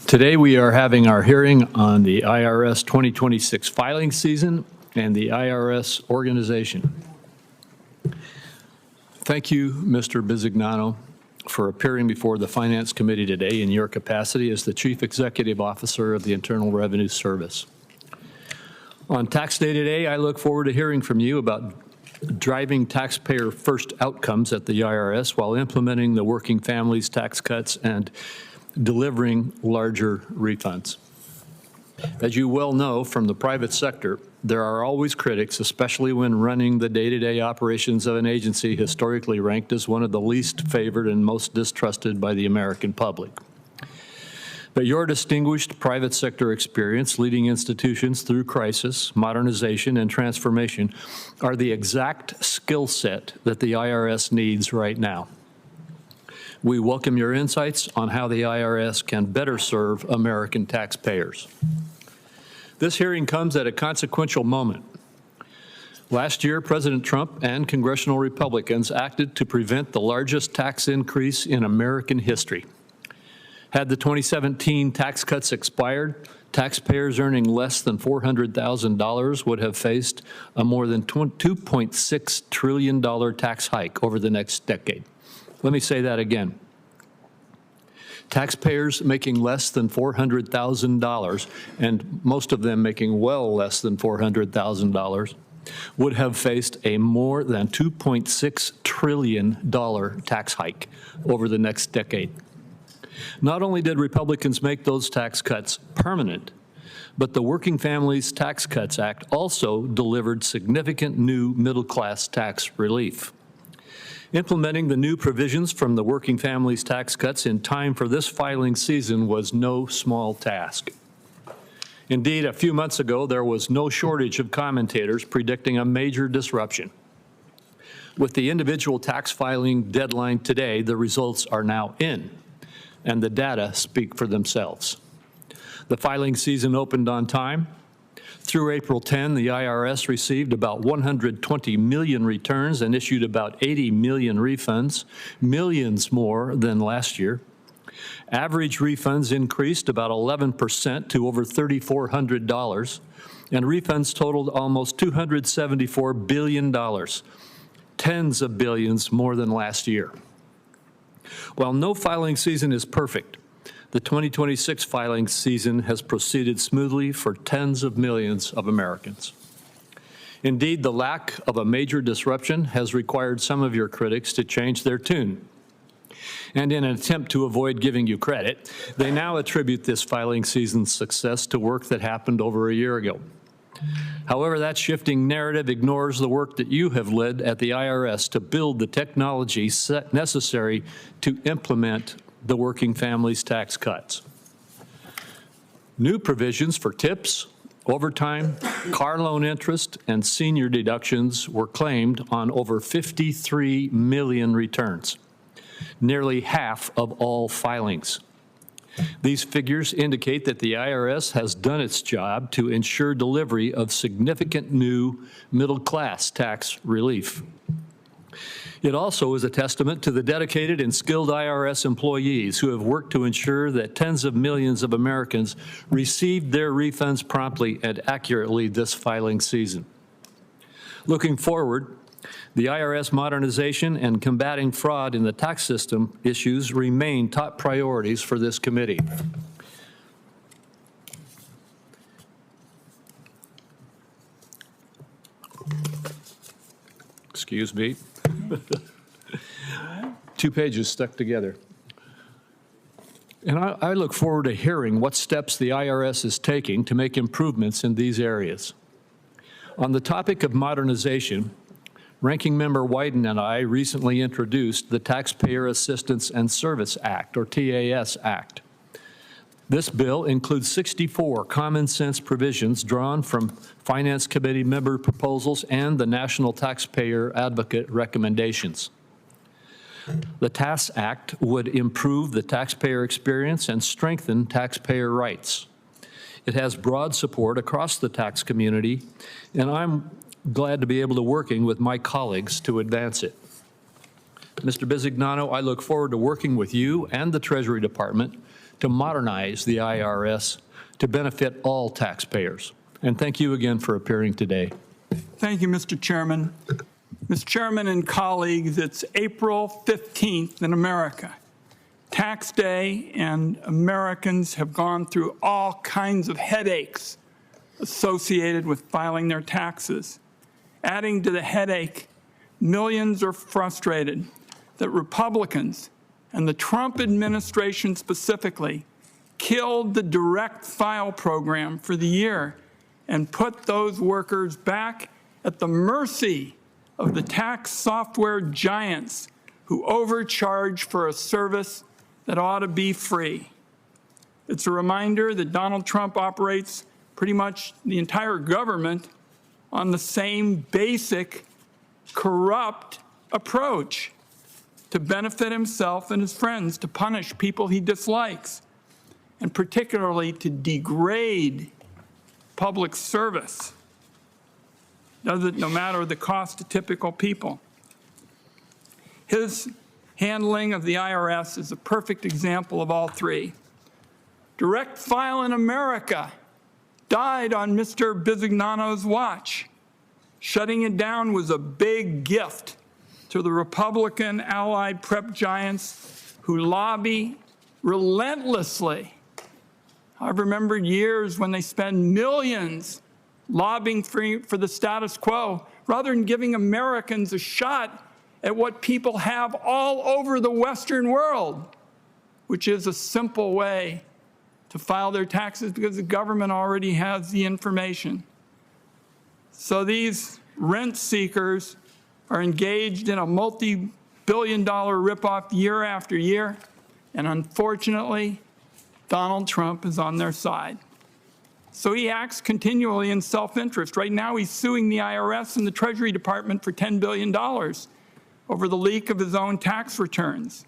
Today we are having our hearing on the IRS 2026 filing season and the IRS organization. Thank you, Mr. Bisignano, for appearing before the Finance Committee today in your capacity as the Chief Executive Officer of the Internal Revenue Service. On Tax Day today, I look forward to hearing from you about driving taxpayer-first outcomes at the IRS while implementing the Working Families Tax Cuts and delivering larger refunds. As you well know from the private sector, there are always critics, especially when running the day-to-day operations of an agency historically ranked as one of the least favored and most distrusted by the American public. But your distinguished private sector experience leading institutions through crisis, modernization, and transformation are the exact skill set that the IRS needs right now. We welcome your insights on how the IRS can better serve American taxpayers. This hearing comes at a consequential moment. Last year, President Trump and congressional Republicans acted to prevent the largest tax increase in American history. Had the 2017 tax cuts expired, taxpayers earning less than $400,000 would have faced a more than $2.6 trillion tax hike over the next decade. Let me say that again. Taxpayers making less than $400,000, and most of them making well less than $400,000, would have faced a more than $2.6 trillion tax hike over the next decade. Not only did Republicans make those tax cuts permanent, but the Working Families Tax Cuts Act also delivered significant new middle-class tax relief. Implementing the new provisions from the Working Families Tax Cuts in time for this filing season was no small task. Indeed, a few months ago, there was no shortage of commentators predicting a major disruption. With the individual tax filing deadline today, the results are now in, and the data speak for themselves. The filing season opened on time. Through April 10, the IRS received about 120 million returns and issued about 80 million refunds, millions more than last year. Average refunds increased about 11% to over $3,400, and refunds totaled almost $274 billion, tens of billions more than last year. While no filing season is perfect, the 2026 filing season has proceeded smoothly for tens of millions of Americans. Indeed, the lack of a major disruption has required some of your critics to change their tune. And in an attempt to avoid giving you credit, they now attribute this filing season's success to work that happened over a year ago. However, that shifting narrative ignores the work that you have led at the IRS to build the technology necessary to implement the Working Families Tax Cuts. New provisions for tips, overtime, car loan interest, and senior deductions were claimed on over 53 million returns, nearly half of all filings. These figures indicate that the IRS has done its job to ensure delivery of significant new middle-class tax relief. It also is a testament to the dedicated and skilled IRS employees who have worked to ensure that tens of millions of Americans received their refunds promptly and accurately this filing season. Looking forward, the IRS modernization and combating fraud in the tax system issues remain top priorities for this committee. Excuse me. 2 pages stuck together. And I look forward to hearing what steps the IRS is taking to make improvements in these areas. On the topic of modernization, Ranking Member Wyden and I recently introduced the Taxpayer Assistance and Service Act, or TAS Act. This bill includes 64 common sense provisions drawn from Finance Committee member proposals and the National Taxpayer Advocate recommendations. The TAS Act would improve the taxpayer experience and strengthen taxpayer rights. It has broad support across the tax community, and I'm glad to be able to working with my colleagues to advance it. Mr. Bisignano, I look forward to working with you and the Treasury Department to modernize the IRS to benefit all taxpayers. And thank you again for appearing today. Thank you, Mr. Chairman. Mr. Chairman and colleagues, it's April 15th in America, tax day, and Americans have gone through all kinds of headaches associated with filing their taxes. Adding to the headache, millions are frustrated that Republicans and the Trump administration specifically killed the direct file program for the year and put those workers back at the mercy of the tax software giants who overcharge for a service that ought to be free. It's a reminder that Donald Trump operates pretty much the entire government on the same basic corrupt approach to benefit himself and his friends, to punish people he dislikes, and particularly to degrade public service. Does it no matter the cost to typical people. His handling of the IRS is a perfect example of all three. Direct file in America died on Mr. Bisignano's watch. Shutting it down was a big gift to the Republican allied prep giants who lobby relentlessly. I've remembered years when they spend millions lobbying for the status quo rather than giving Americans a shot at what people have all over the Western world, which is a simple way to file their taxes because the government already has the information. So these rent seekers are engaged in a multi-billion-dollar ripoff year after year, and unfortunately, Donald Trump is on their side. So he acts continually in self-interest. Right now, he's suing the IRS and the Treasury Department for $10 billion over the leak of his own tax returns.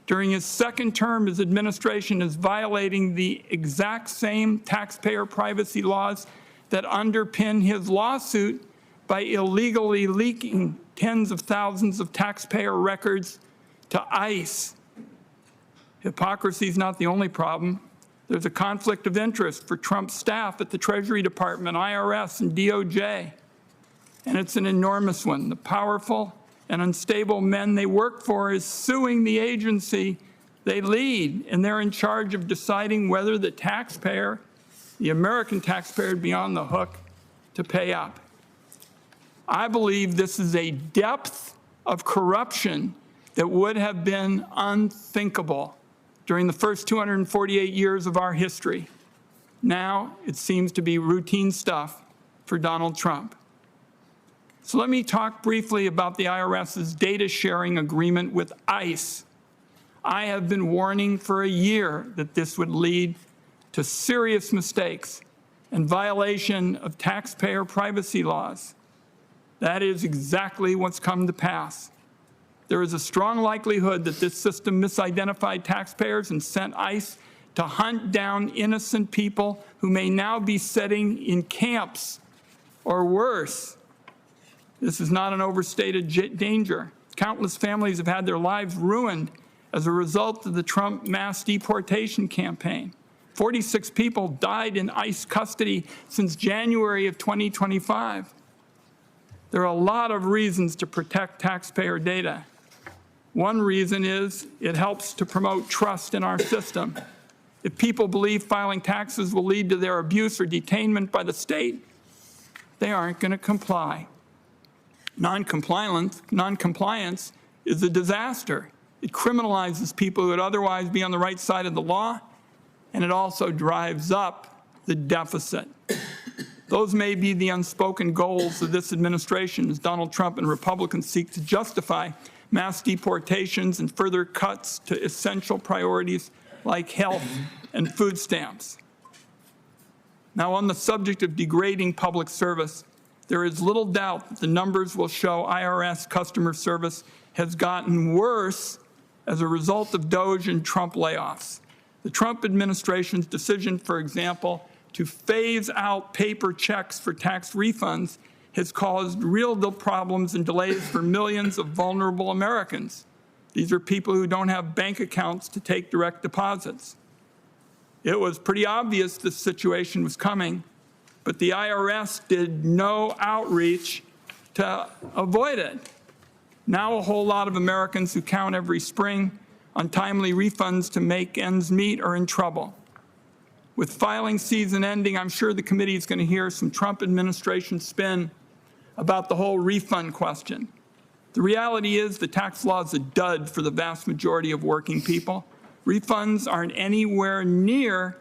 During his second term, his administration is violating the exact same taxpayer privacy laws that underpin his lawsuit by illegally leaking tens of thousands of taxpayer records to ICE. Hypocrisy is not the only problem. There's a conflict of interest for Trump's staff at the Treasury Department, IRS, and DOJ. And it's an enormous one. The powerful and unstable men they work for is suing the agency they lead, and they're in charge of deciding whether the taxpayer, the American taxpayer, would be on the hook to pay up. I believe this is a depth of corruption that would have been unthinkable during the first 248 years of our history. Now it seems to be routine stuff for Donald Trump. So let me talk briefly about the IRS's data sharing agreement with ICE. I have been warning for a year that this would lead to serious mistakes and violation of taxpayer privacy laws. That is exactly what's come to pass. There is a strong likelihood that this system misidentified taxpayers and sent ICE to hunt down innocent people who may now be sitting in camps or worse. This is not an overstated danger. Countless families have had their lives ruined as a result of the Trump mass deportation campaign. 46 people died in ICE custody since January of 2025. There are a lot of reasons to protect taxpayer data. One reason is it helps to promote trust in our system. If people believe filing taxes will lead to their abuse or detainment by the state, they aren't going to comply. Non-compliance is a disaster. It criminalizes people who would otherwise be on the right side of the law, and it also drives up the deficit. Those may be the unspoken goals of this administration as Donald Trump and Republicans seek to justify mass deportations and further cuts to essential priorities like health and food stamps. Now, on the subject of degrading public service, there is little doubt that the numbers will show IRS customer service has gotten worse as a result of DOJ and Trump layoffs. The Trump administration's decision, for example, to phase out paper checks for tax refunds has caused real problems and delays for millions of vulnerable Americans. These are people who don't have bank accounts to take direct deposits. It was pretty obvious this situation was coming, but the IRS did no outreach to avoid it. Now a whole lot of Americans who count every spring on timely refunds to make ends meet are in trouble. With filing season ending, I'm sure the committee is going to hear some Trump administration spin about the whole refund question. The reality is the tax law is a dud for the vast majority of working people. Refunds aren't anywhere near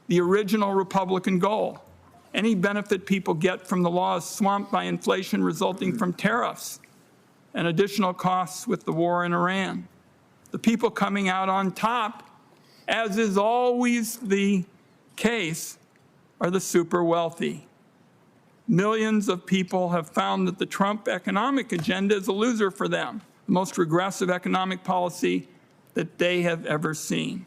the original Republican goal. Any benefit people get from the law is swamped by inflation resulting from tariffs and additional costs with the war in Iran. The people coming out on top, as is always the case, are the super wealthy. Millions of people have found that the Trump economic agenda is a loser for them, the most regressive economic policy that they have ever seen.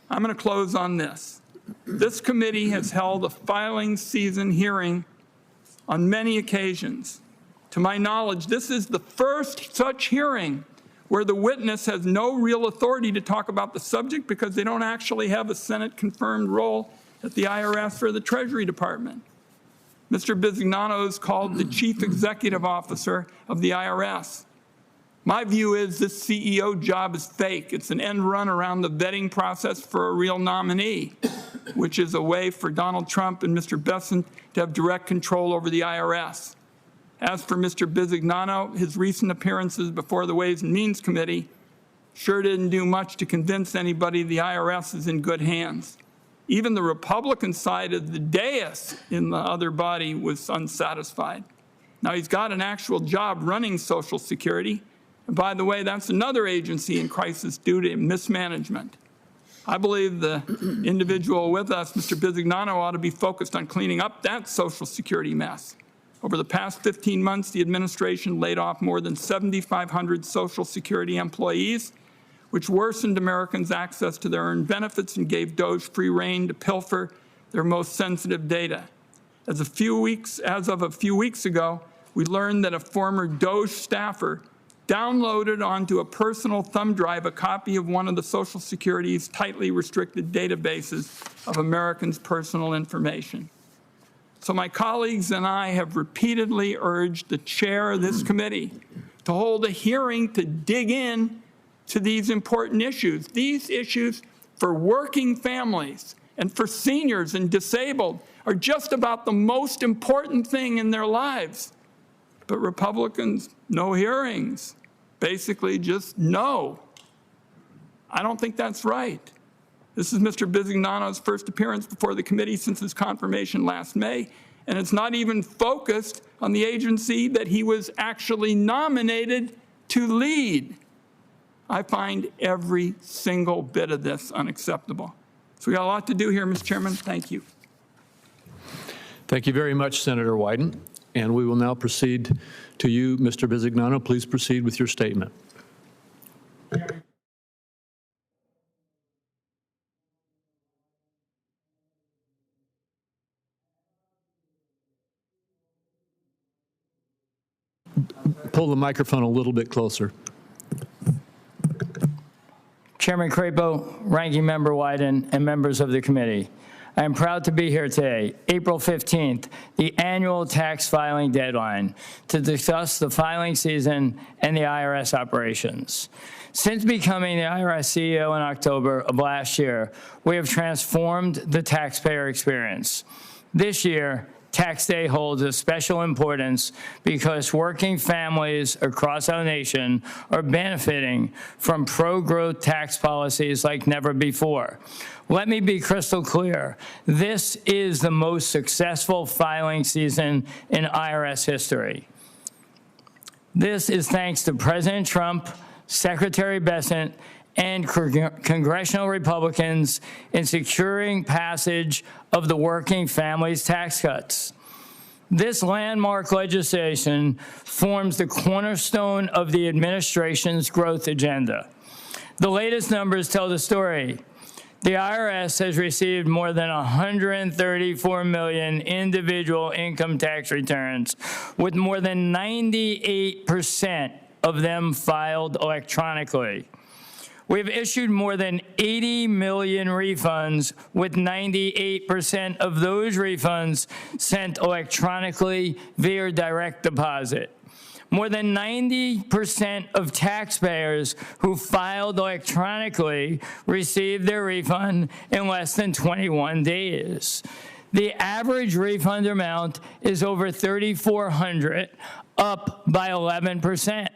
I'm going to close on this. This committee has held a filing season hearing on many occasions. To my knowledge, this is the first such hearing where the witness has no real authority to talk about the subject because they don't actually have a Senate-confirmed role at the IRS or the Treasury Department. Mr. Bisignano is called the Chief Executive Officer of the IRS. My view is this CEO job is fake. It's an end run around the vetting process for a real nominee, which is a way for Donald Trump and Mr. Bessent to have direct control over the IRS. As for Mr. Bisignano, his recent appearances before the Ways and Means Committee sure didn't do much to convince anybody the IRS is in good hands. Even the Republican side of the dais in the other body was unsatisfied. Now, he's got an actual job running Social Security. And by the way, that's another agency in crisis due to mismanagement. I believe the individual with us, Mr. Bisignano, ought to be focused on cleaning up that Social Security mess. Over the past 15 months, the administration laid off more than 7,500 Social Security employees, which worsened Americans' access to their earned benefits and gave DOJ free rein to pilfer their most sensitive data. As of a few weeks ago, we learned that a former DOJ staffer downloaded onto a personal thumb drive a copy of one of the Social Security's tightly restricted databases of Americans' personal information. So my colleagues and I have repeatedly urged the chair of this committee to hold a hearing to dig in to these important issues. These issues for working families and for seniors and disabled are just about the most important thing in their lives. But Republicans, no hearings, basically just no. I don't think that's right. This is Mr. Bisignano's first appearance before the committee since his confirmation last May, and it's not even focused on the agency that he was actually nominated to lead. I find every single bit of this unacceptable. So we got a lot to do here, Mr. Chairman. Thank you. Thank you very much, Senator Wyden. And we will now proceed to you, Mr. Bisignano. Please proceed with your statement. Pull the microphone a little bit closer. Chairman Crapo, Ranking Member Wyden, and members of the committee. I am proud to be here today, April 15th, the annual tax filing deadline, to discuss the filing season and the IRS operations. Since becoming the IRS CEO in October of last year, we have transformed the taxpayer experience. This year, Tax Day holds a special importance because working families across our nation are benefiting from pro-growth tax policies like never before. Let me be crystal clear. This is the most successful filing season in IRS history. This is thanks to President Trump, Secretary Bessent, and congressional Republicans in securing passage of the working families tax cuts. This landmark legislation forms the cornerstone of the administration's growth agenda. The latest numbers tell the story. The IRS has received more than 134 million individual income tax returns, with more than 98% of them filed electronically. We've issued more than 80 million refunds, with 98% of those refunds sent electronically via direct deposit. More than 90% of taxpayers who filed electronically received their refund in less than 21 days. The average refund amount is over $3,400, up by 11%.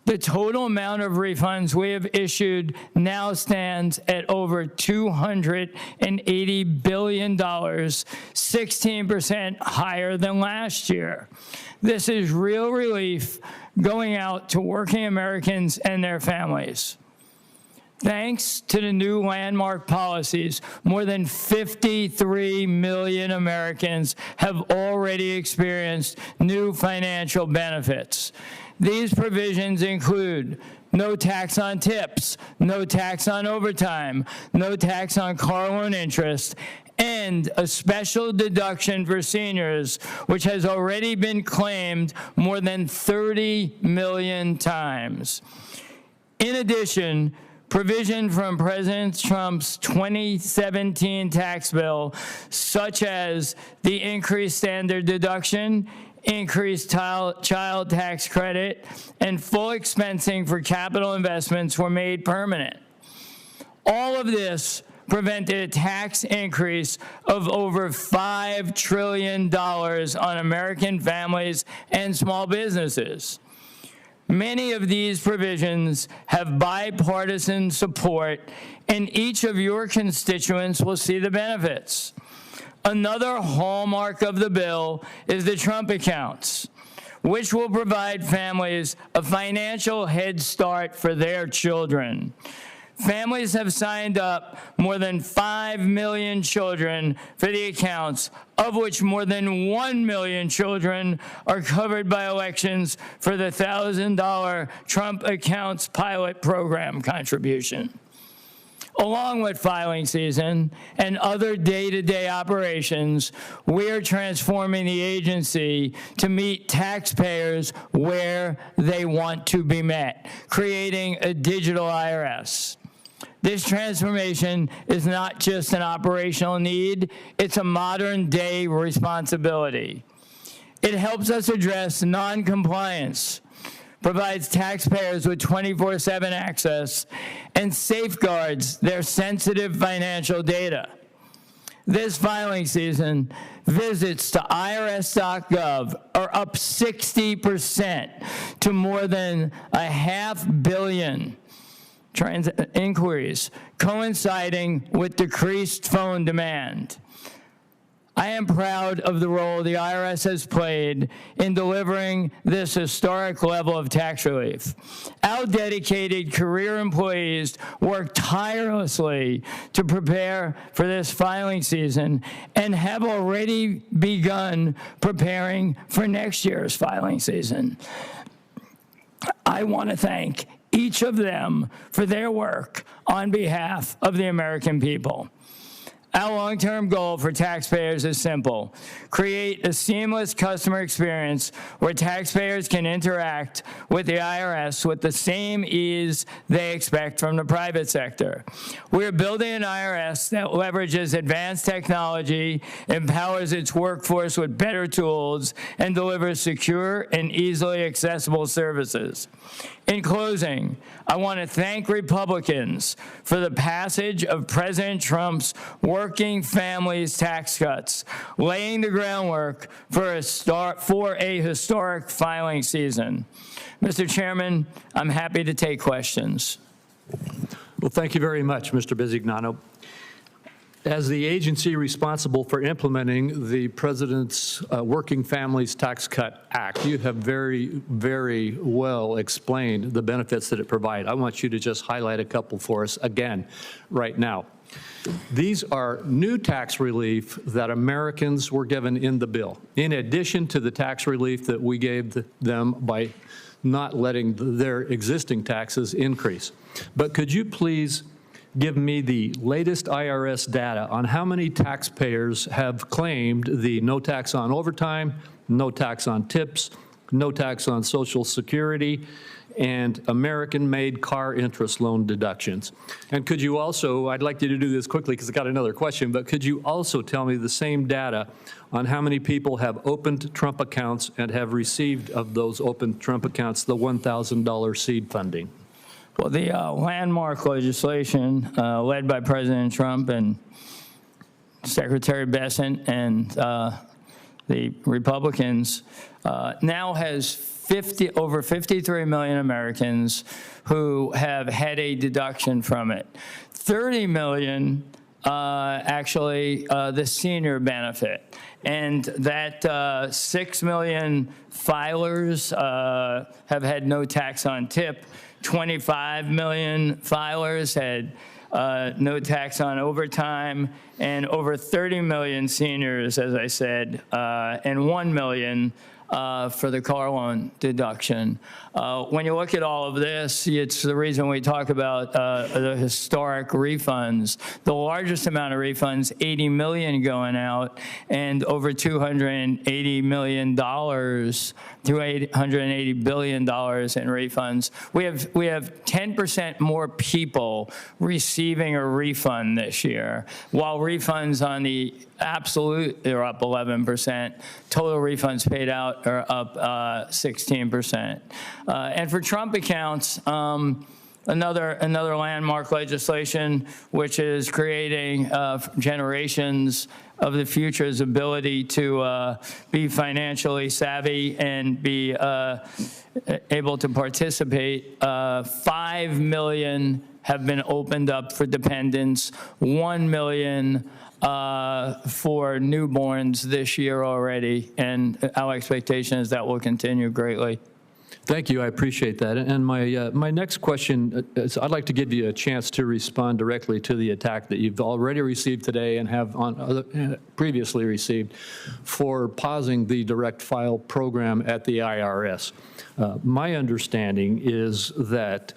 The total amount of refunds we have issued now stands at over $280 billion, 16% higher than last year. This is real relief going out to working Americans and their families. Thanks to the new landmark policies, more than 53 million Americans have already experienced new financial benefits. These provisions include no tax on tips, no tax on overtime, no tax on car loan interest, and a special deduction for seniors, which has already been claimed more than 30 million times. In addition, provision from President Trump's 2017 tax bill, such as the increased standard deduction, increased child tax credit, and full expensing for capital investments were made permanent. All of this prevented a tax increase of over $5 trillion on American families and small businesses. Many of these provisions have bipartisan support, and each of your constituents will see the benefits. Another hallmark of the bill is the Trump accounts, which will provide families a financial head start for their children. Families have signed up more than 5 million children for the accounts, of which more than 1 million children are covered by elections for the $1,000 Trump Accounts pilot program contribution. Along with filing season and other day-to-day operations, we are transforming the agency to meet taxpayers where they want to be met, creating a digital IRS. This transformation is not just an operational need, it's a modern-day responsibility. It helps us address non-compliance, provides taxpayers with 24/7 access, and safeguards their sensitive financial data. This filing season, visits to irs.gov are up 60% to more than 500 million inquiries, coinciding with decreased phone demand. I am proud of the role the IRS has played in delivering this historic level of tax relief. Our dedicated career employees work tirelessly to prepare for this filing season and have already begun preparing for next year's filing season. I want to thank each of them for their work on behalf of the American people. Our long-term goal for taxpayers is simple: create a seamless customer experience where taxpayers can interact with the IRS with the same ease they expect from the private sector. We're building an IRS that leverages advanced technology, empowers its workforce with better tools, and delivers secure and easily accessible services. In closing, I want to thank Republicans for the passage of President Trump's working families tax cuts, laying the groundwork for a historic filing season. Mr. Chairman, I'm happy to take questions. Well, thank you very much, Mr. Bisignano. As the agency responsible for implementing the President's Working Families Tax Cut Act, you have very, very well explained the benefits that it provides. I want you to just highlight a couple for us again right now. These are new tax relief that Americans were given in the bill, in addition to the tax relief that we gave them by not letting their existing taxes increase. But could you please give me the latest IRS data on how many taxpayers have claimed the no tax on overtime, no tax on tips, no tax on Social Security, and American-made car interest loan deductions. And could you also, I'd like you to do this quickly because I got another question, but could you also tell me the same data on how many people have opened Trump accounts and have received of those opened Trump accounts the $1,000 seed funding? Well, the landmark legislation led by President Trump and Secretary Bessent and the Republicans now has over 53 million Americans who have had a deduction from it. 30 million actually the senior benefit. And that 6 million filers have had no tax on tip. 25 million filers had no tax on overtime, and over 30 million seniors, as I said, and 1 million for the car loan deduction. When you look at all of this, it's the reason we talk about the historic refunds. The largest amount of refunds, 80 million going out, and over $280 million, $280 billion in refunds. We have 10% more people receiving a refund this year, while refunds on the absolute are up 11%. Total refunds paid out are up 16%. And for Trump accounts, another landmark legislation which is creating generations of the future's ability to be financially savvy and be able to participate. 5 million have been opened up for dependents, 1 million for newborns this year already, and our expectation is that will continue greatly. Thank you. I appreciate that. And my next question is, I'd like to give you a chance to respond directly to the attack that you've already received today and have previously received for pausing the direct file program at the IRS. My understanding is that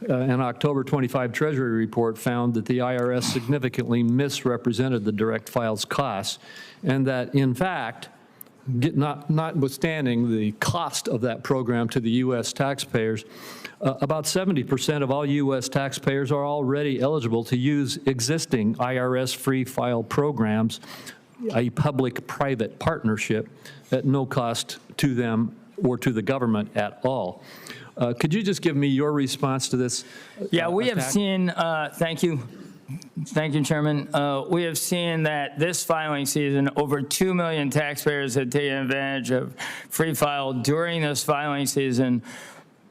an October 25 Treasury report found that the IRS significantly misrepresented the direct files costs, and that, in fact, notwithstanding the cost of that program to the U.S. taxpayers, about 70% of all U.S. taxpayers are already eligible to use existing IRS free file programs, a public-private partnership, at no cost to them or to the government at all. Could you just give me your response to this? Yeah, we attack? have seen, thank you. Thank you, Chairman. We have seen that this filing season, over 2 million taxpayers have taken advantage of free file during this filing season.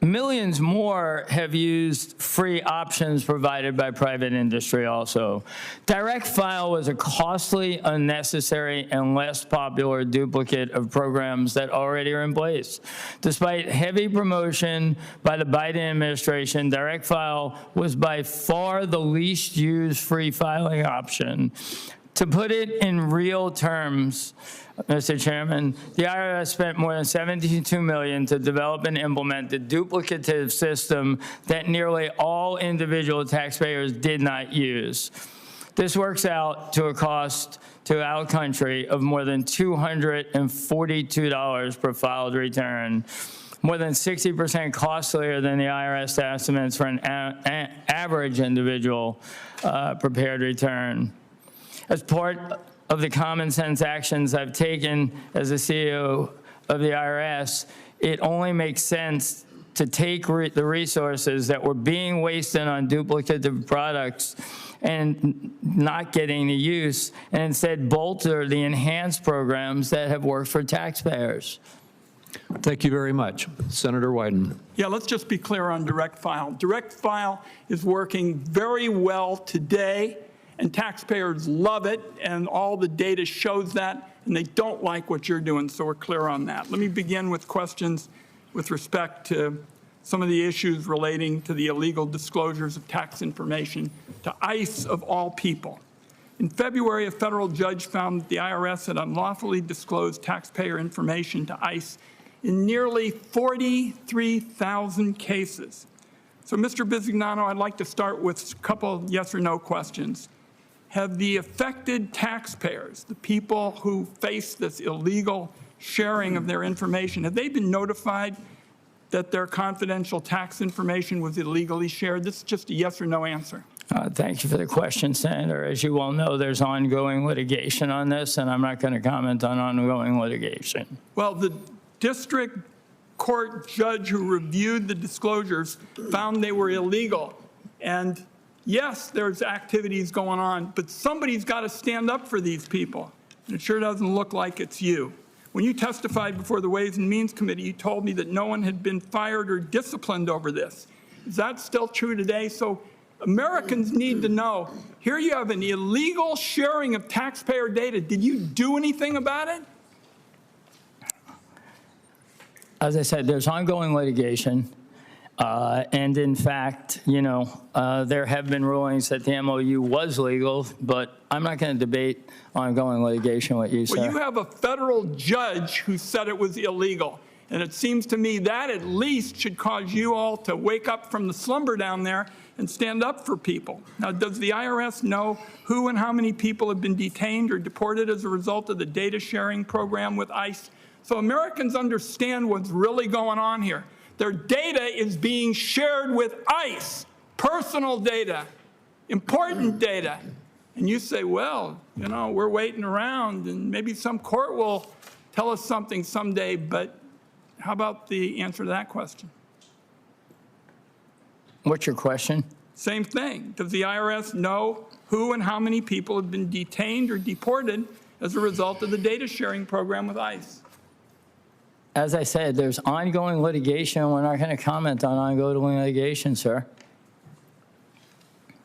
Millions more have used free options provided by private industry also. Direct file was a costly, unnecessary, and less popular duplicate of programs that already are in place. Despite heavy promotion by the Biden administration, direct file was by far the least used free filing option. To put it in real terms, Mr. Chairman, the IRS spent more than $72 million to develop and implement the duplicative system that nearly all individual taxpayers did not use. This works out to a cost to our country of more than $242 per filed return, more than 60% costlier than the IRS estimates for an average individual prepared return. As part of the common sense actions I've taken as the CEO of the IRS, it only makes sense to take the resources that were being wasted on duplicative products and not getting the use, and instead bolster the enhanced programs that have worked for taxpayers. Thank you very much. Senator Wyden. Yeah, let's just be clear on direct file. Direct file is working very well today, and taxpayers love it, and all the data shows that, and they don't like what you're doing, so we're clear on that. Let me begin with questions with respect to some of the issues relating to the illegal disclosures of tax information to ICE of all people. In February, a federal judge found that the IRS had unlawfully disclosed taxpayer information to ICE in nearly 43,000 cases. So, Mr. Bisignano, I'd like to start with a couple yes or no questions. Have the affected taxpayers, the people who face this illegal sharing of their information, have they been notified that their confidential tax information was illegally shared? This is just a yes or no answer. Thank you for the question, Senator. As you well know, there's ongoing litigation on this, and I'm not going to comment on ongoing litigation. Well, the district court judge who reviewed the disclosures found they were illegal. And yes, there's activities going on, but somebody's got to stand up for these people. And it sure doesn't look like it's you. When you testified before the Ways and Means Committee, you told me that no one had been fired or disciplined over this. Is that still true today? So Americans need to know, here you have an illegal sharing of taxpayer data. Did you do anything about it? As I said, there's ongoing litigation. And in fact, there have been rulings that the MOU was legal, but I'm not going to debate ongoing litigation with you, sir. Well, you have a federal judge who said it was illegal. And it seems to me that at least should cause you all to wake up from the slumber down there and stand up for people. Now, does the IRS know who and how many people have been detained or deported as a result of the data sharing program with ICE? So Americans understand what's really going on here. Their data is being shared with ICE, personal data, important data. And you say, well, we're waiting around and maybe some court will tell us something someday, but how about the answer to that question? What's your question? Same thing. Does the IRS know who and how many people have been detained or deported as a result of the data sharing program with ICE? As I said, there's ongoing litigation. We're not going to comment on ongoing litigation, sir.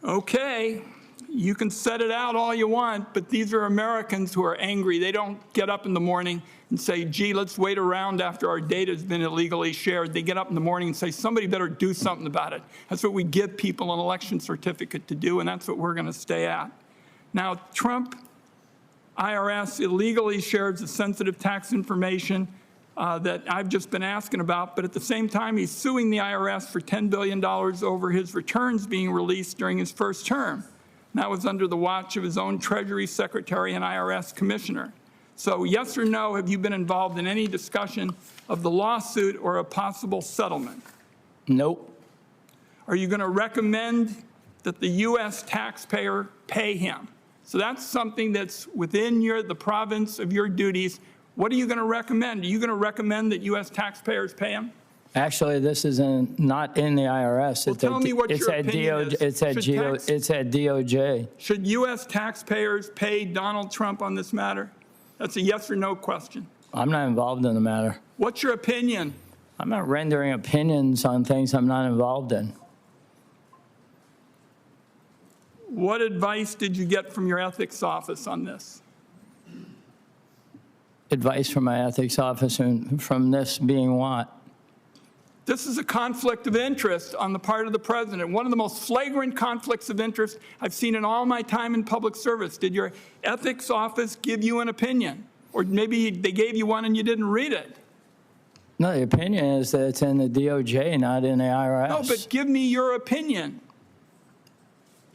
Okay, you can set it out all you want, but these are Americans who are angry. They don't get up in the morning and say, gee, let's wait around after our data has been illegally shared. They get up in the morning and say, somebody better do something about it. That's what we give people an election certificate to do, and that's what we're going to stay at. Now, Trump, IRS illegally shares the sensitive tax information that I've just been asking about, but at the same time, he's suing the IRS for $10 billion over his returns being released during his first term. And that was under the watch of his own Treasury Secretary and IRS Commissioner. So yes or no, have you been involved in any discussion of the lawsuit or a possible settlement? Nope. Are you going to recommend that the U.S. taxpayer pay him? So that's something that's within the province of your duties. What are you going to recommend? Are you going to recommend that U.S. taxpayers pay him? Actually, this is not in the IRS. Well, tell me what your opinion is. It's at DOJ. Should U.S. taxpayers pay Donald Trump on this matter? That's a yes or no question. I'm not involved in the matter. What's your opinion? I'm not rendering opinions on things I'm not involved in. What advice did you get from your ethics office on this? Advice from my ethics office and from this being what? This is a conflict of interest on the part of the president. One of the most flagrant conflicts of interest I've seen in all my time in public service. Did your ethics office give you an opinion? Or maybe they gave you one and you didn't read it? No, the opinion is that it's in the DOJ, not in the IRS. No, but give me your opinion.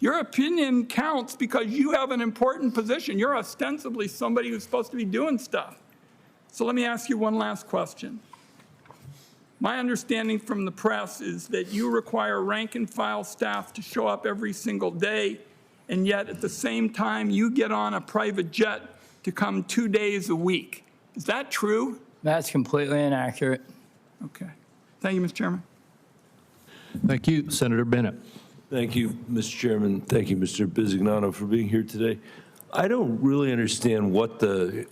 Your opinion counts because you have an important position. You're ostensibly somebody who's supposed to be doing stuff. So let me ask you one last question. My understanding from the press is that you require rank and file staff to show up every single day, and yet at the same time you get on a private jet to come 2 days a week. Is that true? That's completely inaccurate. Okay. Thank you, Mr. Chairman. Thank you, Senator Bennett. Thank you, Mr. Chairman. Thank you, Mr. Bisignano, for being here today. I don't really understand what the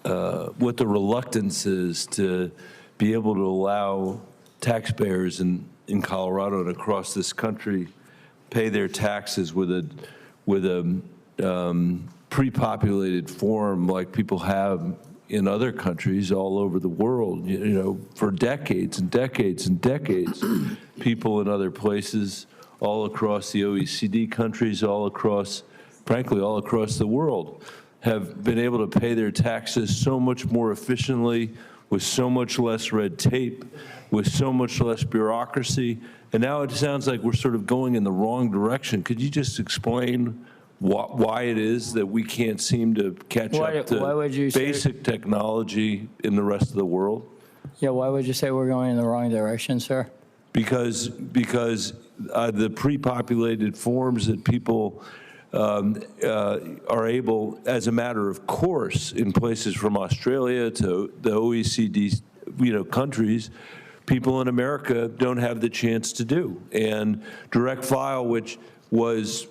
reluctance is to be able to allow taxpayers in Colorado and across this country pay their taxes with a pre-populated form like people have in other countries all over the world. For decades and decades and decades, people in other places, all across the OECD countries, frankly, all across the world, have been able to pay their taxes so much more efficiently, with so much less red tape, with so much less bureaucracy. And now it sounds like we're sort of going in the wrong direction. Could you just explain why it is that we can't seem to catch up to basic technology in the rest of the world? Yeah, why would you say we're going in the wrong direction, sir? Because the pre-populated forms that people are able, as a matter of course, in places from Australia to the OECD, countries, people in America don't have the chance to do. And direct file, which was,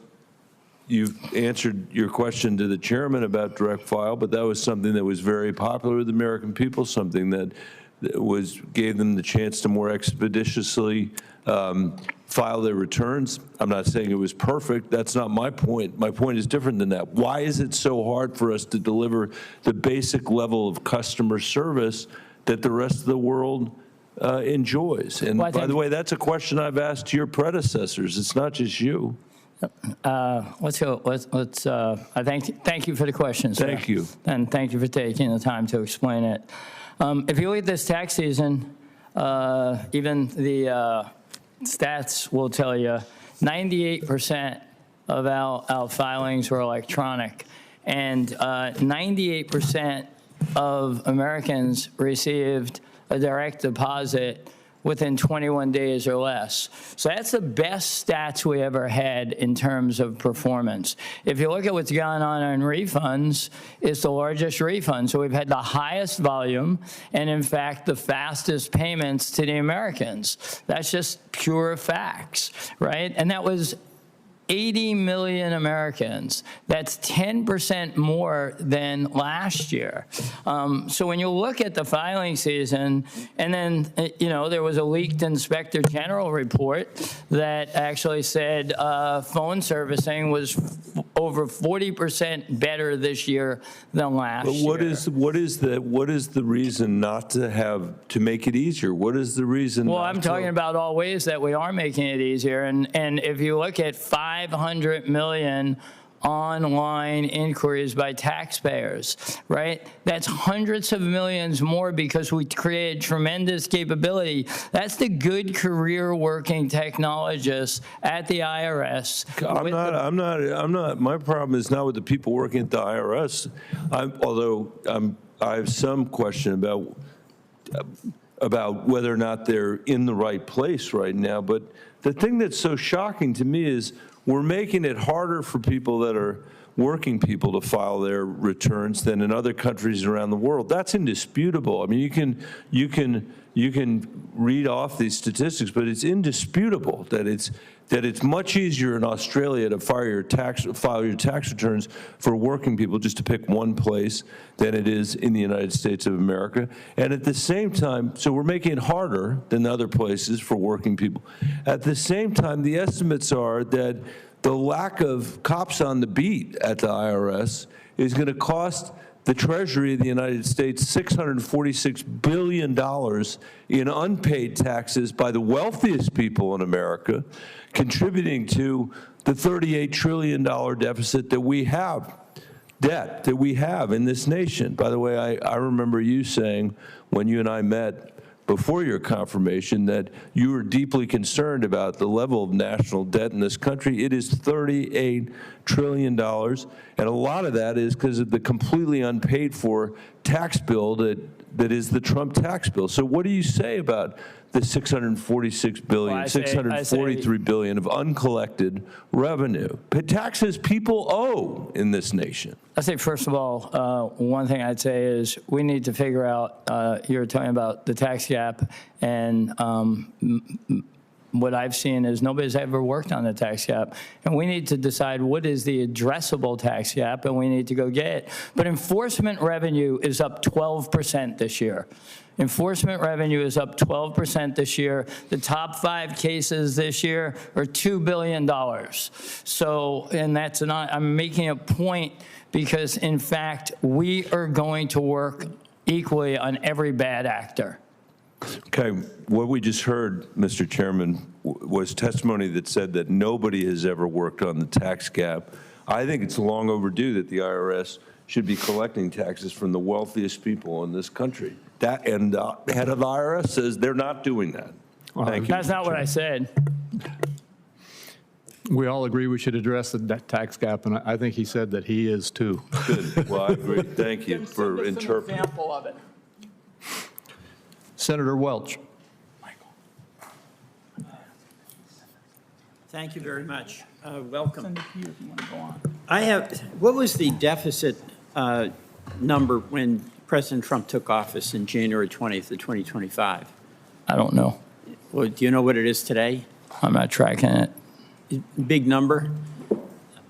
you answered your question to the chairman about direct file, but that was something that was very popular with the American people, something that gave them the chance to more expeditiously file their returns. I'm not saying it was perfect. That's not my point. My point is different than that. Why is it so hard for us to deliver the basic level of customer service that the rest of the world enjoys? And by the way, that's a question I've asked to your predecessors. It's not just you. Let's go. I thank you for the question, sir. Thank you. And thank you for taking the time to explain it. If you look at this tax season, even the stats will tell you 98% of our filings were electronic, and 98% of Americans received a direct deposit within 21 days or less. So that's the best stats we ever had in terms of performance. If you look at what's going on in refunds, it's the largest refund. So we've had the highest volume and, in fact, the fastest payments to the Americans. That's just pure facts, right? And that was 80 million Americans. That's 10% more than last year. So when you look at the filing season, and then, there was a leaked Inspector General report that actually said phone servicing was over 40% better this year than last year. But what is the reason not to make it easier? What is the reason? Well, I'm talking about all ways that we are making it easier. And if you look at 500 million online inquiries by taxpayers, right? That's hundreds of millions more because we created tremendous capability. That's the good career working technologists at the IRS. I'm not, my problem is not with the people working at the IRS. Although I have some question about whether or not they're in the right place right now. But the thing that's so shocking to me is we're making it harder for people that are working people to file their returns than in other countries around the world. That's indisputable. I mean, you can read off these statistics, but it's indisputable that it's much easier in Australia to file your tax returns for working people, just to pick one place, than it is in the United States of America. And at the same time, so we're making it harder than other places for working people. At the same time, the estimates are that the lack of cops on the beat at the IRS is going to cost the Treasury of the United States $646 billion in unpaid taxes by the wealthiest people in America, contributing to the $38 trillion deficit that we have, debt that we have in this nation. By the way, I remember you saying when you and I met before your confirmation that you were deeply concerned about the level of national debt in this country. It is $38 trillion, and a lot of that is because of the completely unpaid for tax bill that is the Trump tax bill. So what do you say about the $646 billion, Well, $643 billion of uncollected revenue, taxes people owe in this nation? I say, first of all, one thing I'd say is we need to figure out, you're talking about the tax gap, and what I've seen is nobody's ever worked on the tax gap. And we need to decide what is the addressable tax gap, and we need to go get it. But enforcement revenue is up 12% this year. Enforcement revenue is up 12% this year. The top 5 cases this year are $2 billion. So, and that's not, I'm making a point because, in fact, we are going to work equally on every bad actor. Okay, what we just heard, Mr. Chairman, was testimony that said that nobody has ever worked on the tax gap. I think it's long overdue that the IRS should be collecting taxes from the wealthiest people in this country. And the head of the IRS says they're not doing that. Thank you. That's not what I said. We all agree we should address the tax gap, and I think he said that he is too. Good. Well, I agree. Thank you for interpreting. Example of it. Senator Welch. Thank you very much. Welcome. Send it to you if you want to go on. What was the deficit number when President Trump took office in January 20th of 2025? I don't know. Well, do you know what it is today? I'm not tracking it. Big number.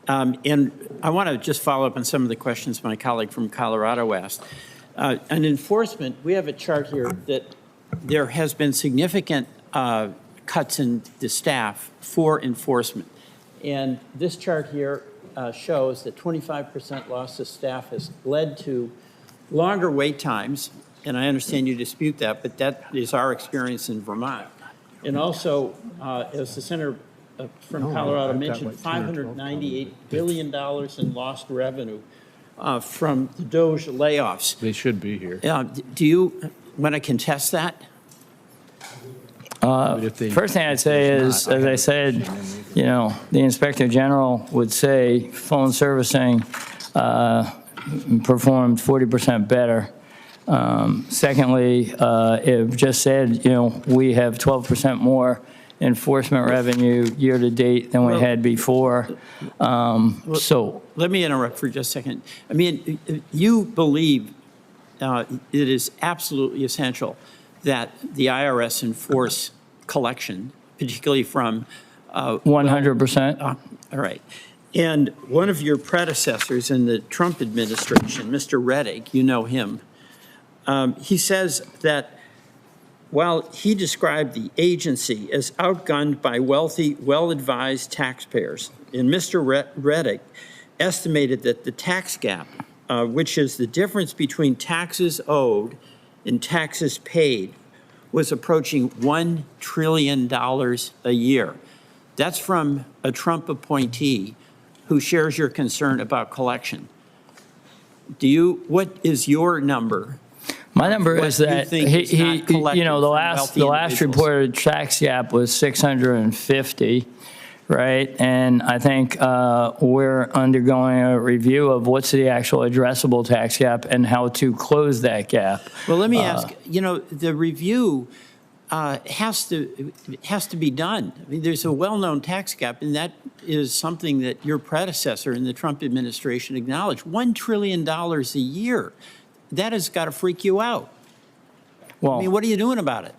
And I want to just follow up on some of the questions my colleague from Colorado asked. On enforcement, we have a chart here that there has been significant cuts in the staff for enforcement. And this chart here shows that 25% loss of staff has led to longer wait times. And I understand you dispute that, but that is our experience in Vermont. And also, as the senator from Colorado mentioned, $598 billion in lost revenue from the DOJ layoffs. They should be here. Do you want to contest that? First thing I'd say is, as I said, you know, the Inspector General would say phone servicing performed 40% better. Secondly, it just said, you know, we have 12% more enforcement revenue year to date than we had before. So let me interrupt for just a second. I mean, you believe it is absolutely essential that the IRS enforce collection, particularly from 100%. all right. And one of your predecessors in the Trump administration, Mr. Rettig, you know him, he says that while he described the agency as outgunned by wealthy, well-advised taxpayers, and Mr. Rettig estimated that the tax gap, which is the difference between taxes owed and taxes paid, was approaching $1 trillion a year. That's from a Trump appointee who shares your concern about collection. What is your number? My number is that you know, the last reported tax gap was 650, right? And I think we're undergoing a review of what's the actual addressable tax gap and how to close that gap. Well, let me ask, you know, the review has to be done. I mean, there's a well-known tax gap, and that is something that your predecessor in the Trump administration acknowledged. $1 trillion a year. That has got to freak you out. Well, I mean, what are you doing about it?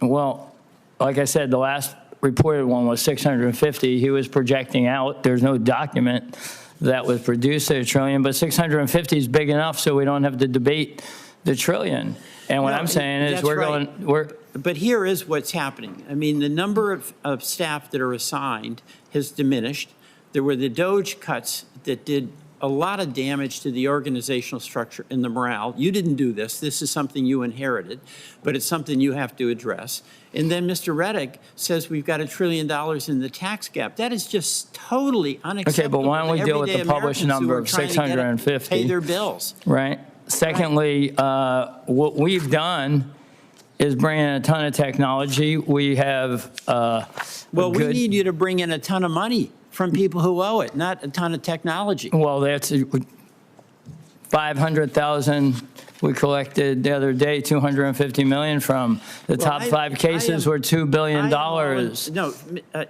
Well, like I said, the last reported one was 650. He was projecting out. There's no document that was produced at $1 trillion, but 650 is big enough so we don't have to debate the trillion. And what I'm saying is But here is what's happening. I mean, the number of staff that are assigned has diminished. There were the DOJ cuts that did a lot of damage to the organizational structure and the morale. You didn't do this. This is something you inherited, but it's something you have to address. And then Mr. Rettig says we've got $1 trillion in the tax gap. That is just totally unacceptable. Okay, but why don't we deal with the published number of 650? Pay their bills. Right. Secondly, what we've done is bring in a ton of technology. We have well, we need you to bring in a ton of money from people who owe it, not a ton of technology. Well, that's 500,000 we collected the other day, 250 million from. The top 5 cases were $2 billion.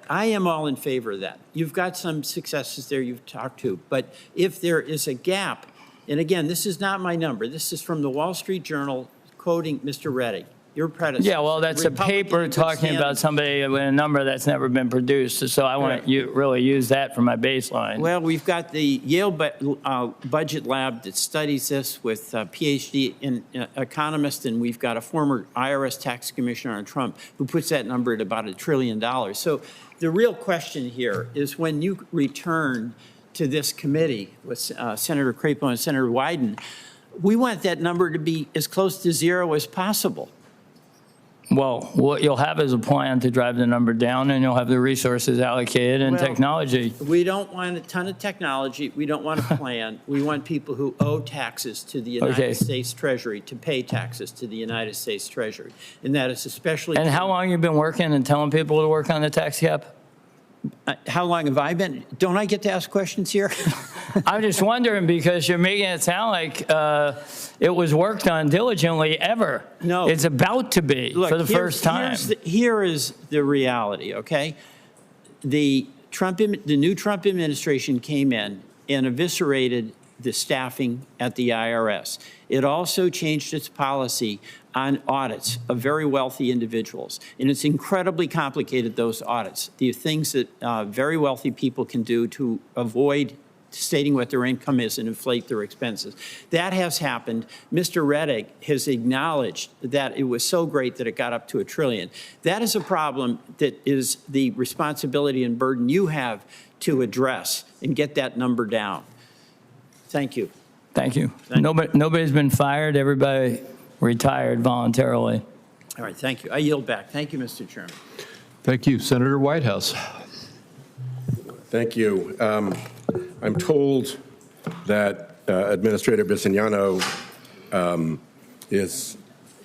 I am all in favor of that. You've got some successes there you've talked to, but if there is a gap, and again, this is not my number, this is from the Wall Street Journal quoting Mr. Rettig, your predecessor. Yeah, well, that's a paper talking about somebody with a number that's never been produced. So I want to really use that for my baseline. Well, we've got the Yale Budget Lab that studies this with a PhD in economist, and we've got a former IRS tax commissioner on Trump who puts that number at about $1 trillion. So the real question here is when you return to this committee with Senator Crapo and Senator Wyden, we want that number to be as close to zero as possible. Well, what you'll have is a plan to drive the number down, and you'll have the resources allocated and technology. We don't want a ton of technology. We don't want a plan. We want people who owe taxes to the United States Treasury to pay taxes to the United States Treasury. And that is especially And how long have you been working and telling people to work on the tax gap? how long have I been? Don't I get to ask questions here? I'm just wondering because you're making it sound like it was worked on diligently ever. No. It's about to be Look, for the first time. Here is the reality, okay? The new Trump administration came in and eviscerated the staffing at the IRS. It also changed its policy on audits of very wealthy individuals. And it's incredibly complicated, those audits. The things that very wealthy people can do to avoid stating what their income is and inflate their expenses. That has happened. Mr. Reddick has acknowledged that it was so great that it got up to $1 trillion. That is a problem that is the responsibility and burden you have to address and get that number down. Thank you. Thank you. Nobody's been fired. Everybody retired voluntarily. All right, thank you. I yield back. Thank you, Mr. Chairman. Thank you. Senator Whitehouse. Thank you. I'm told that Administrator Bisignano is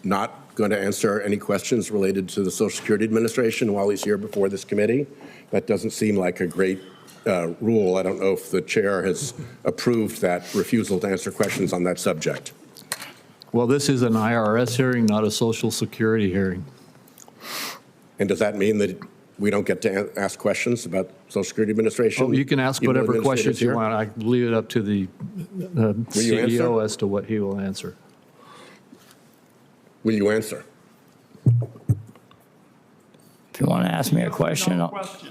not going to answer any questions related to the Social Security Administration while he's here before this committee. That doesn't seem like a great rule. I don't know if the chair has approved that refusal to answer questions on that subject. Well, this is an IRS hearing, not a Social Security hearing. And does that mean that we don't get to ask questions about Social Security Administration? Oh, you can ask even though whatever questions you here? want. I leave it up to the you answer? CEO as to what he will answer. Will you answer? If you want to ask me a question, No question.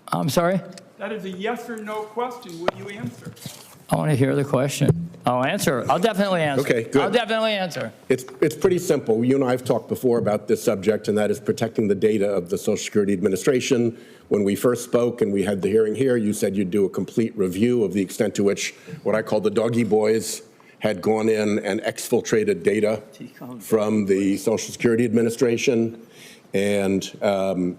I'm sorry? That is a yes or no question. Will you answer? I want to hear the question. I'll answer. I'll definitely answer. Okay, good. I'll definitely answer. It's pretty simple. You and I have talked before about this subject, and that is protecting the data of the Social Security Administration. When we first spoke and we had the hearing here, you said you'd do a complete review of the extent to which what I call the doggy boys had gone in and exfiltrated data from the Social Security Administration. And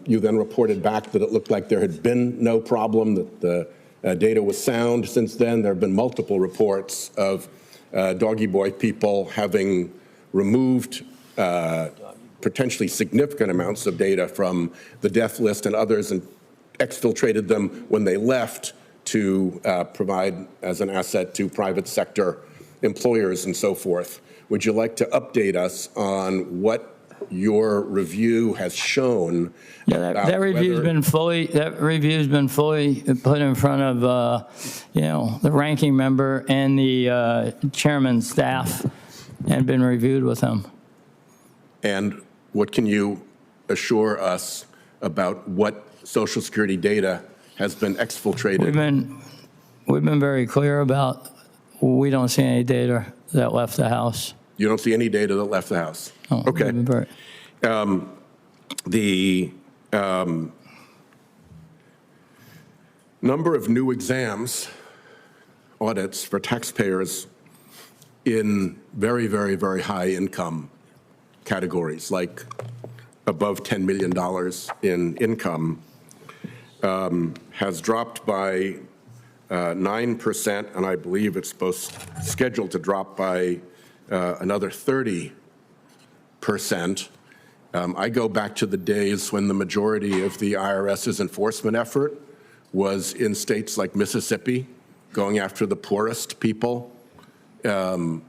you then reported back that it looked like there had been no problem, that the data was sound. Since then, there have been multiple reports of doggy boy people having removed potentially significant amounts of data from the death list and others and exfiltrated them when they left to provide as an asset to private sector employers and so forth. Would you like to update us on what your review has shown? Yeah, that review's been fully put in front of the ranking member and the chairman's staff and been reviewed with them. And what can you assure us about what Social Security data has been exfiltrated? We've been very clear about we don't see any data that left the House. You don't see any data that left the House? Oh, Okay. The number of new exams, audits for taxpayers in very, very, very high income categories, like above $10 million in income, has dropped by 9%, and I believe it's scheduled to drop by another 30%. I go back to the days when the majority of the IRS's enforcement effort was in states like Mississippi, going after the poorest people. And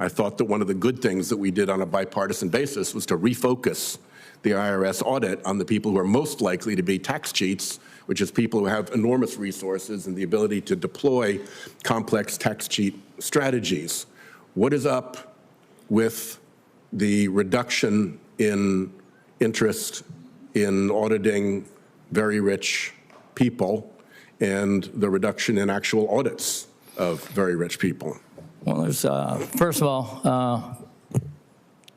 I thought that one of the good things that we did on a bipartisan basis was to refocus the IRS audit on the people who are most likely to be tax cheats, which is people who have enormous resources and the ability to deploy complex tax cheat strategies. What is up with the reduction in interest in auditing very rich people and the reduction in actual audits of very rich people? Well, there's, first of all,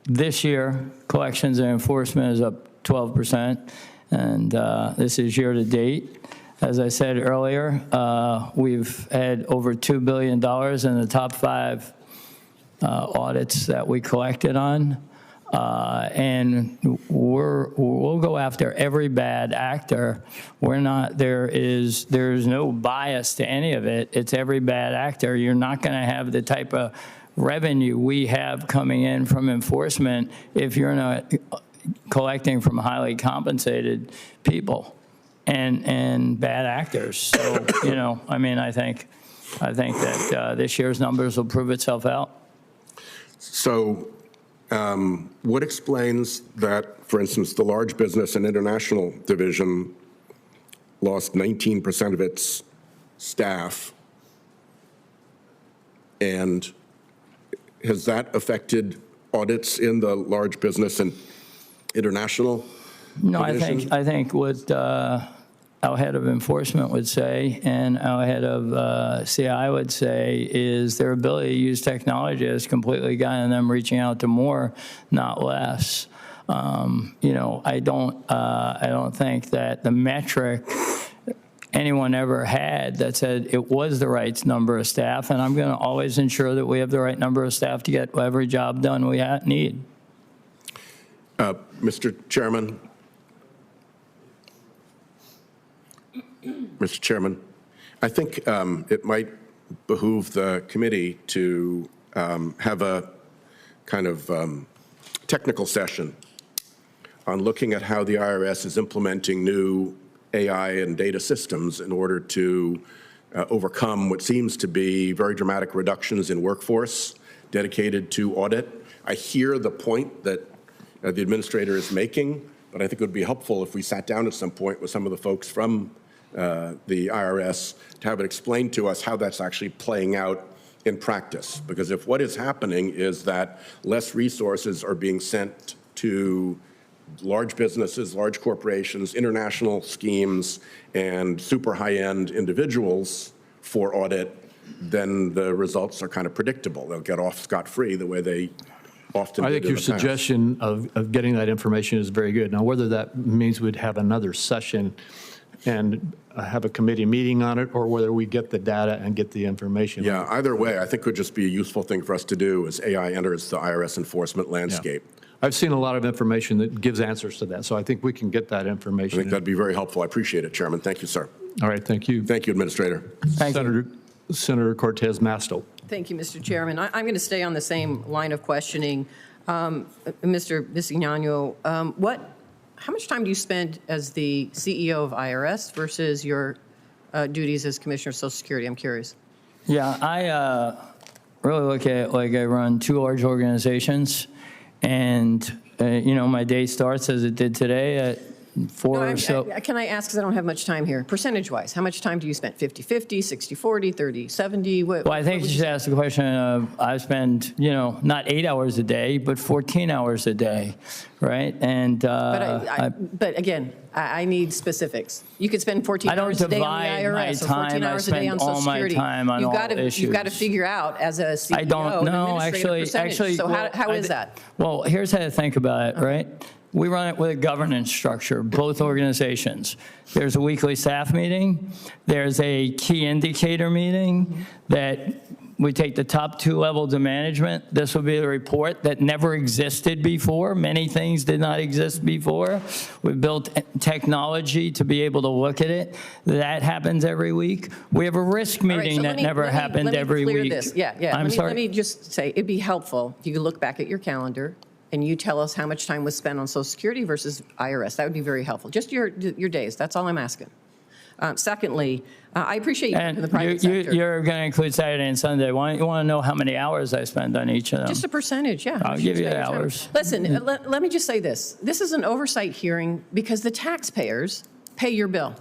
this year, collections and enforcement is up 12%, and this is year to date. As I said earlier, we've had over $2 billion in the top 5 audits that we collected on, and we'll go after every bad actor. We're not, there's no bias to any of it. It's every bad actor. You're not going to have the type of revenue we have coming in from enforcement if you're not collecting from highly compensated people. and bad actors. So, you know, I mean, I think that this year's numbers will prove itself out. So what explains that, for instance, the large business and international division lost 19% of its staff? And has that affected audits in the large business and international No, division? I think what our head of enforcement would say and our head of CI would say is their ability to use technology has completely gotten them reaching out to more, not less. You know, I don't think that the metric anyone ever had that said it was the right number of staff, and I'm going to always ensure that we have the right number of staff to get every job done we need. Mr. Chairman, I think it might behoove the committee to have a kind of technical session on looking at how the IRS is implementing new AI and data systems in order to overcome what seems to be very dramatic reductions in workforce dedicated to audit. I hear the point that the administrator is making, but I think it would be helpful if we sat down at some point with some of the folks from the IRS to have it explained to us how that's actually playing out in practice. Because if what is happening is that less resources are being sent to large businesses, large corporations, international schemes, and super high-end individuals for audit, then the results are kind of predictable. They'll get off scot-free the way they often I did think in your the past. suggestion of getting that information is very good. Now, whether that means we'd have another session and have a committee meeting on it, or whether we get the data and get the information. Yeah, either way, I think would just be a useful thing for us to do as AI enters the IRS enforcement landscape. I've seen a lot of information that gives answers to that, so I think we can get that I information. think that'd be very helpful. I appreciate it, Chairman. Thank you, sir. All right, thank you. Thank you, Administrator. Thank you. Senator Cortez Masto. Thank you, Mr. Chairman. I'm going to stay on the same line of questioning. Mr. Bisignano, how much time do you spend as the CEO of IRS versus your duties as Commissioner of Social Security? I'm curious. Yeah, I really look at it like I run two large organizations, and you know, my day starts as it did today at 4 or so. Can I ask, because I don't have much time here, percentage-wise, how much time do you spend? 50-50, 60-40, 30-70? Well, I think you should ask the question of, I spend, you know, not 8 hours a day, but 14 hours a day, right? And But again, I need specifics. You could spend 14 I don't hours a day on the divide my IRS or time. 14 I hours a day on spend Social all my Security. time on all issues. You've got to figure out as a CEO I don't an know, administrative percentage. So well, how is that? Well, here's how to think about it, right? We run it with a governance structure, both organizations. There's a weekly staff meeting. There's a key indicator meeting that we take the top 2 levels of management. This will be a report that never existed before. Many things did not exist before. We built technology to be able to look at it. That happens every week. We have a risk meeting that never happened every week. This. Yeah. I'm sorry. Let me just say, it'd be helpful if you could look back at your calendar and you tell us how much time was spent on Social Security versus IRS. That would be very helpful. Just your days. That's all I'm asking. Secondly, I appreciate you in the private sector. You're going to include Saturday and Sunday. You want to know how many hours I spend on each of them? Just a percentage, yeah. I'll give you the hours. Listen, let me just say this. This is an oversight hearing because the taxpayers pay your bill.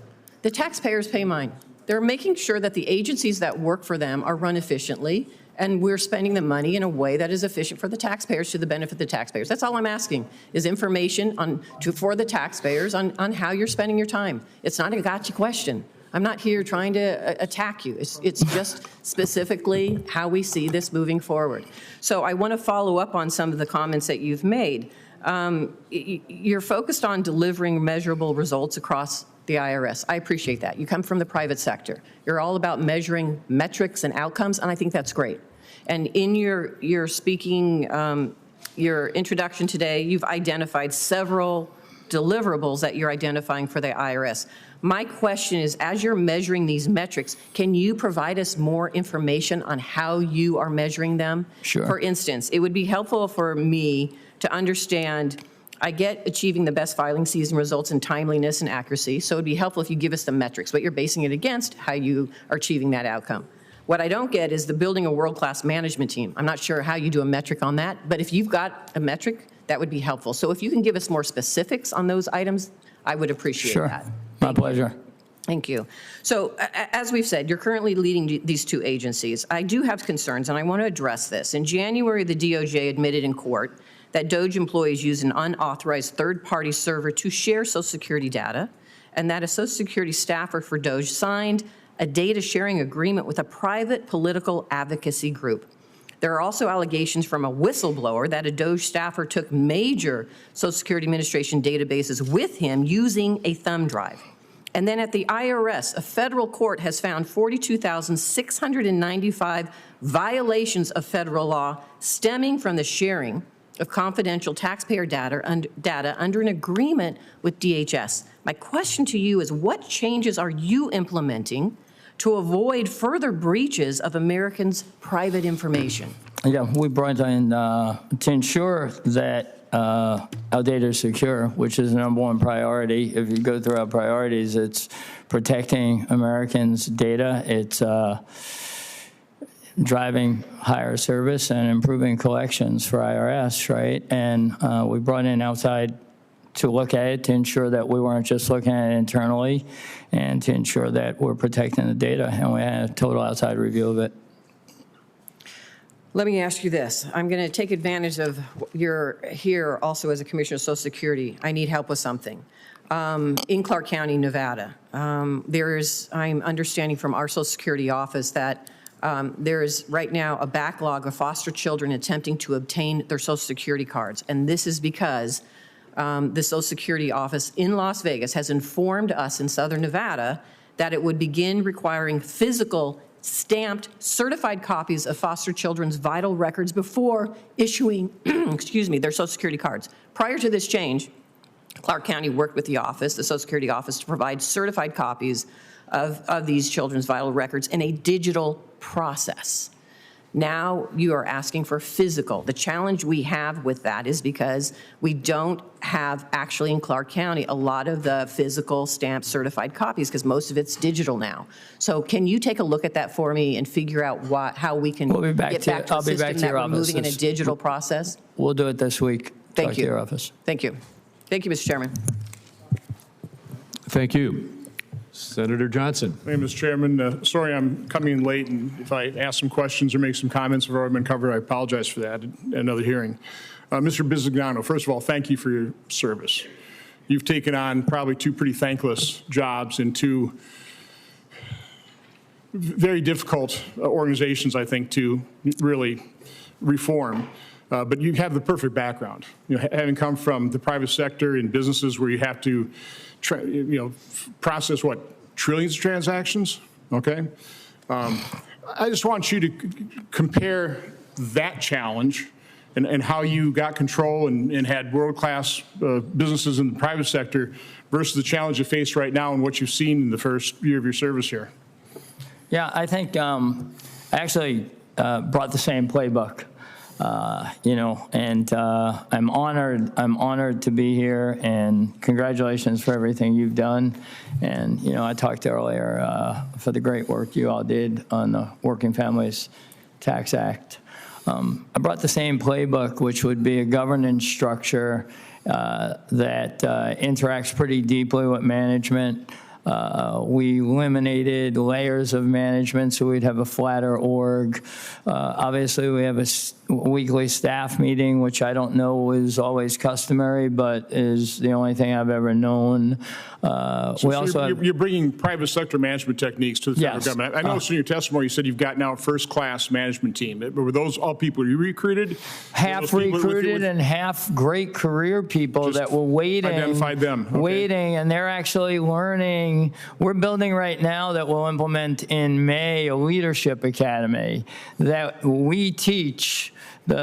The taxpayers pay mine. They're making sure that the agencies that work for them are run efficiently, and we're spending the money in a way that is efficient for the taxpayers, to the benefit of the taxpayers. That's all I'm asking, is information for the taxpayers on how you're spending your time. It's not a gotcha question. I'm not here trying to attack you. It's just specifically how we see this moving forward. So I want to follow up on some of the comments that you've made. You're focused on delivering measurable results across the IRS. I appreciate that. You come from the private sector. You're all about measuring metrics and outcomes, and I think that's great. And in your speaking, your introduction today, you've identified several deliverables that you're identifying for the IRS. My question is, as you're measuring these metrics, can you provide us more information on how you are measuring them? Sure. For instance, it would be helpful for me to understand I get achieving the best filing season results in timeliness and accuracy, so it'd be helpful if you give us the metrics, what you're basing it against, how you are achieving that outcome. What I don't get is the building a world-class management team. I'm not sure how you do a metric on that, but if you've got a metric, that would be helpful. So if you can give us more specifics on those items, I would appreciate Sure. that. My pleasure. Thank you. So as we've said, you're currently leading these two agencies. I do have concerns, and I want to address this. In January, the DOJ admitted in court that DOJ employees use an unauthorized third-party server to share Social Security data, and that a Social Security staffer for DOJ signed a data sharing agreement with a private political advocacy group. There are also allegations from a whistleblower that a DOJ staffer took major Social Security Administration databases with him using a thumb drive. And then at the IRS, a federal court has found 42,695 violations of federal law stemming from the sharing of confidential taxpayer data under an agreement with DHS. My question to you is, what changes are you implementing to avoid further breaches of Americans' private information? Yeah, we brought in to ensure that our data is secure, which is the #1 priority. If you go through our priorities, it's protecting Americans' data, it's driving higher service and improving collections for IRS, right? And we brought in outside to look at it to ensure that we weren't just looking at it internally and to ensure that we're protecting the data, and we had a total outside review of it. Let me ask you this. I'm going to take advantage of you're here also as a Commissioner of Social Security. I need help with something. In Clark County, Nevada, I'm understanding from our Social Security office that there is right now a backlog of foster children attempting to obtain their Social Security cards. And this is because the Social Security office in Las Vegas has informed us in Southern Nevada that it would begin requiring physical stamped certified copies of foster children's vital records before issuing, excuse me, their Social Security cards. Prior to this change, Clark County worked with the office, the Social Security office, to provide certified copies of these children's vital records in a digital process. Now you are asking for physical. The challenge we have with that is because we don't have actually in Clark County a lot of the physical stamped certified copies because most of it's digital now. So can you take a look at that for me and figure out how we can We'll be back get to- back to I'll a be back system to that your we're office. moving in a digital process? We'll do it this week. Thank Talk you. to your office. Thank you. Thank you, Mr. Chairman. Thank you. Senator Johnson. Thank you, Mr. Chairman. Sorry I'm coming in late, and if I ask some questions or make some comments that have already been covered, I apologize for that at another hearing. Mr. Bisignano, first of all, thank you for your service. You've taken on probably two pretty thankless jobs in two very difficult organizations, I think, to really reform. But you have the perfect background. You know, having come from the private sector in businesses where you have to, process what, trillions of transactions. Okay, I just want you to compare that challenge and how you got control and had world-class businesses in the private sector versus the challenge you face right now and what you've seen in the first year of your service here. Yeah, I think I actually brought the same playbook. And I'm honored to be here, and congratulations for everything you've done. And, I talked earlier for the great work you all did on the Working Families Tax Act. I brought the same playbook, which would be a governance structure that interacts pretty deeply with management. We eliminated layers of management so we'd have a flatter org. Obviously, we have a weekly staff meeting, which I don't know is always customary, but is the only thing I've ever known. You're bringing private sector management techniques to the federal Yes. government. I noticed in your testimony you said you've got now a first-class management team. Were those all people you recruited? Half recruited and half great career people Just that were waiting. identified them. Okay. Waiting, and they're actually learning. We're building right now that we'll implement in May a leadership academy that we teach to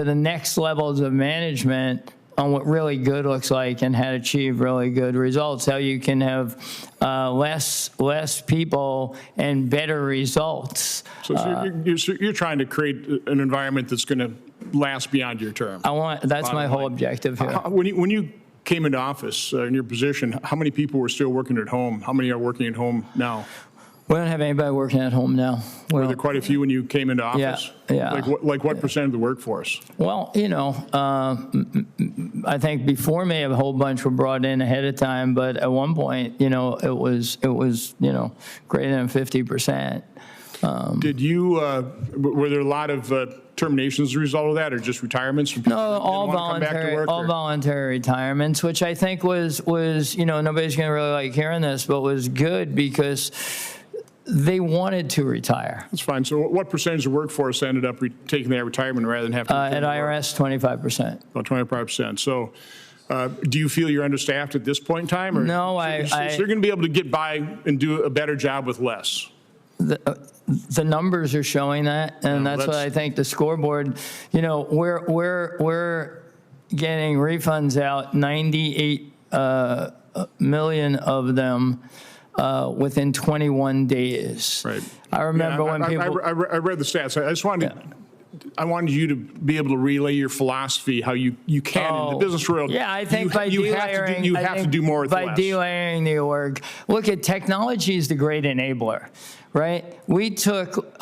the next levels of management on what really good looks like and how to achieve really good results, how you can have less people and better results. So you're trying to create an environment that's going to last beyond your term. That's my whole objective here. When you came into office in your position, how many people were still working at home? How many are working at home now? We don't have anybody working at home now. Were there quite a few when you came into office? Yeah. Like what percent of the workforce? Well, I think before me, a whole bunch were brought in ahead of time, but at one point, it was greater than 50%. Were there a lot of terminations as a result of that, or just retirements from people No, who didn't want to come back to work? all voluntary retirements, which I think was nobody's going to really like hearing this, but was good because they wanted to retire. That's fine. So what percentage of the workforce ended up taking that retirement rather than having to At IRS, 25%. About 25%. So do you feel you're understaffed at this point in time? Or No, so you're going to be able to get by and do a better job with less? The numbers are showing that, and that's what I think the scoreboard, we're getting refunds out, 98 million of them within 21 days. Right. I remember when people. I read the stats. I just wanted I wanted you to be able to relay your philosophy, how you can in the business world. Yeah, I think by delayering, you have to do more with less. By delayering the org. Look, technology is the great enabler, right? We took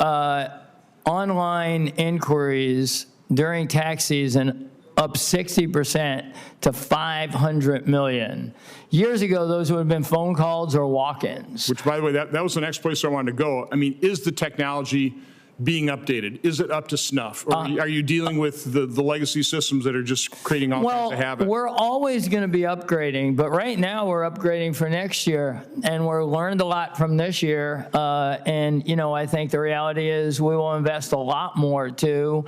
online inquiries during tax season up 60% to 500 million. Years ago, those would have been phone calls or walk-ins. Which, by the way, that was the next place I wanted to go. I mean, is the technology being updated? Is it up to snuff? Or are you dealing with the legacy systems that are just creating all kinds of havoc? We're always going to be upgrading, but right now we're upgrading for next year, and we're learned a lot from this year. And I think the reality is we will invest a lot more, too,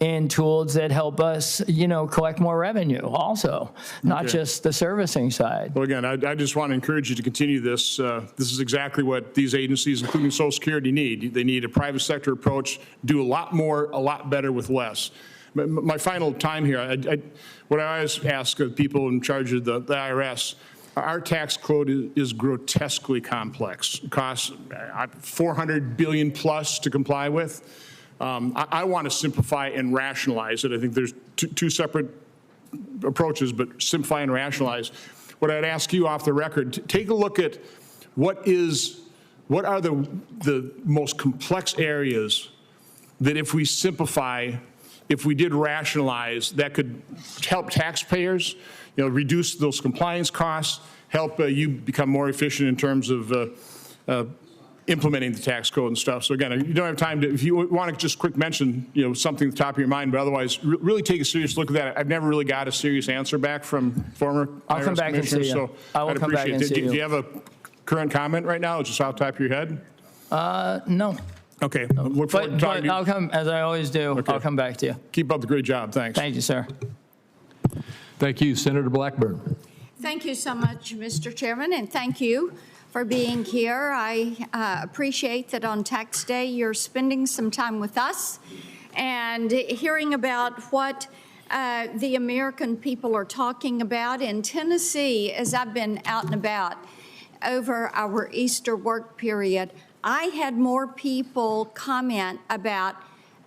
in tools that help us, collect more revenue also, not just the servicing side. Well, again, I just want to encourage you to continue this. This is exactly what these agencies, including Social Security, need. They need a private sector approach, do a lot more, a lot better with less. My final time here, what I always ask of people in charge of the IRS, our tax code is grotesquely complex. It costs $400 billion plus to comply with. I want to simplify and rationalize it. I think there's two separate approaches, but simplify and rationalize. What I'd ask you off the record, take a look at what are the most complex areas that if we simplify, if we did rationalize, that could help taxpayers, reduce those compliance costs, help you become more efficient in terms of implementing the tax code and stuff. So again, you don't have time to, if you want to just quick mention, something at the top of your mind, but otherwise really take a serious look at that. I've never really got a serious answer back from former I'll come IRS back and see you. So I will I'd come back appreciate and it. see you. Do you have a current comment right now, just off the top of your head? No. Okay. Look forward to talking to you. I'll come, as I always do, Okay. I'll come back to you. Keep up the great job. Thanks. Thank you, sir. Thank you, Senator Blackburn. Thank you so much, Mr. Chairman, and thank you for being here. I appreciate that on tax day you're spending some time with us and hearing about what the American people are talking about. In Tennessee, as I've been out and about over our Easter work period, I had more people comment about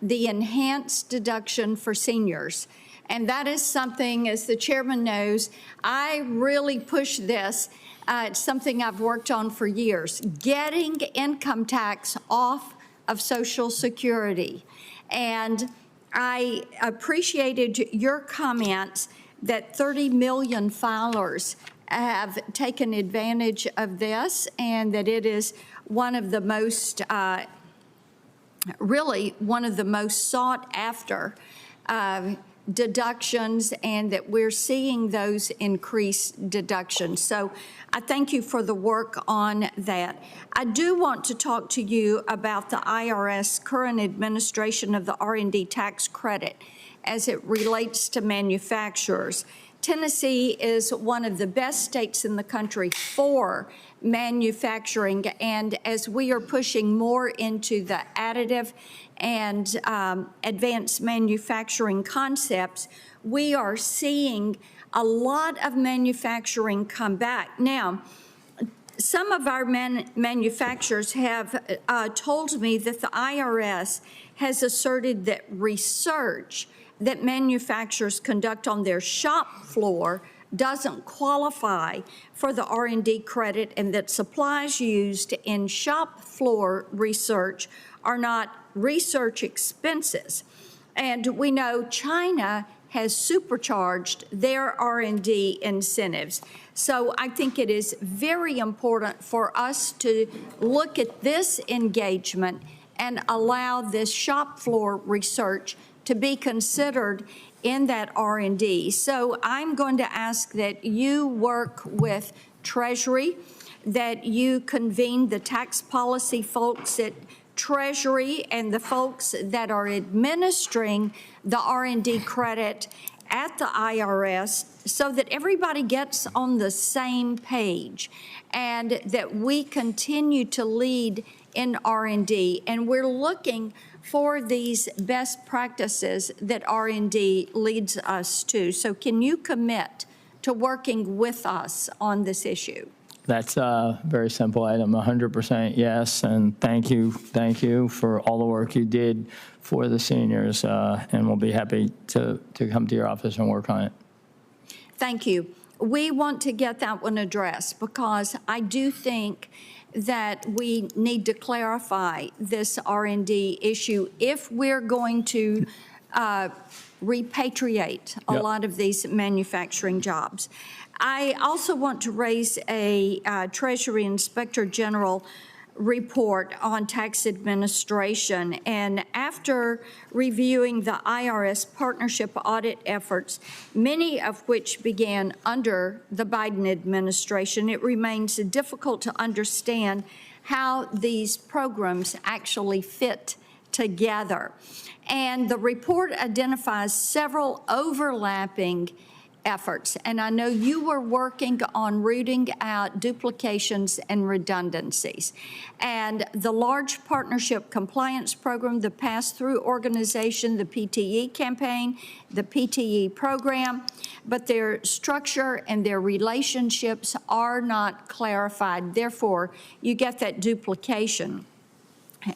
the enhanced deduction for seniors. And that is something, as the chairman knows, I really push this. It's something I've worked on for years, getting income tax off of Social Security. And I appreciated your comments that 30 million filers have taken advantage of this and that it is one of the most, really one of the most sought after deductions, and that we're seeing those increased deductions. So I thank you for the work on that. I do want to talk to you about the IRS current administration of the R&D tax credit as it relates to manufacturers. Tennessee is one of the best states in the country for manufacturing, and as we are pushing more into the additive and advanced manufacturing concepts, we are seeing a lot of manufacturing come back. Now, some of our manufacturers have told me that the IRS has asserted that research that manufacturers conduct on their shop floor doesn't qualify for the R&D credit, and that supplies used in shop floor research are not research expenses. And we know China has supercharged their R&D incentives. So I think it is very important for us to look at this engagement and allow this shop floor research to be considered in that R&D. So I'm going to ask that you work with Treasury, that you convene the tax policy folks at Treasury and the folks that are administering the R&D credit at the IRS, so that everybody gets on the same page and that we continue to lead in R&D. And we're looking for these best practices that R&D leads us to. So can you commit to working with us on this issue? That's a very simple item, 100% yes, and thank you for all the work you did for the seniors, and we'll be happy to come to your office and work on it. Thank you. We want to get that one addressed because I do think that we need to clarify this R&D issue if we're going to repatriate a lot of these manufacturing jobs. I also want to raise a Treasury Inspector General report on tax administration. And after reviewing the IRS partnership audit efforts, many of which began under the Biden administration, it remains difficult to understand how these programs actually fit together. And the report identifies several overlapping efforts, and I know you were working on rooting out duplications and redundancies. And the large partnership compliance program, the pass-through organization, the PTE campaign, the PTE program, but their structure and their relationships are not clarified. Therefore, you get that duplication.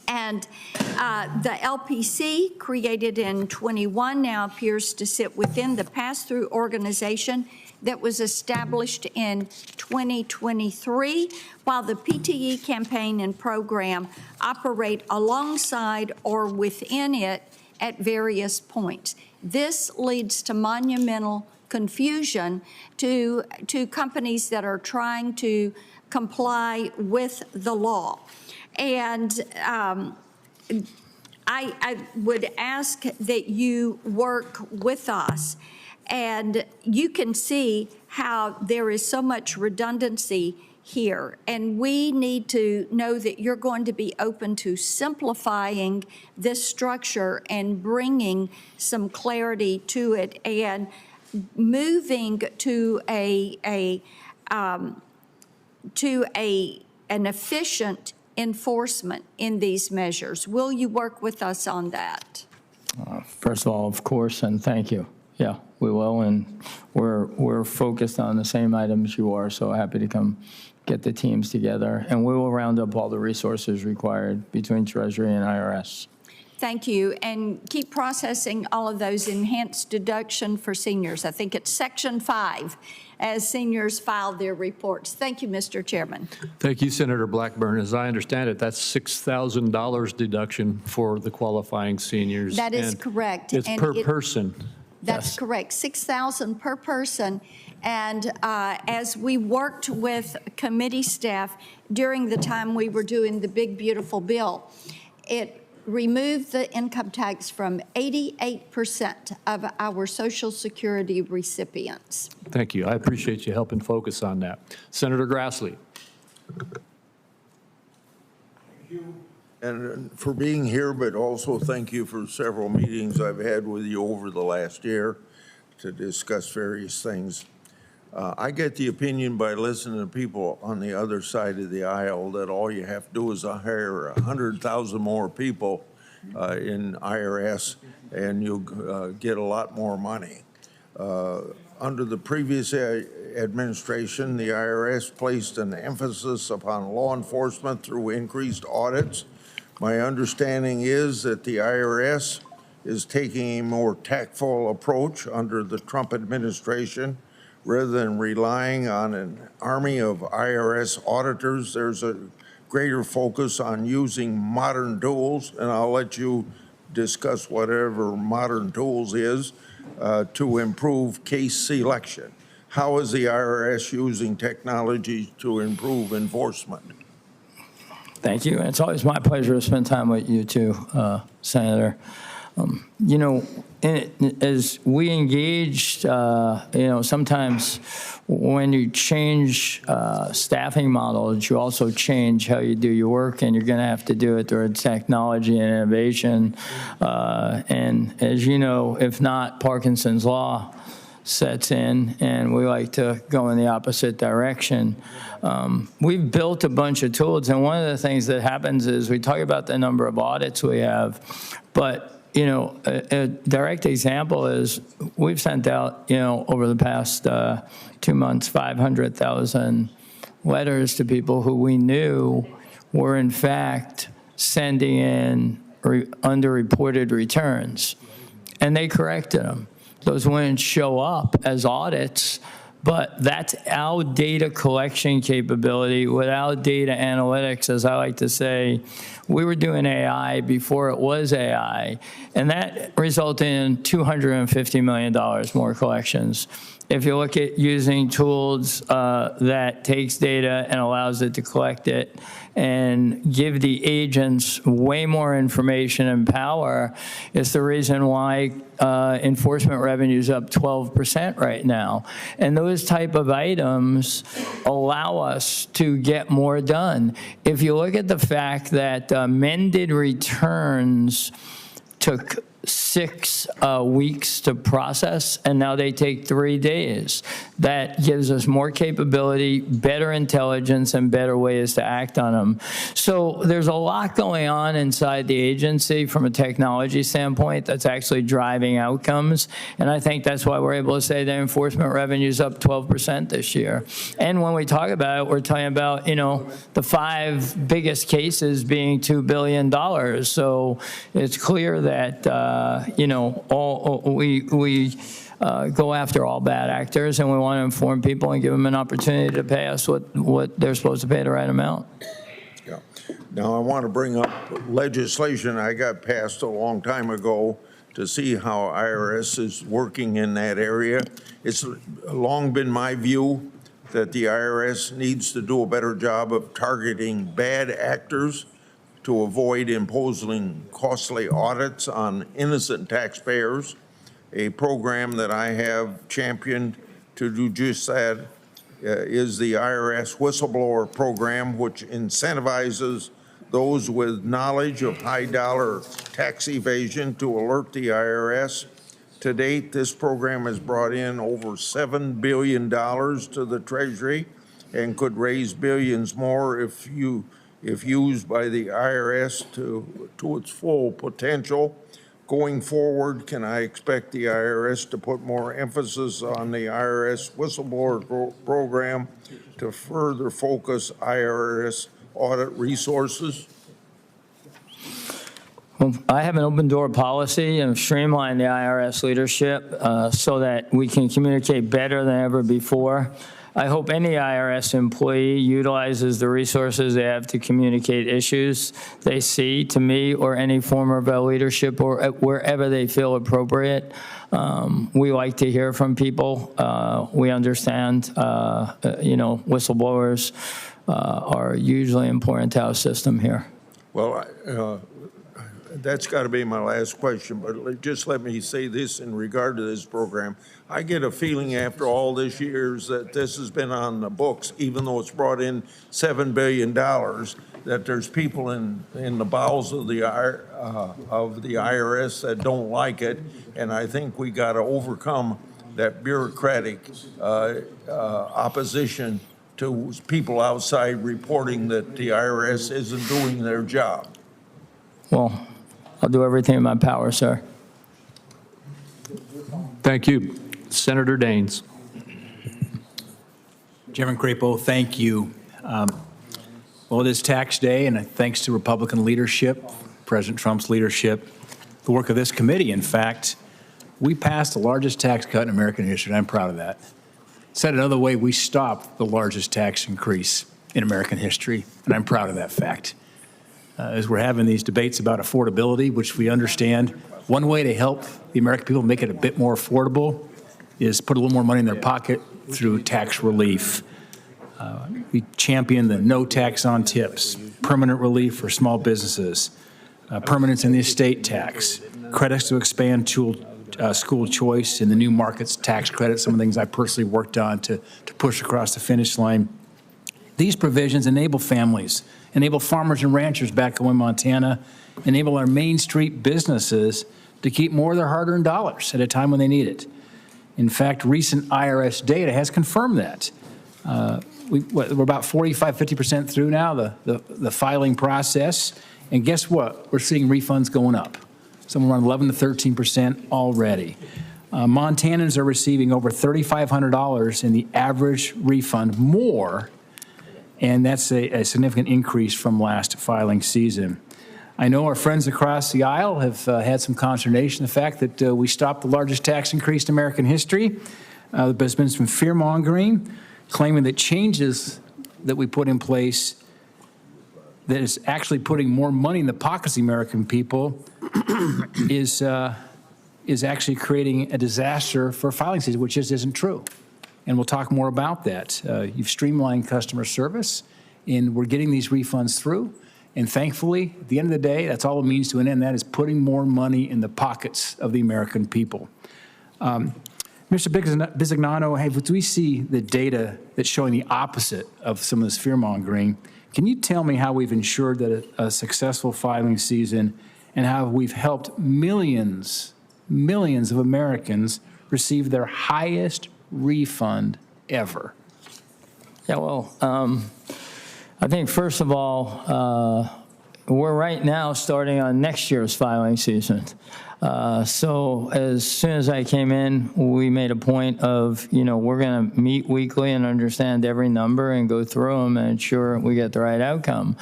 And the LPC, created in 21, now appears to sit within the pass-through organization that was established in 2023, while the PTE campaign and program operate alongside or within it at various points. This leads to monumental confusion to companies that are trying to comply with the law. And I would ask that you work with us. And you can see how there is so much redundancy here. And we need to know that you're going to be open to simplifying this structure and bringing some clarity to it and moving to an efficient enforcement in these measures. Will you work with us on that? First of all, of course, and thank you. Yeah, we will, and we're focused on the same items you are, so happy to come get the teams together, and we will round up all the resources required between Treasury and IRS. Thank you, and keep processing all of those enhanced deduction for seniors. I think it's Section 5 as seniors file their reports. Thank you, Mr. Chairman. Thank you, Senator Blackburn. As I understand it, that's $6,000 deduction for the qualifying seniors. That is and correct. It's per person. That's correct, $6,000 per person. And as we worked with committee staff during the time we were doing the big, beautiful bill, it removed the income tax from 88% of our Social Security recipients. Thank you. I appreciate you helping focus on that. Senator Grassley. Thank you. And for being here, but also thank you for several meetings I've had with you over the last year. to discuss various things. I get the opinion by listening to people on the other side of the aisle that all you have to do is hire 100,000 more people in IRS and you'll get a lot more money. Under the previous administration, the IRS placed an emphasis upon law enforcement through increased audits. My understanding is that the IRS is taking a more tactful approach under the Trump administration. Rather than relying on an army of IRS auditors, there's a greater focus on using modern tools, and I'll let you discuss whatever modern tools is to improve case selection. How is the IRS using technology to improve enforcement? Thank you. It's always my pleasure to spend time with you too, Senator. You know, as we engaged, sometimes when you change staffing models, you also change how you do your work, and you're going to have to do it through technology and innovation. And as you know, if not, Parkinson's law sets in, and we like to go in the opposite direction. We've built a bunch of tools, and one of the things that happens is we talk about the number of audits we have, but a direct example is we've sent out, over the past 2 months, 500,000 letters to people who we knew were in fact sending in underreported returns, and they corrected them. Those wouldn't show up as audits, but that's our data collection capability. Without data analytics, as I like to say, we were doing AI before it was AI, and that resulted in $250 million more collections. If you look at using tools that takes data and allows it to collect it and give the agents way more information and power, it's the reason why enforcement revenue is up 12% right now. And those type of items allow us to get more done. If you look at the fact that amended returns took 6 weeks to process, and now they take 3 days. That gives us more capability, better intelligence, and better ways to act on them. So there's a lot going on inside the agency from a technology standpoint that's actually driving outcomes, and I think that's why we're able to say the enforcement revenue is up 12% this year. And when we talk about it, we're talking about, the 5 biggest cases being $2 billion. So it's clear that we go after all bad actors, and we want to inform people and give them an opportunity to pay us what they're supposed to pay the right amount. Yeah. Now, I want to bring up legislation I got passed a long time ago to see how IRS is working in that area. It's long been my view that the IRS needs to do a better job of targeting bad actors to avoid imposing costly audits on innocent taxpayers. A program that I have championed to do just that is the IRS whistleblower program, which incentivizes those with knowledge of high-dollar tax evasion to alert the IRS. To date, this program has brought in over $7 billion to the Treasury and could raise billions more if used by the IRS to its full potential. Going forward, can I expect the IRS to put more emphasis on the IRS whistleblower program to further focus IRS audit resources? Well, I have an open door policy and streamlined the IRS leadership so that we can communicate better than ever before. I hope any IRS employee utilizes the resources they have to communicate issues they see to me or any form of leadership or wherever they feel appropriate. We like to hear from people. We understand, whistleblowers are usually important to our system here. Well, that's got to be my last question, but just let me say this in regard to this program. I get a feeling after all these years that this has been on the books, even though it's brought in $7 billion, that there's people in the bowels of the IRS that don't like it, and I think we got to overcome that bureaucratic opposition to people outside reporting that the IRS isn't doing their job. Well, I'll do everything in my power, sir. Thank you. Senator Daines. Chairman Crapo, thank you. Well, it is tax day, and thanks to Republican leadership, President Trump's leadership, the work of this committee, in fact, we passed the largest tax cut in American history, and I'm proud of that. Said another way, we stopped the largest tax increase in American history, and I'm proud of that fact. As we're having these debates about affordability, which we understand, one way to help the American people make it a bit more affordable is put a little more money in their pocket through tax relief. We champion the no tax on tips, permanent relief for small businesses, permanence in the estate tax, credits to expand school choice in the new markets tax credit, some of the things I personally worked on to push across the finish line. These provisions enable families, enable farmers and ranchers back in Montana, enable our Main Street businesses to keep more of their hard-earned dollars at a time when they need it. In fact, recent IRS data has confirmed that. We're about 45, 50% through now, the filing process. And guess what? We're seeing refunds going up, somewhere around 11 to 13% already. Montanans are receiving over $3,500 in the average refund more, and that's a significant increase from last filing season. I know our friends across the aisle have had some consternation, the fact that we stopped the largest tax increase in American history. There's been some fear-mongering, claiming that changes that we put in place that is actually putting more money in the pockets of the American people is actually creating a disaster for filing season, which just isn't true. And we'll talk more about that. You've streamlined customer service, and we're getting these refunds through. And thankfully, at the end of the day, that's all it means to an end. That is putting more money in the pockets of the American people. Mr. Bisignano, as we see the data that's showing the opposite of some of this fear-mongering, can you tell me how we've ensured that a successful filing season and how we've helped millions of Americans receive their highest refund ever? Yeah, well, I think first of all, we're right now starting on next year's filing season. So as soon as I came in, we made a point of, we're going to meet weekly and understand every number and go through them and ensure we get the right outcome.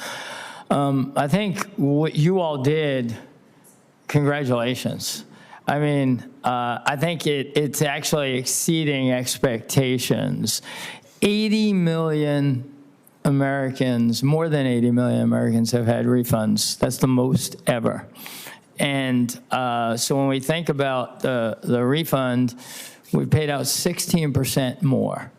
I think what you all did, congratulations. I mean, I think it's actually exceeding expectations. 80 million Americans, more than 80 million Americans have had refunds. That's the most ever. And so when we think about the refund, we paid out 16% more.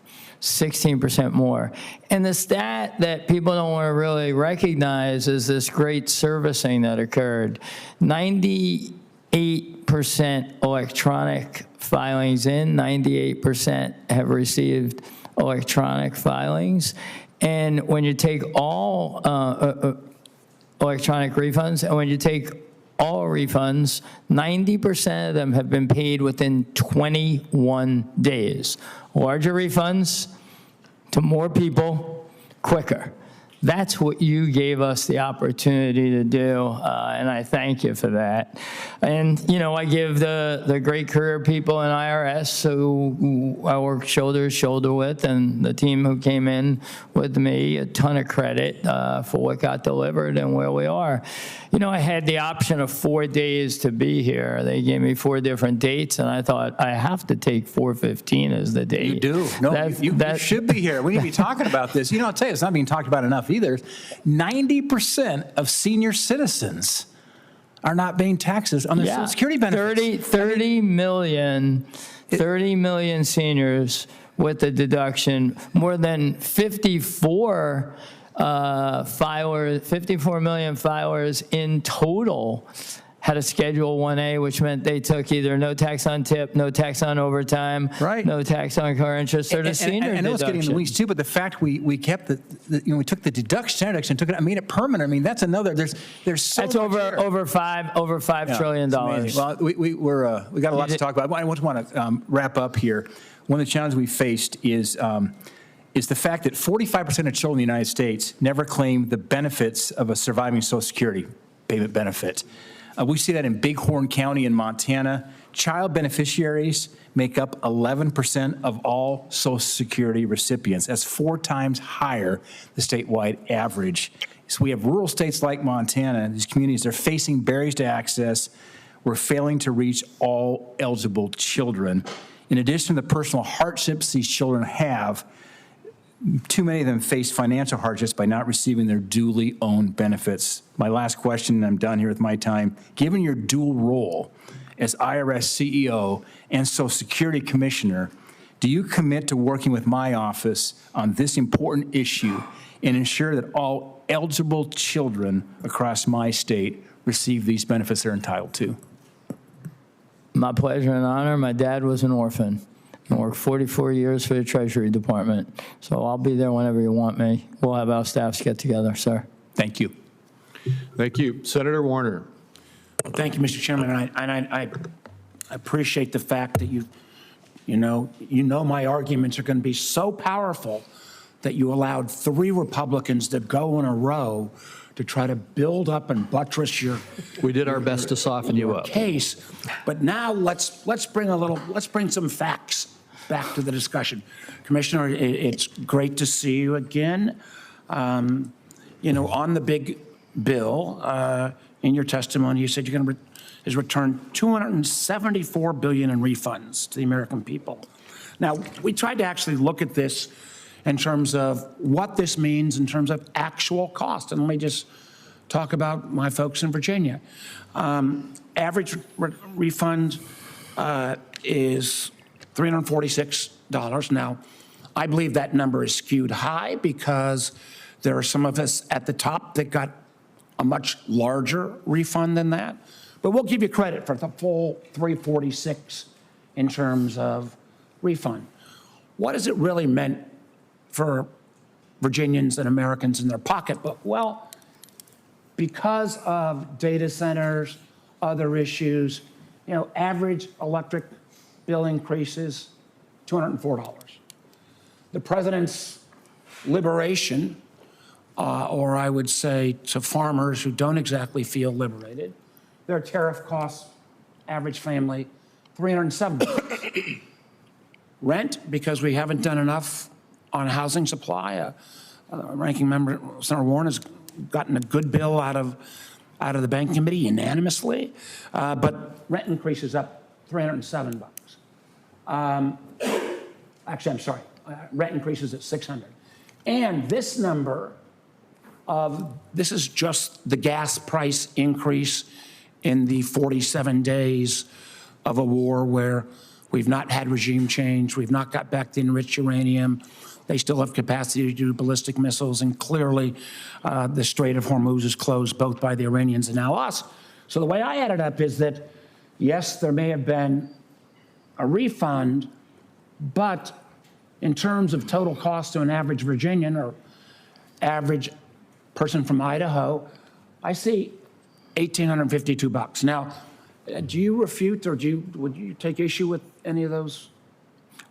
16% more. And the stat that people don't want to really recognize is this great servicing that occurred. 98% electronic filings in, 98% have received electronic filings. And when you take all electronic refunds, and when you take all refunds, 90% of them have been paid within 21 days. Larger refunds to more people, quicker. That's what you gave us the opportunity to do, and I thank you for that. And, I give the great career people in IRS who I work shoulder to shoulder with, and the team who came in with me, a ton of credit for what got delivered and where we are. I had the option of 4 days to be here. They gave me 4 different dates, and I thought, I have to take 4/15 as the date. You do. No, you should be here. We need to be talking about this. I'll tell you, it's not being talked about enough either. 90% of senior citizens are not paying taxes on their Social Security benefits. 30 million seniors with the deduction, more than 54 million filers in total had a Schedule 1A, which meant they took either no tax on tip, no tax on overtime, Right. no tax on car interest, or the senior I know it's getting in the deduction. weeds too, but the fact we kept we took the deduction and took it, I made it permanent. I mean, that's another, there's so That's much here. over $5 trillion It's amazing. Well, we got a lot to talk about. I just want to wrap up here. One of the challenges we faced is the fact that 45% of children in the United States never claim the benefits of a surviving Social Security payment benefit. We see that in Bighorn County in Montana. Child beneficiaries make up 11% of all Social Security recipients. That's 4 times higher the statewide average. So we have rural states like Montana, these communities, they're facing barriers to access. We're failing to reach all eligible children. In addition to the personal hardships these children have, too many of them face financial hardships by not receiving their duly owned benefits. My last question, and I'm done here with my time. Given your dual role as IRS CEO and Social Security Commissioner, do you commit to working with my office on this important issue and ensure that all eligible children across my state receive these benefits they're entitled to? My pleasure and honor. My dad was an orphan and worked 44 years for the Treasury Department. So I'll be there whenever you want me. We'll have our staffs get together, sir. Thank you. Thank you. Senator Warner. Thank you, Mr. Chairman. And I appreciate the fact that you know my arguments are going to be so powerful that you allowed 3 Republicans to go in a row to try to build up and buttress your. We did our best to soften you up. Case, but now let's bring some facts back to the discussion. Commissioner, it's great to see you again. On the big bill, in your testimony, you said you're going to return $274 billion in refunds to the American people. Now, we tried to actually look at this in terms of what this means in terms of actual cost. And let me just talk about my folks in Virginia. Average refund is $346. Now, I believe that number is skewed high because there are some of us at the top that got a much larger refund than that. But we'll give you credit for the full $346 in terms of refund. What has it really meant for Virginians and Americans in their pocketbook? Well, because of data centers, other issues, average electric bill increases $204. The president's liberation, or I would say to farmers who don't exactly feel liberated, their tariff costs, average family, $307. Rent, because we haven't done enough on housing supply. Ranking Member Senator Warren has gotten a good bill out of the Bank Committee unanimously, but rent increases up $307. Actually, I'm sorry, rent increases at $600. And this number this is just the gas price increase in the 47 days of a war where we've not had regime change, we've not got back the enriched uranium. They still have capacity to do ballistic missiles, and clearly the Strait of Hormuz is closed both by the Iranians and now us. So the way I add it up is that, yes, there may have been a refund, but in terms of total cost to an average Virginian or average person from Idaho, I see $1,852. Now, do you refute or would you take issue with any of those?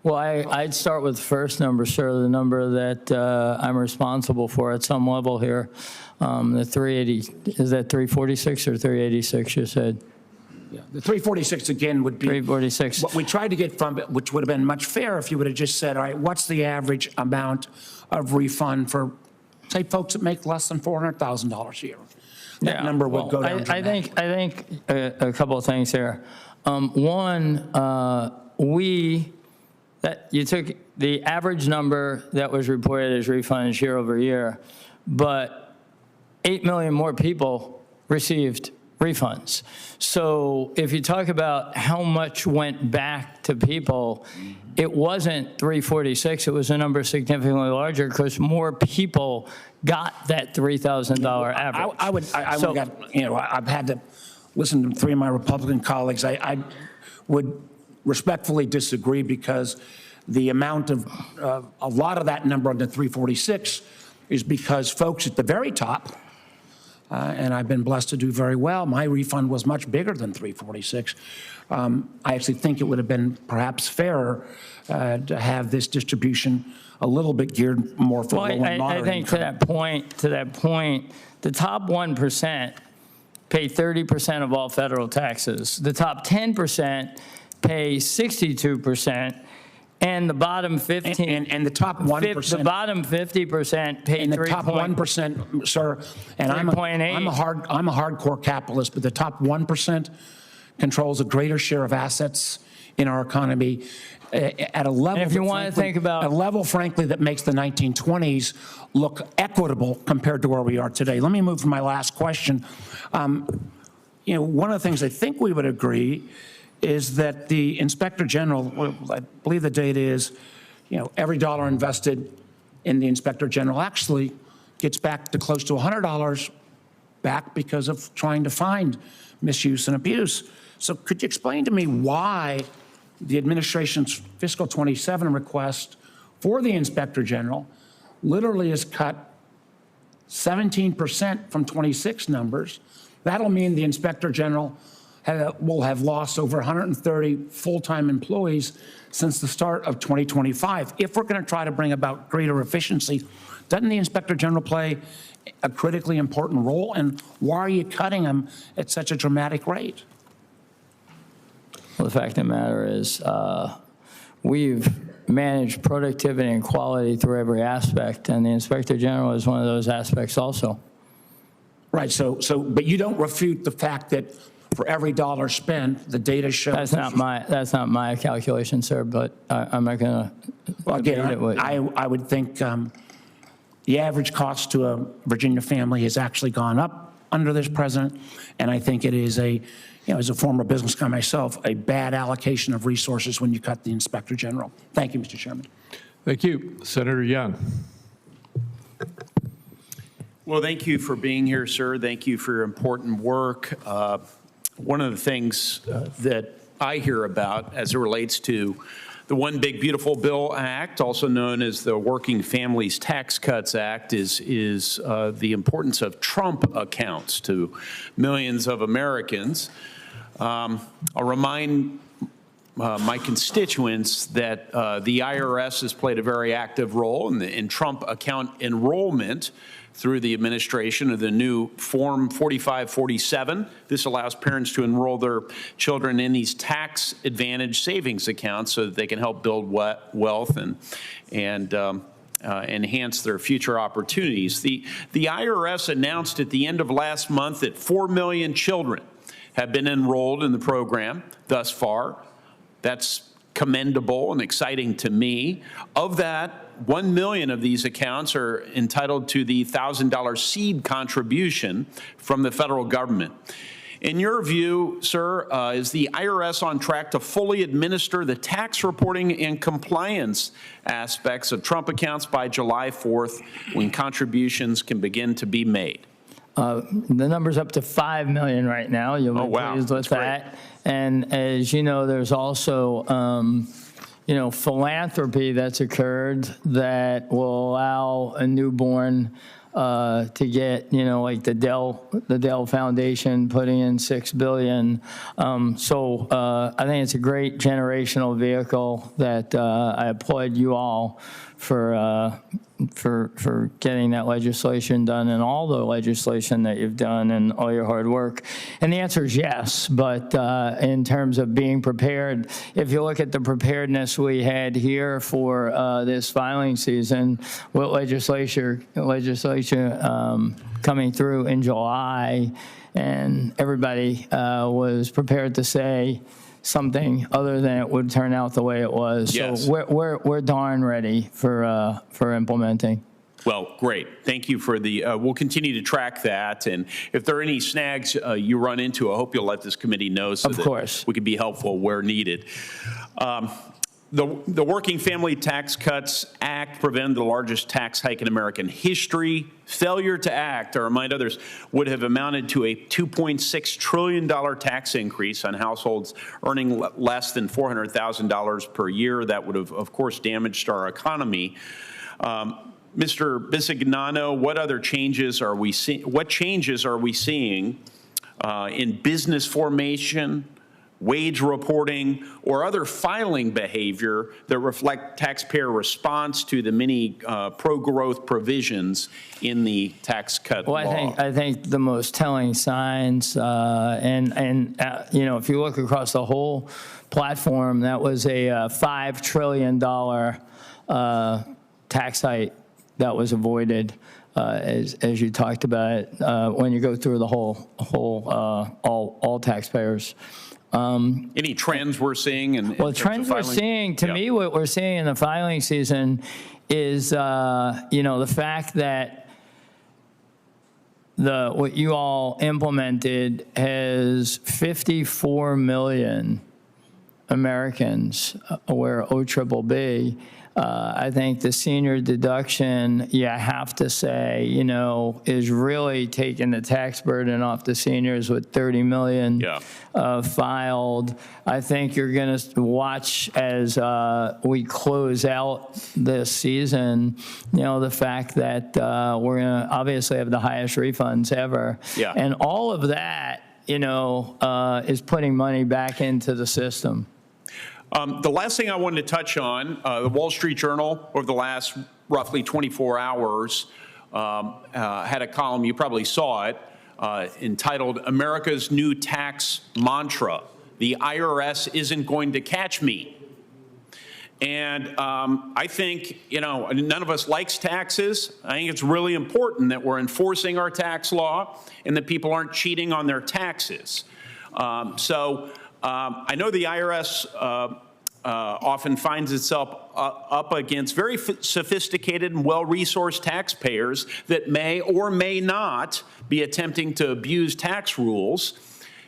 Well, I'd start with the first number, sir, the number that I'm responsible for at some level here. The 380, is that 346 or 386 you said? Yeah, the 346 again would be 346. what we tried to get from it, which would have been much fairer if you would have just said, all right, what's the average amount of refund for, say, folks that make less than $400,000 a year? That number would go down dramatically. I think a couple of things here. One, you took the average number that was reported as refunds year over year, but 8 million more people received refunds. So if you talk about how much went back to people, it wasn't 346, it was a number significantly larger because more people got that $3,000 average. I've had to listened to three of my Republican colleagues. I would respectfully disagree because the amount of, a lot of that number on the 346 is because folks at the very top, and I've been blessed to do very well, my refund was much bigger than 346. I actually think it would have been perhaps fairer to have this distribution a little bit geared more for low and moderate I think income. to that point, the top 1% pay 30% of all federal taxes. The top 10% pay 62%, and the bottom 15 and the top 1%. The bottom 50% pay And the top 1%, sir, and I'm a 3.8. hardcore capitalist, but the top 1% controls a greater share of assets in our economy at a level. And if you want to think about a level, frankly, that makes the 1920s look equitable compared to where we are today. Let me move to my last question. You know, one of the things I think we would agree is that the Inspector General, I believe the data is, you know, every dollar invested in the Inspector General actually gets back to close to $100 back because of trying to find misuse and abuse. So could you explain to me why the administration's fiscal 27 request for the Inspector General literally is cut 17% from 26 numbers? That'll mean the Inspector General will have lost over 130 full-time employees since the start of 2025. If we're going to try to bring about greater efficiency, doesn't the Inspector General play a critically important role? And why are you cutting them at such a dramatic rate? Well, the fact of the matter is we've managed productivity and quality through every aspect, and the Inspector General is one of those aspects also. Right, but you don't refute the fact that for every dollar spent, the data shows. That's not my calculation, sir, but I'm not going to. Well, again, I would think the average cost to a Virginia family has actually gone up under this president, and I think it is a, you know, as a former business guy myself, a bad allocation of resources when you cut the Inspector General. Thank you, Mr. Chairman. Thank you. Senator Young. Well, thank you for being here, sir. Thank you for your important work. One of the things that I hear about as it relates to the One Big Beautiful Bill Act, also known as the Working Families Tax Cuts Act, is the importance of Trump accounts to millions of Americans. I'll remind my constituents that the IRS has played a very active role in Trump account enrollment through the administration of the new Form 4547. This allows parents to enroll their children in these tax advantage savings accounts so that they can help build wealth and enhance their future opportunities. The IRS announced at the end of last month that 4 million children have been enrolled in the program thus far. That's commendable and exciting to me. Of that, 1 million of these accounts are entitled to the $1,000 seed contribution from the federal government. In your view, sir, is the IRS on track to fully administer the tax reporting and compliance aspects of Trump accounts by July 4th, when contributions can begin to be made? The number's up to 5 million right now. You'll be pleased with that. And as you know, there's also you know, philanthropy that's occurred that will allow a newborn to get, you know, like the Dell Foundation putting in $6 billion. So I think it's a great generational vehicle that I applaud you all for getting that legislation done and all the legislation that you've done and all your hard work. And the answer is yes, but in terms of being prepared, if you look at the preparedness we had here for this filing season, with legislation coming through in July, and everybody was prepared to say something other than it would turn out the way it was. Yes. So we're darn ready for implementing. Well, great. Thank you for the, we'll continue to track that. And if there are any snags you run into, I hope you'll let this committee know so that we can be helpful where needed. The Working Family Tax Cuts Act prevented the largest tax hike in American history. Failure to act, I remind others, would have amounted to a $2.6 trillion tax increase on households earning less than $400,000 per year. That would have, of course, damaged our economy. Mr. Bisignano, what other changes are we seeing? What changes are we seeing in business formation, wage reporting, or other filing behavior that reflect taxpayer response to the many pro-growth provisions in the tax cut law? I think the most telling signs, if you look across the whole platform, that was a $5 trillion tax hike that was avoided, as you talked about, when you go through the all taxpayers. Any trends we're seeing? Well, trends we're seeing, to me, what we're seeing in the filing season is, the fact that what you all implemented has 54 million Americans aware of OBBB. I think the senior deduction, you have to say, is really taking the tax burden off the seniors with 30 million filed. I think you're going to watch as we close out this season, the fact that we're going to obviously have the highest refunds ever. Yeah. And all of that, is putting money back into the system. The last thing I wanted to touch on, the Wall Street Journal over the last roughly 24 hours had a column, you probably saw it, entitled America's New Tax Mantra, The IRS Isn't Going to Catch Me. And I think, none of us likes taxes. I think it's really important that we're enforcing our tax law and that people aren't cheating on their taxes. I know the IRS often finds itself up against very sophisticated and well-resourced taxpayers that may or may not be attempting to abuse tax rules,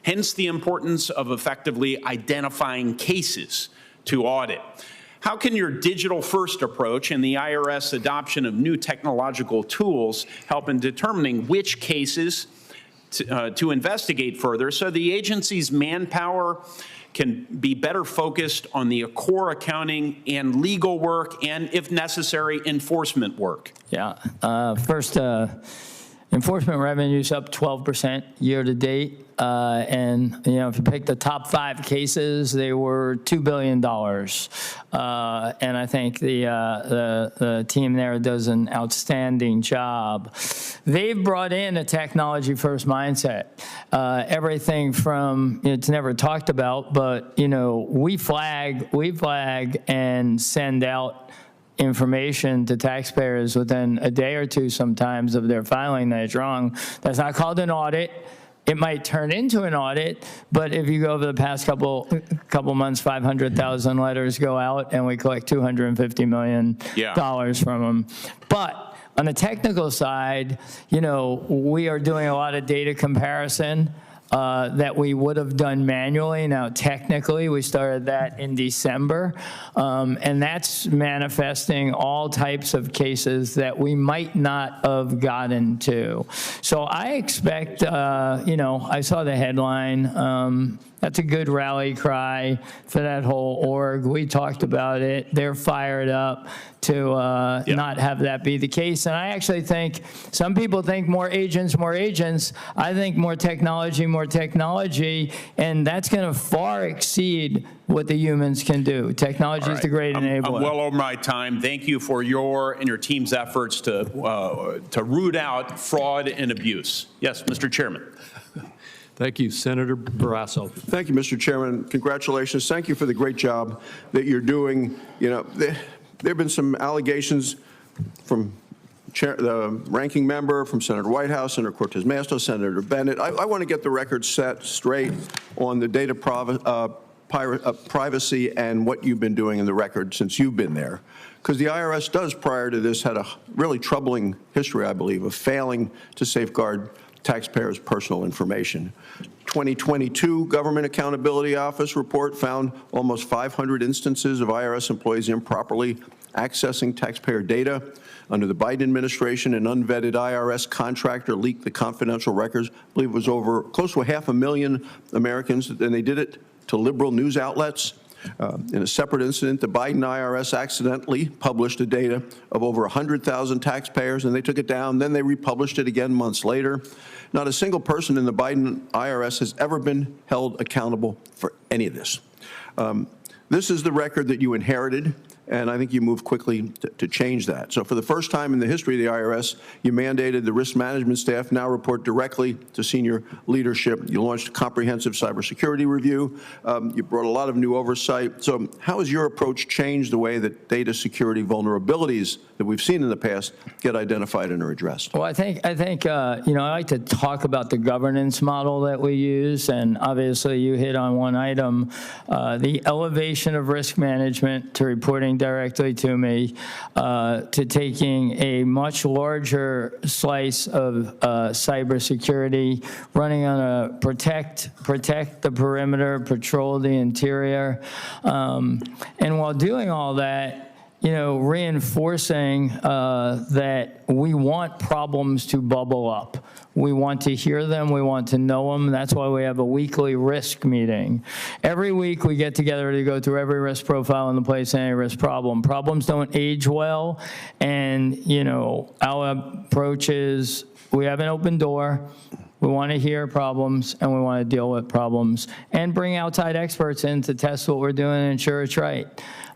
hence the importance of effectively identifying cases to audit. How can your digital-first approach and the IRS adoption of new technological tools help in determining which cases to investigate further so the agency's manpower can be better focused on the core accounting and legal work and, if necessary, enforcement work? Yeah. First, enforcement revenue's up 12% year to date. And, if you pick the top 5 cases, they were $2 billion. And I think the team there does an outstanding job. They've brought in a technology-first mindset. Everything from, it's never talked about, but, we flag and send out information to taxpayers within a day or two sometimes of their filing that is wrong. That's not called an audit. It might turn into an audit, but if you go over the past couple months, 500,000 letters go out, and we collect $250 million from them. But on the technical side, we are doing a lot of data comparison that we would have done manually. Now, technically, we started that in December, and that's manifesting all types of cases that we might not have gotten to. So I expect, I saw the headline. That's a good rally cry for that whole org. We talked about it. They're fired up to not have that be the case. And I actually think some people think more agents. I think more technology, and that's going to far exceed what the humans can do. Technology is the great enabler. I'm well over my time. Thank you for your and your team's efforts to root out fraud and abuse. Yes, Mr. Chairman. Thank you, Senator Barrasso. Thank you, Mr. Chairman. Congratulations. Thank you for the great job that you're doing. There have been some allegations from the ranking member, from Senator Whitehouse, Senator Cortez Masto, Senator Bennett. I want to get the record set straight on the data privacy and what you've been doing in the record since you've been there. Because the IRS does, prior to this, had a really troubling history, I believe, of failing to safeguard taxpayers' personal information. 2022 Government Accountability Office report found almost 500 instances of IRS employees improperly accessing taxpayer data. Under the Biden administration, an unvetted IRS contractor leaked the confidential records. I believe it was over close to 500,000 Americans, and they did it to liberal news outlets. In a separate incident, the Biden IRS accidentally published the data of over 100,000 taxpayers, and they took it down. Then they republished it again months later. Not a single person in the Biden IRS has ever been held accountable for any of this. This is the record that you inherited, and I think you moved quickly to change that. So for the first time in the history of the IRS, you mandated the risk management staff now report directly to senior leadership. You launched a comprehensive cybersecurity review. You brought a lot of new oversight. So how has your approach changed the way that data security vulnerabilities that we've seen in the past get identified and are addressed? Well, I think you know, I like to talk about the governance model that we use, and obviously you hit on one item, the elevation of risk management to reporting directly to me, to taking a much larger slice of cybersecurity, running on a protect the perimeter, patrol the interior, and while doing all that, you know, reinforcing that we want problems to bubble up. We want to hear them. We want to know them. That's why we have a weekly risk meeting. Every week we get together to go through every risk profile in the place, any risk problem. Problems don't age well. And, you know, our approach is we have an open door. We want to hear problems, and we want to deal with problems, and bring outside experts in to test what we're doing and ensure it's right.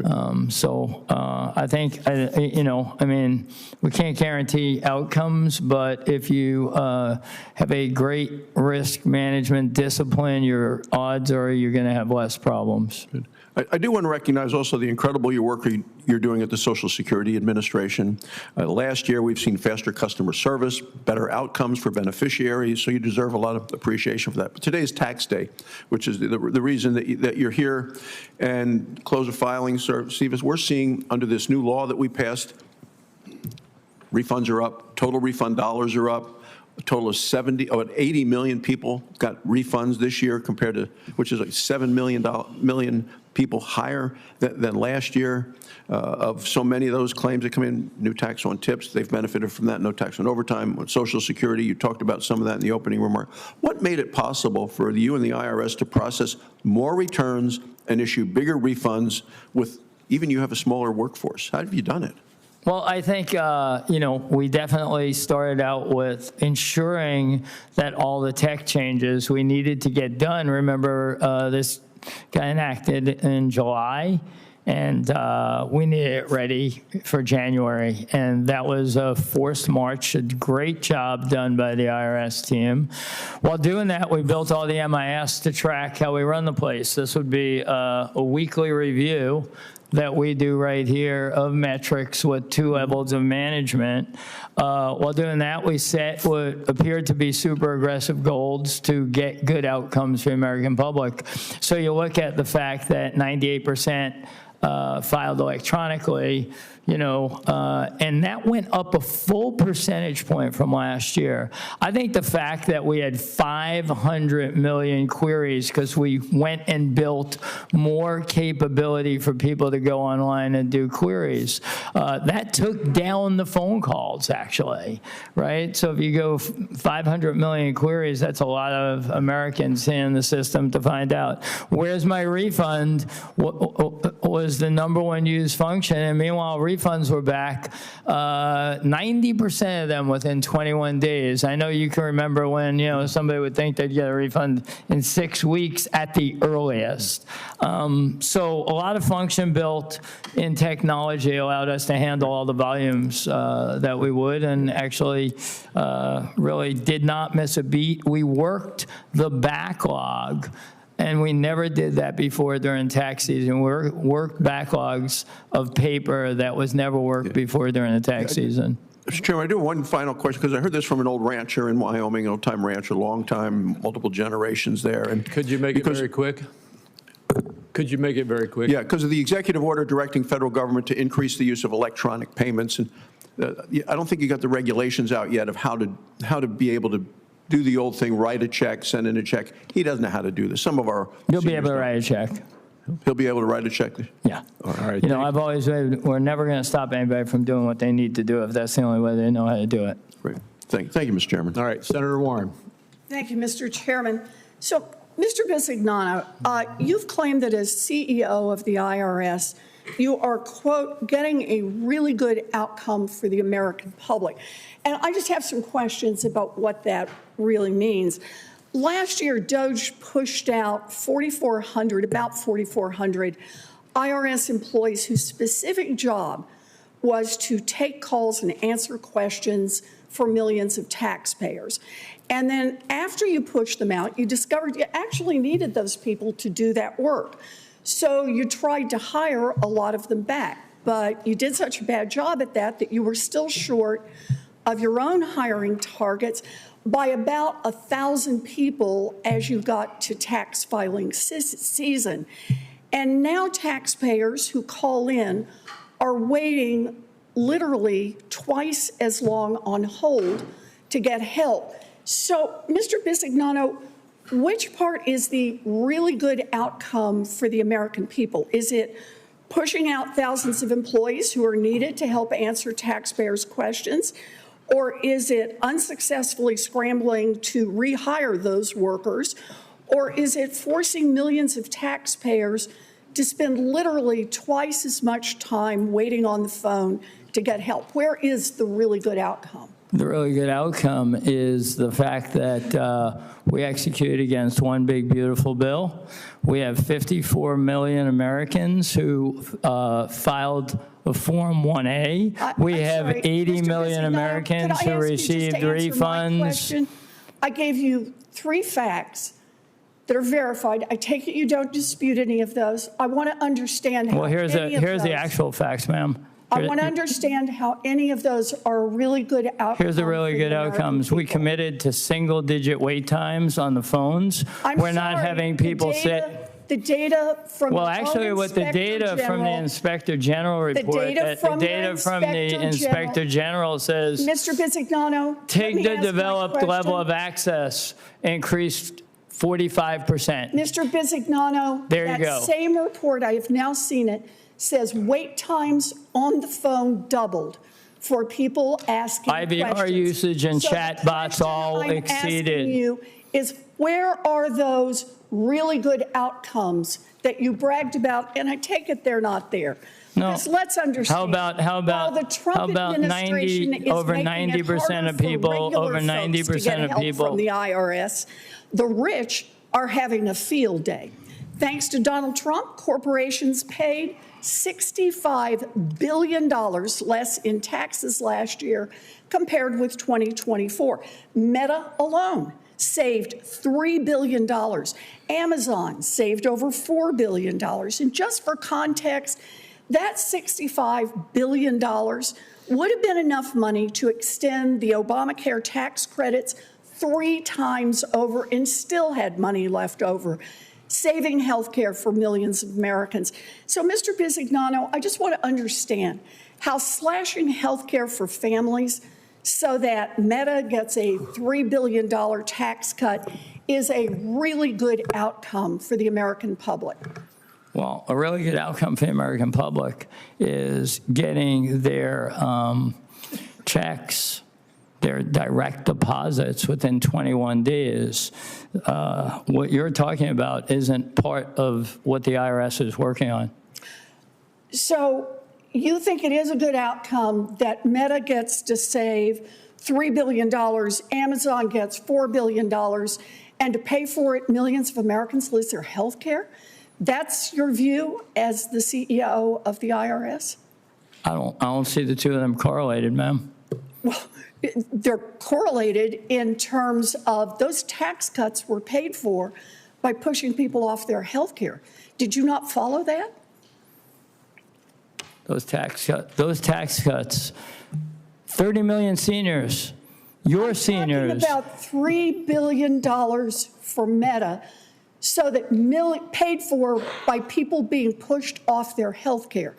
I think, you know, I mean, we can't guarantee outcomes, but if you have a great risk management discipline, your odds are you're going to have less problems. Good. I do want to recognize also the incredible work you're doing at the Social Security Administration. Last year, we've seen faster customer service, better outcomes for beneficiaries, so you deserve a lot of appreciation for that. But today's tax day, which is the reason that you're here, and close of filing, Steve, is we're seeing under this new law that we passed, refunds are up, total refund dollars are up. A total of 80 million people got refunds this year compared to, which is like 7 million people higher than last year. Of so many of those claims that come in, new tax on tips, they've benefited from that, no tax on overtime. On Social Security, you talked about some of that in the opening remark. What made it possible for you and the IRS to process more returns and issue bigger refunds with, even you have a smaller workforce? How have you done it? Well, I think, you know, we definitely started out with ensuring that all the tech changes we needed to get done. Remember, this got enacted in July, and we needed it ready for January. And that was a forced march, a great job done by the IRS team. While doing that, we built all the MIS to track how we run the place. This would be a weekly review that we do right here of metrics with 2 levels of management. While doing that, we set what appeared to be super aggressive goals to get good outcomes for the American public. So you look at the fact that 98% filed electronically, you know, and that went up a full percentage point from last year. I think the fact that we had 500 million queries because we went and built more capability for people to go online and do queries, that took down the phone calls, actually, right? So if you go 500 million queries, that's a lot of Americans in the system to find out, where's my refund was the #1 used function, and meanwhile, refunds were back 90% of them within 21 days. I know you can remember when, you know, somebody would think they'd get a refund in 6 weeks at the earliest. So a lot of function built in technology allowed us to handle all the volumes that we would, and actually really did not miss a beat. We worked the backlog. And we never did that before during tax season. We worked backlogs of paper that was never worked before during the tax season. Mr. Chairman, I do have one final question, because I heard this from an old rancher in Wyoming, an old-time rancher, long time, multiple generations there. And could you make it very quick? Could you make it very quick? Yeah, because of the executive order directing federal government to increase the use of electronic payments. And I don't think you got the regulations out yet of how to be able to do the old thing, write a check, send in a check. He doesn't know how to do this. Some of our You'll be seniors able to don't. write a check. He'll be able to write a check. Yeah. All right. You know, I've always said we're never going to stop anybody from doing what they need to do if that's the only way they know how to do it. Great. Thank you, Mr. Chairman. All right, Senator Warren. Thank you, Mr. Chairman. So, Mr. Bisignano, you've claimed that as CEO of the IRS, you are, quote, getting a really good outcome for the American public. And I just have some questions about what that really means. Last year, DOJ pushed out about 4,400 IRS employees whose specific job was to take calls and answer questions for millions of taxpayers. And then after you pushed them out, you discovered you actually needed those people to do that work. So you tried to hire a lot of them back, but you did such a bad job at that you were still short of your own hiring targets by about 1,000 people as you got to tax filing season. And now taxpayers who call in are waiting literally twice as long on hold to get help. So, Mr. Bisignano, which part is the really good outcome for the American people? Is it pushing out thousands of employees who are needed to help answer taxpayers' questions? Or is it unsuccessfully scrambling to rehire those workers? Or is it forcing millions of taxpayers to spend literally twice as much time waiting on the phone to get help? Where is the really good outcome? The really good outcome is the fact that we execute against one big, beautiful bill. We have 54 million Americans who filed a Form 1A. We have 80 million Americans who received refunds. I gave you 3 facts that are verified. I take it you don't dispute any of those. I want to understand how here's the actual facts, ma'am. I want to understand how any of those are a really good outcome. Here's the really good outcomes. We committed to single-digit wait times on the phones. We're not having people sit. The data from well, actually, what the data from the Inspector General report, the data from the Inspector General says, Mr. Bisignano, TIG to developed level of access increased 45%. Mr. Bisignano, there you go. That same report, I have now seen it, says wait times on the phone doubled for people asking IVR questions. usage and chat bots all exceeded. Asking you is where are those really good outcomes that you bragged about? And I take it they're not there. No. Because let's understand. How about the Trump administration is over making 90% of people, over 90% of people from the IRS, the rich are having a field day. Thanks to Donald Trump, corporations paid $65 billion less in taxes last year compared with 2024. Meta alone saved $3 billion. Amazon saved over $4 billion. And just for context, that $65 billion would have been enough money to extend the Obamacare tax credits 3 times over and still had money left over, saving health care for millions of Americans. So, Mr. Bisignano, I just want to understand how slashing health care for families so that Meta gets a $3 billion tax cut is a really good outcome for the American public. Well, a really good outcome for the American public is getting their checks, their direct deposits within 21 days. What you're talking about isn't part of what the IRS is working on. So you think it is a good outcome that Meta gets to save $3 billion, Amazon gets $4 billion, and to pay for it, millions of Americans lose their health care? That's your view as the CEO of the IRS? I don't see the two of them correlated, ma'am. Well, they're correlated in terms of those tax cuts were paid for by pushing people off their health care. Did you not follow that? Those tax cuts, 30 million seniors, your seniors. Talking about $3 billion for Meta, so that paid for by people being pushed off their health care.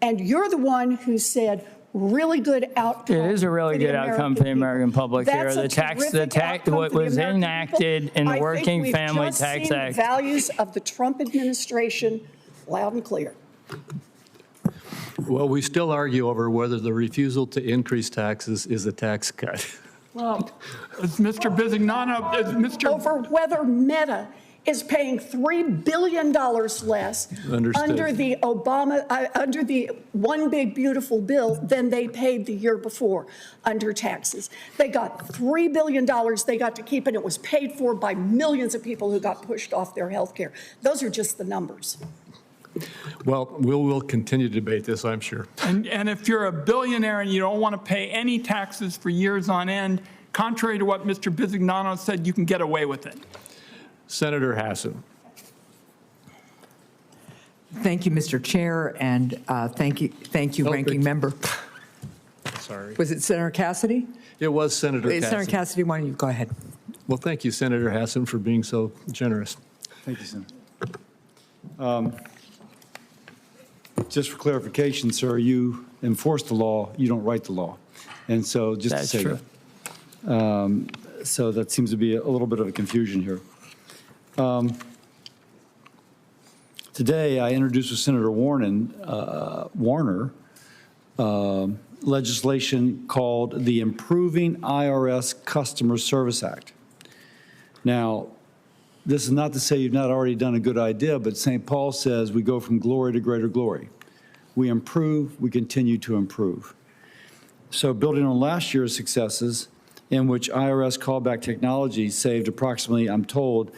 And you're the one who said, really good outcome. It is a really for the good outcome for the American public here. That's a The tax, terrific outcome what for the was American enacted people. in the Working Family I think Tax we've just seen Act. the values of the Trump administration loud and clear. Well, we still argue over whether the refusal to increase taxes is a tax cut. Well, as Mr. Bisignano, as Mr. Over whether Meta is paying $3 billion less Understood. under the One Big Beautiful Bill than they paid the year before under taxes. They got $3 billion they got to keep, and it was paid for by millions of people who got pushed off their health care. Those are just the numbers. Well, we'll continue to debate this, I'm sure. And if you're a billionaire and you don't want to pay any taxes for years on end, contrary to what Mr. Bisignano said, you can get away with it. Senator Hassan. Thank you, Mr. Chair, and thank you, Ranking Member. Sorry. Was it Senator Cassidy? It was Senator Cassidy. Senator Cassidy, why don't you go ahead? Well, thank you, Senator Hassan, for being so generous. Thank you, Senator. Just for clarification, sir, you enforce the law, you don't write the law. And so just That's to say true. that. So that seems to be a little bit of a confusion here. Today, I introduced with Senator Warner legislation called the Improving IRS Customer Service Act. Now, this is not to say you've not already done a good idea, but St. Paul says we go from glory to greater glory. We improve, we continue to improve. So building on last year's successes, in which IRS callback technology saved approximately, I'm told,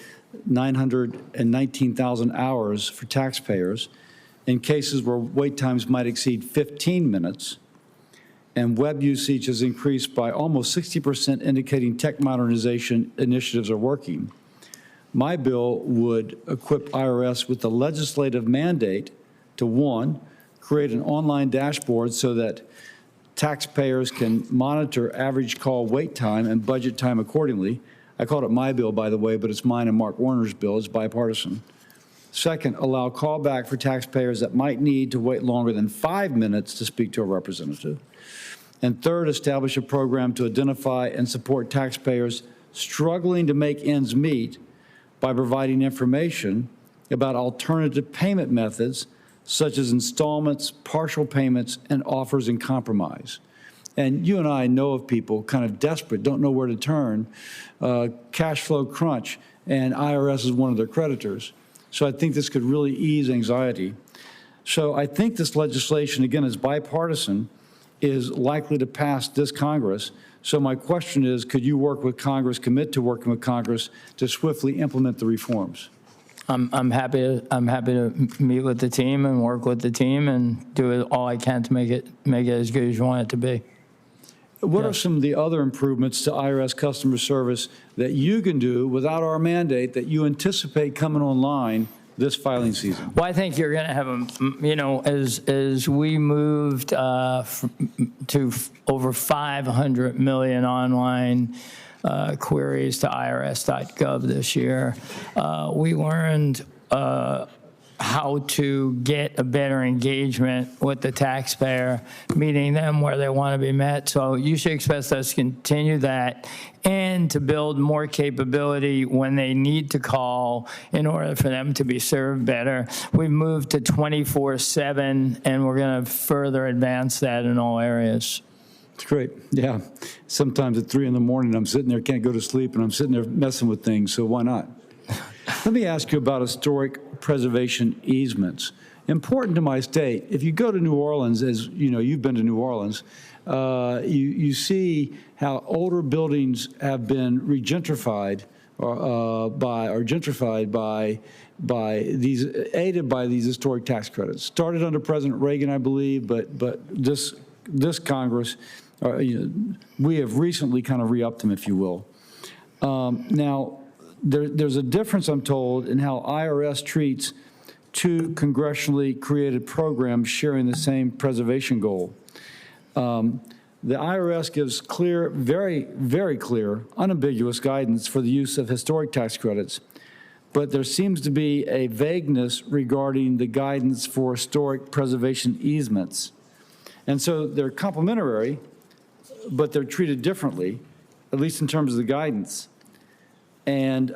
919,000 hours for taxpayers in cases where wait times might exceed 15 minutes, and web usage has increased by almost 60%, indicating tech modernization initiatives are working. My bill would equip IRS with the legislative mandate to, one, create an online dashboard so that taxpayers can monitor average call wait time and budget time accordingly. I called it my bill, by the way, but it's mine and Mark Warner's bill. It's bipartisan. Second, allow callback for taxpayers that might need to wait longer than 5 minutes to speak to a representative. And third, establish a program to identify and support taxpayers struggling to make ends meet by providing information about alternative payment methods such as installments, partial payments, and offers in compromise. And you and I know of people kind of desperate, don't know where to turn, cash flow crunch, and IRS is one of their creditors. So I think this could really ease anxiety. So I think this legislation, again, is bipartisan, is likely to pass this Congress. So my question is, could you work with Congress, commit to working with Congress to swiftly implement the reforms? I'm happy to meet with the team and work with the team and do all I can to make it as good as you want it to be. What are some of the other improvements to IRS customer service that you can do without our mandate that you anticipate coming online this filing season? Well, I think you're going to have as we moved to over 500 million online queries to irs.gov this year, we learned how to get a better engagement with the taxpayer, meeting them where they want to be met. So you should expect us to continue that and to build more capability when they need to call in order for them to be served better. We've moved to 24/7, and we're going to further advance that in all areas. It's great. Yeah. Sometimes at 3 in the morning, I'm sitting there, can't go to sleep, and I'm sitting there messing with things, so why not? Let me ask you about historic preservation easements. Important to my state, if you go to New Orleans, as you know, you've been to New Orleans, you see how older buildings have been regentrified aided by these historic tax credits. Started under President Reagan, I believe, but this Congress, we have recently kind of re-upped them, if you will. Now, there's a difference, I'm told, in how IRS treats two congressionally created programs sharing the same preservation goal. The IRS gives clear, very, very clear, unambiguous guidance for the use of historic tax credits, but there seems to be a vagueness regarding the guidance for historic preservation easements. And so they're complementary, but they're treated differently, at least in terms of the guidance. And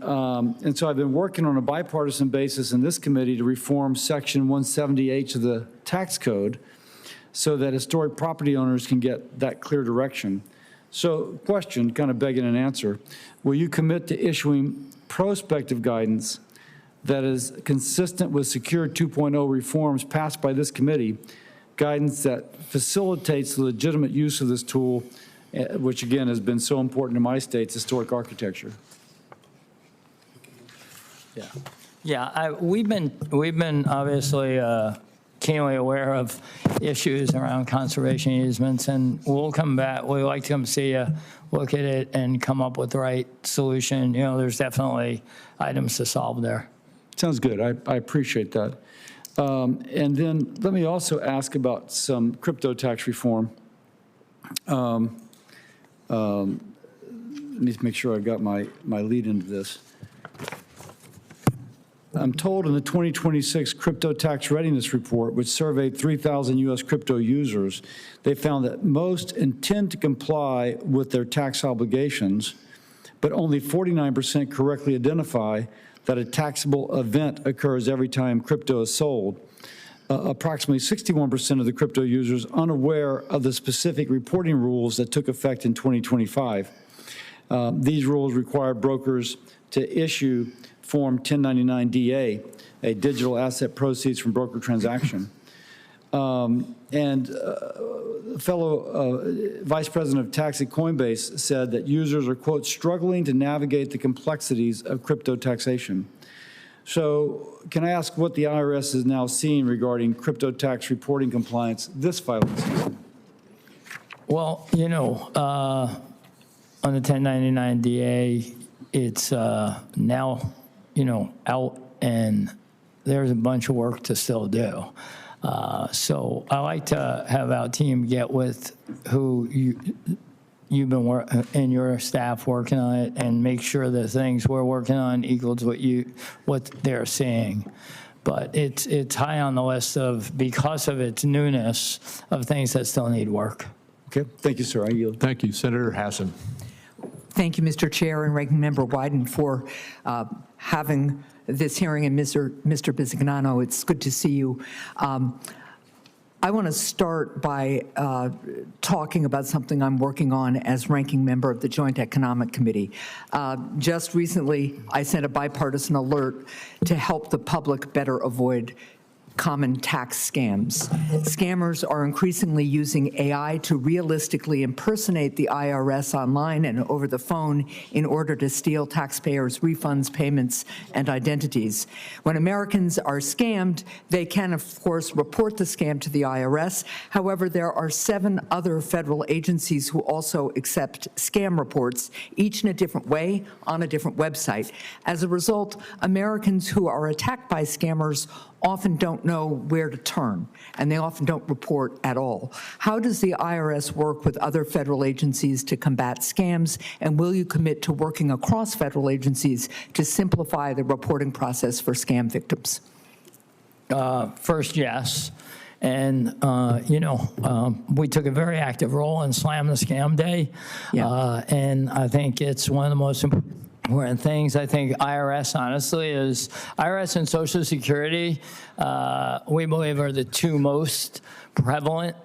so I've been working on a bipartisan basis in this committee to reform Section 170H of the tax code so that historic property owners can get that clear direction. So question, kind of begging an answer, will you commit to issuing prospective guidance that is consistent with Secure 2.0 reforms passed by this committee, guidance that facilitates the legitimate use of this tool, which again has been so important in my state's historic architecture? Yeah, we've been obviously keenly aware of issues around conservation easements, and we'll come back. We'd like to come see you, look at it, and come up with the right solution. There's definitely items to solve there. Sounds good. I appreciate that. And then let me also ask about some crypto tax reform. Let me make sure I've got my lead into this. I'm told in the 2026 Crypto Tax Readiness Report, which surveyed 3,000 U.S. crypto users, they found that most intend to comply with their tax obligations, but only 49% correctly identify that a taxable event occurs every time crypto is sold. Approximately 61% of the crypto users unaware of the specific reporting rules that took effect in 2025. These rules require brokers to issue Form 1099-DA, a digital asset proceeds from broker transaction. Fellow Vice President of Tax at Coinbase said that users are, quote, struggling to navigate the complexities of crypto taxation. So can I ask what the IRS is now seeing regarding crypto tax reporting compliance this filing season? Well, on the 1099-DA, it's now, out, and there's a bunch of work to still do. So I like to have our team get with who you've been and your staff working on it, and make sure the things we're working on equals what they're seeing. But it's high on the list because of its newness, of things that still need work. Okay, thank you, sir. I yield. Thank you, Senator Hassan. Thank you, Mr. Chair and Ranking Member Wyden, for having this hearing, and Mr. Bisignano, it's good to see you. I want to start by talking about something I'm working on as Ranking Member of the Joint Economic Committee. Just recently, I sent a bipartisan alert to help the public better avoid common tax scams. Scammers are increasingly using AI to realistically impersonate the IRS online and over the phone in order to steal taxpayers' refunds, payments, and identities. When Americans are scammed, they can, of course, report the scam to the IRS. However, there are 7 other federal agencies who also accept scam reports, each in a different way, on a different website. As a result, Americans who are attacked by scammers often don't know where to turn, and they often don't report at all. How does the IRS work with other federal agencies to combat scams, and will you commit to working across federal agencies to simplify the reporting process for scam victims? First, yes. And, we took a very active role in Slam the Scam Day. Yeah. And I think it's one of the most important things. I think IRS, honestly, is IRS and Social Security, we believe, are the 2 most prevalent.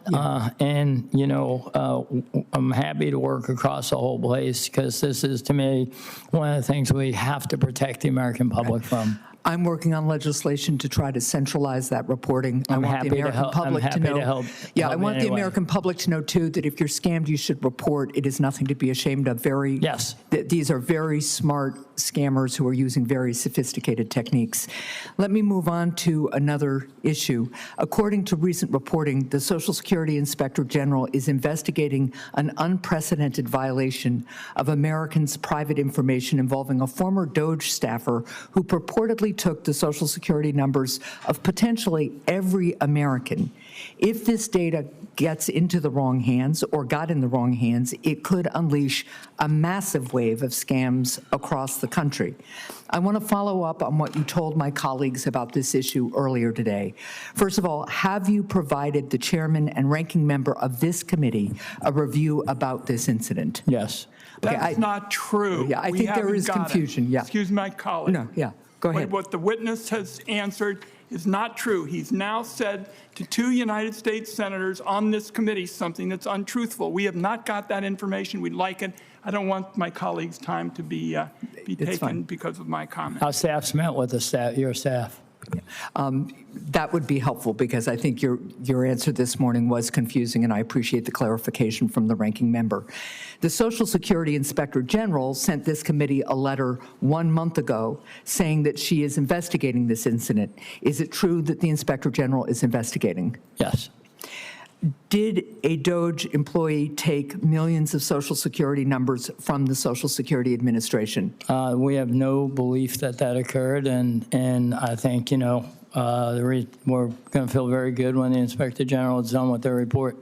And, I'm happy to work across the whole place, because this is, to me, one of the things we have to protect the American public from. I'm working on legislation to try to centralize that reporting. I want the American public to know. Yeah, I want the American public to know, too, that if you're scammed, you should report. It is nothing to be ashamed of. Yes. These are very smart scammers who are using very sophisticated techniques. Let me move on to another issue. According to recent reporting, the Social Security Inspector General is investigating an unprecedented violation of Americans' private information involving a former DOJ staffer who purportedly took the Social Security numbers of potentially every American. If this data gets into the wrong hands or got in the wrong hands, it could unleash a massive wave of scams across the country. I want to follow up on what you told my colleagues about this issue earlier today. First of all, have you provided the chairman and ranking member of this committee a review about this incident? Yes. Okay, That's not true. Yeah, I We think there haven't is got it. confusion, yeah. Excuse my colleague. No, yeah, go ahead. What the witness has answered is not true. He's now said to 2 United States senators on this committee something that's untruthful. We have not got that information. We'd like it. I don't want my colleague's time to be taken fine. because of my comment. Our staff's met with the staff, your staff. That would be helpful, because I think your answer this morning was confusing, and I appreciate the clarification from the ranking member. The Social Security Inspector General sent this committee a letter 1 month ago saying that she is investigating this incident. Is it true that the Inspector General is investigating? Yes. Did a DOGE employee take millions of Social Security numbers from the Social Security Administration? We have no belief that that occurred, and I think, we're going to feel very good when the Inspector General is done with their report.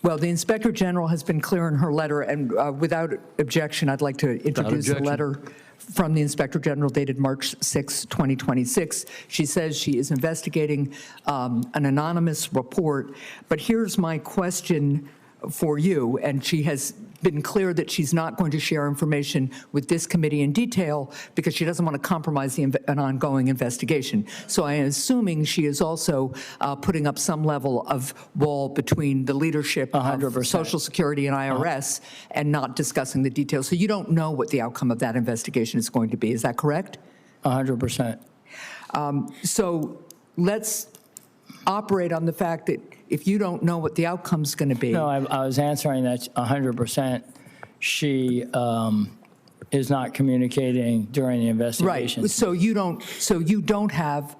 Well, the Inspector General has been clear in her letter, and without objection, I'd like to introduce the letter from the Inspector General dated March 6, 2026. She says she is investigating an anonymous report, but here's my question for you, and she has been clear that she's not going to share information with this committee in detail because she doesn't want to compromise an ongoing investigation. So I am assuming she is also putting up some level of wall between the leadership 100%. of Social Security and IRS and not discussing the details. So you don't know what the outcome of that investigation is going to be. Is that correct? 100%. So let's operate on the fact that if you don't know what the outcome's going to be. No, I was answering that 100%. She is not communicating during the investigation. Right. So you don't have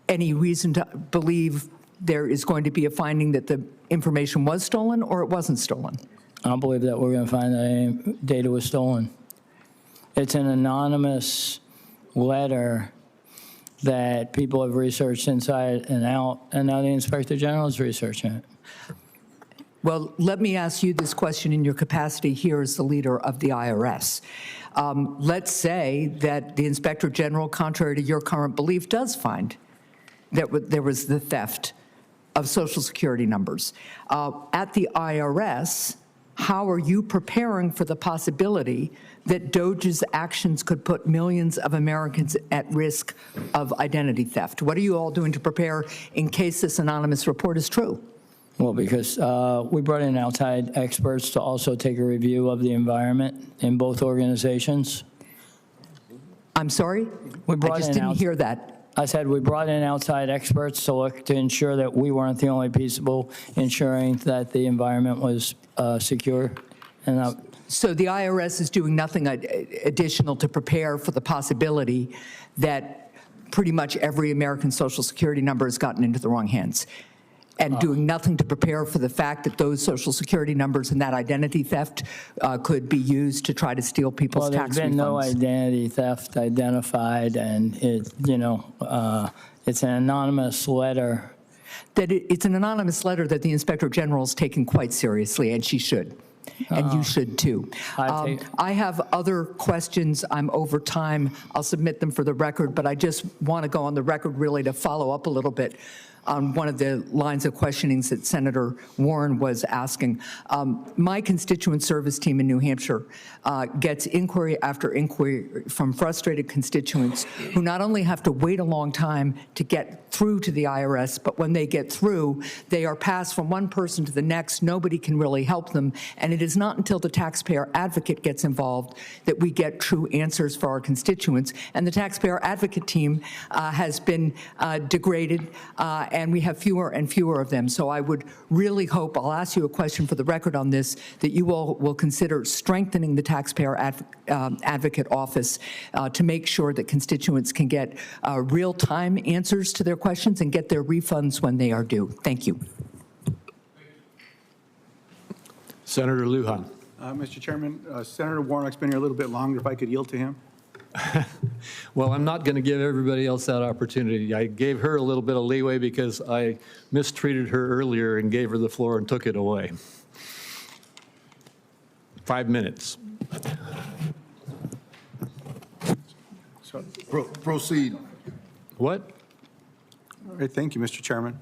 any reason to believe there is going to be a finding that the information was stolen or it wasn't stolen? I don't believe that we're going to find that any data was stolen. It's an anonymous letter that people have researched inside and out, and now the Inspector General is researching it. Well, let me ask you this question in your capacity here as the leader of the IRS. Let's say that the Inspector General, contrary to your current belief, does find that there was the theft of Social Security numbers. At the IRS, how are you preparing for the possibility that DOGE's actions could put millions of Americans at risk of identity theft? What are you all doing to prepare in case this anonymous report is true? Well, because we brought in outside experts to also take a review of the environment in both organizations. I'm sorry? I just didn't hear that. I said we brought in outside experts to look to ensure that we weren't the only people ensuring that the environment was secure. And so the IRS is doing nothing additional to prepare for the possibility that pretty much every American Social Security number has gotten into the wrong hands, and doing nothing to prepare for the fact that those Social Security numbers and that identity theft could be used to try to steal people's tax refunds. There's been no identity theft identified, and it's an anonymous letter. It's an anonymous letter that the Inspector General is taking quite seriously, and she should. And you should too. I have other questions. I'm over time. I'll submit them for the record, but I just want to go on the record really to follow up a little bit on one of the lines of questionings that Senator Warren was asking. My constituent service team in New Hampshire gets inquiry after inquiry from frustrated constituents who not only have to wait a long time to get through to the IRS, but when they get through, they are passed from one person to the next. Nobody can really help them. And it is not until the taxpayer advocate gets involved that we get true answers for our constituents. And the taxpayer advocate team has been degraded, and we have fewer and fewer of them. So I would really hope, I'll ask you a question for the record on this, that you all will consider strengthening the taxpayer advocate office to make sure that constituents can get real-time answers to their questions and get their refunds when they are due. Thank you. Senator Lujan. Mr. Chairman, Senator Warnock's been here a little bit longer. If I could yield to him. Well, I'm not going to give everybody else that opportunity. I gave her a little bit of leeway because I mistreated her earlier and gave her the floor and took it away. 5 minutes. So, Proceed. What? thank you, Mr. Chairman.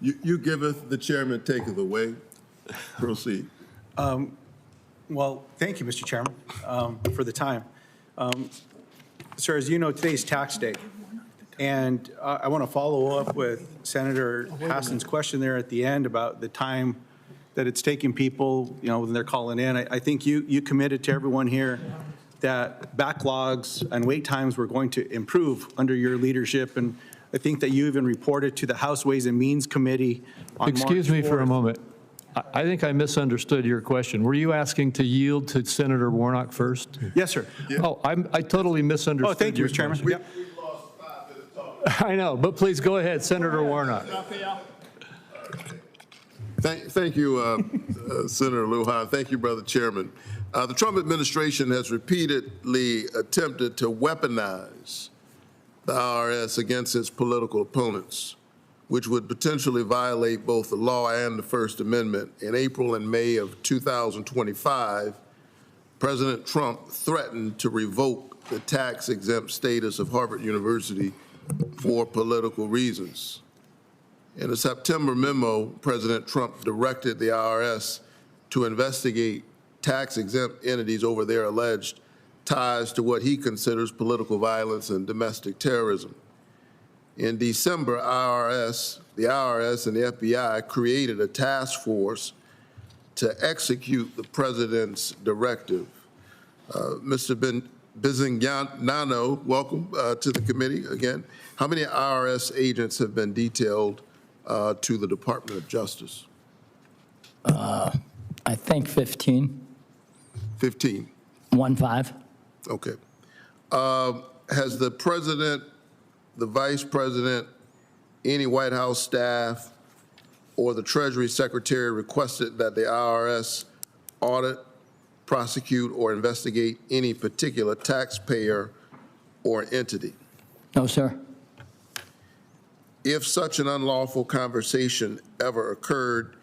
You giveth, the chairman taketh away. Proceed. Well, thank you, Mr. Chairman, for the time. Sir, as you know, today's tax day. And I want to follow up with Senator Hassan's question there at the end about the time that it's taking people, when they're calling in. I think you committed to everyone here that backlogs and wait times were going to improve under your leadership. And I think that you even reported to the House Ways and Means Committee on Excuse March me for a 4th. moment. I think I misunderstood your question. Were you asking to yield to Senator Warnock first? Yes, sir. Oh, I totally misunderstood. Oh, thank you, your Mr. Chairman. question. Yep. I know, but please go ahead, Senator Warnock. Thank you, Senator Lujan. Thank you, Brother Chairman. The Trump administration has repeatedly attempted to weaponize the IRS against its political opponents, which would potentially violate both the law and the First Amendment. In April and May of 2025, President Trump threatened to revoke the tax-exempt status of Harvard University for political reasons. In a September memo, President Trump directed the IRS to investigate tax-exempt entities over their alleged ties to what he considers political violence and domestic terrorism. In December, the IRS and the FBI created a task force to execute the president's directive. Mr. Bisignano, welcome to the committee again. How many IRS agents have been detailed to the Department of Justice? I think 15. 15. 1-5. Okay. Has the president, the vice president, any White House staff, or the Treasury Secretary requested that the IRS audit, prosecute, or investigate any particular taxpayer or entity? No, sir. If such an unlawful conversation ever occurred,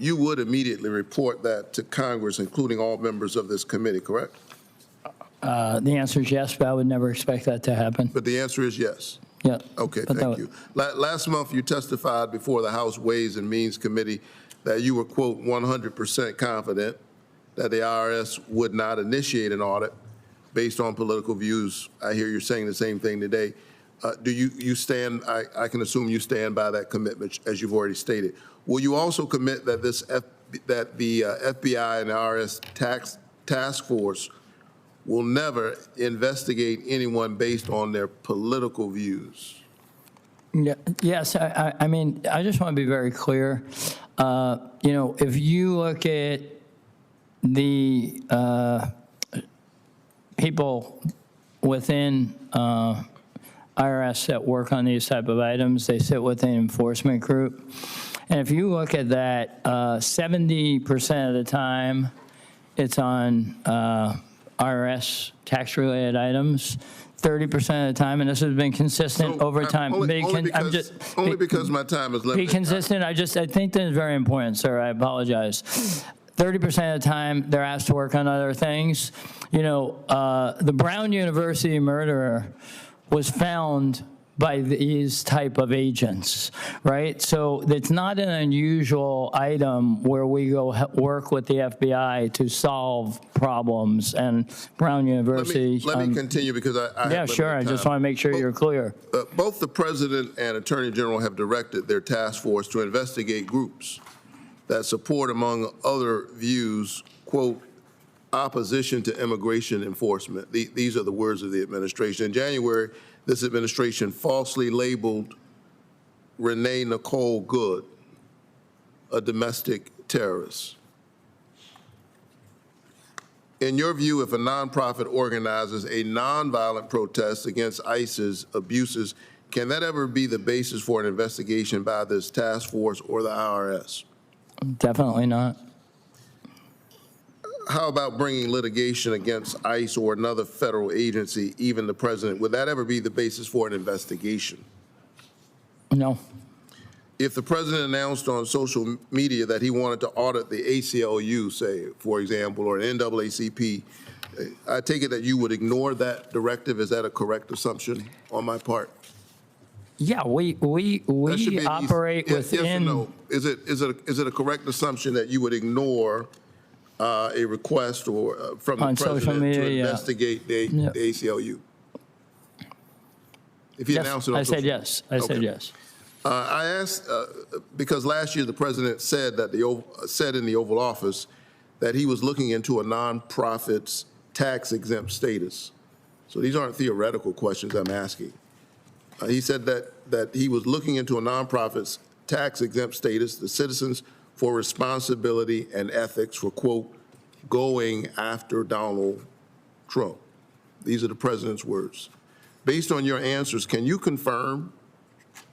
you would immediately report that to Congress, including all members of this committee, correct? The answer is yes, but I would never expect that to happen. But the answer is yes. Yeah. Okay, thank you. Last month, you testified before the House Ways and Means Committee that you were, quote, 100% confident that the IRS would not initiate an audit based on political views. I hear you're saying the same thing today. Do you stand, I can assume you stand by that commitment, as you've already stated. Will you also commit that that the FBI and the IRS task force will never investigate anyone based on their political views? Yeah, yes, I mean, I just want to be very clear. If you look at the people within IRS that work on these type of items, they sit within enforcement group. And if you look at that, 70% of the time, it's on IRS tax-related items. 30% of the time, and this has been consistent over time. Only because my time is limited. Be consistent. I think that is very important, sir. I apologize. 30% of the time, they're asked to work on other things. The Brown University murderer was found by these type of agents, right? So it's not an unusual item where we go work with the FBI to solve problems. And Brown University. Let me continue because I yeah, sure. I just want to make sure you're clear. Both the President and Attorney General have directed their task force to investigate groups that support, among other views, quote, opposition to immigration enforcement. These are the words of the administration. In January, this administration falsely labeled Renee Nicole Good a domestic terrorist. In your view, if a nonprofit organizes a nonviolent protest against ICE's abuses, can that ever be the basis for an investigation by this task force or the IRS? Definitely not. How about bringing litigation against ICE or another federal agency, even the president? Would that ever be the basis for an investigation? No. If the president announced on social media that he wanted to audit the ACLU, say, for example, or an NAACP, I take it that you would ignore that directive. Is that a correct assumption on my part? Yeah, we That should be an operate yes or within. no? Is it a correct assumption that you would ignore a request or from the On social president to media, yeah. investigate the ACLU? If he Yes, announced it on I said social- yes. I said Okay. yes. I asked because last year the president said that said in the Oval Office that he was looking into a nonprofit's tax exempt status. So these aren't theoretical questions I'm asking. He said that he was looking into a nonprofit's tax exempt status, the Citizens for Responsibility and Ethics for, quote, going after Donald Trump. These are the president's words. Based on your answers, can you confirm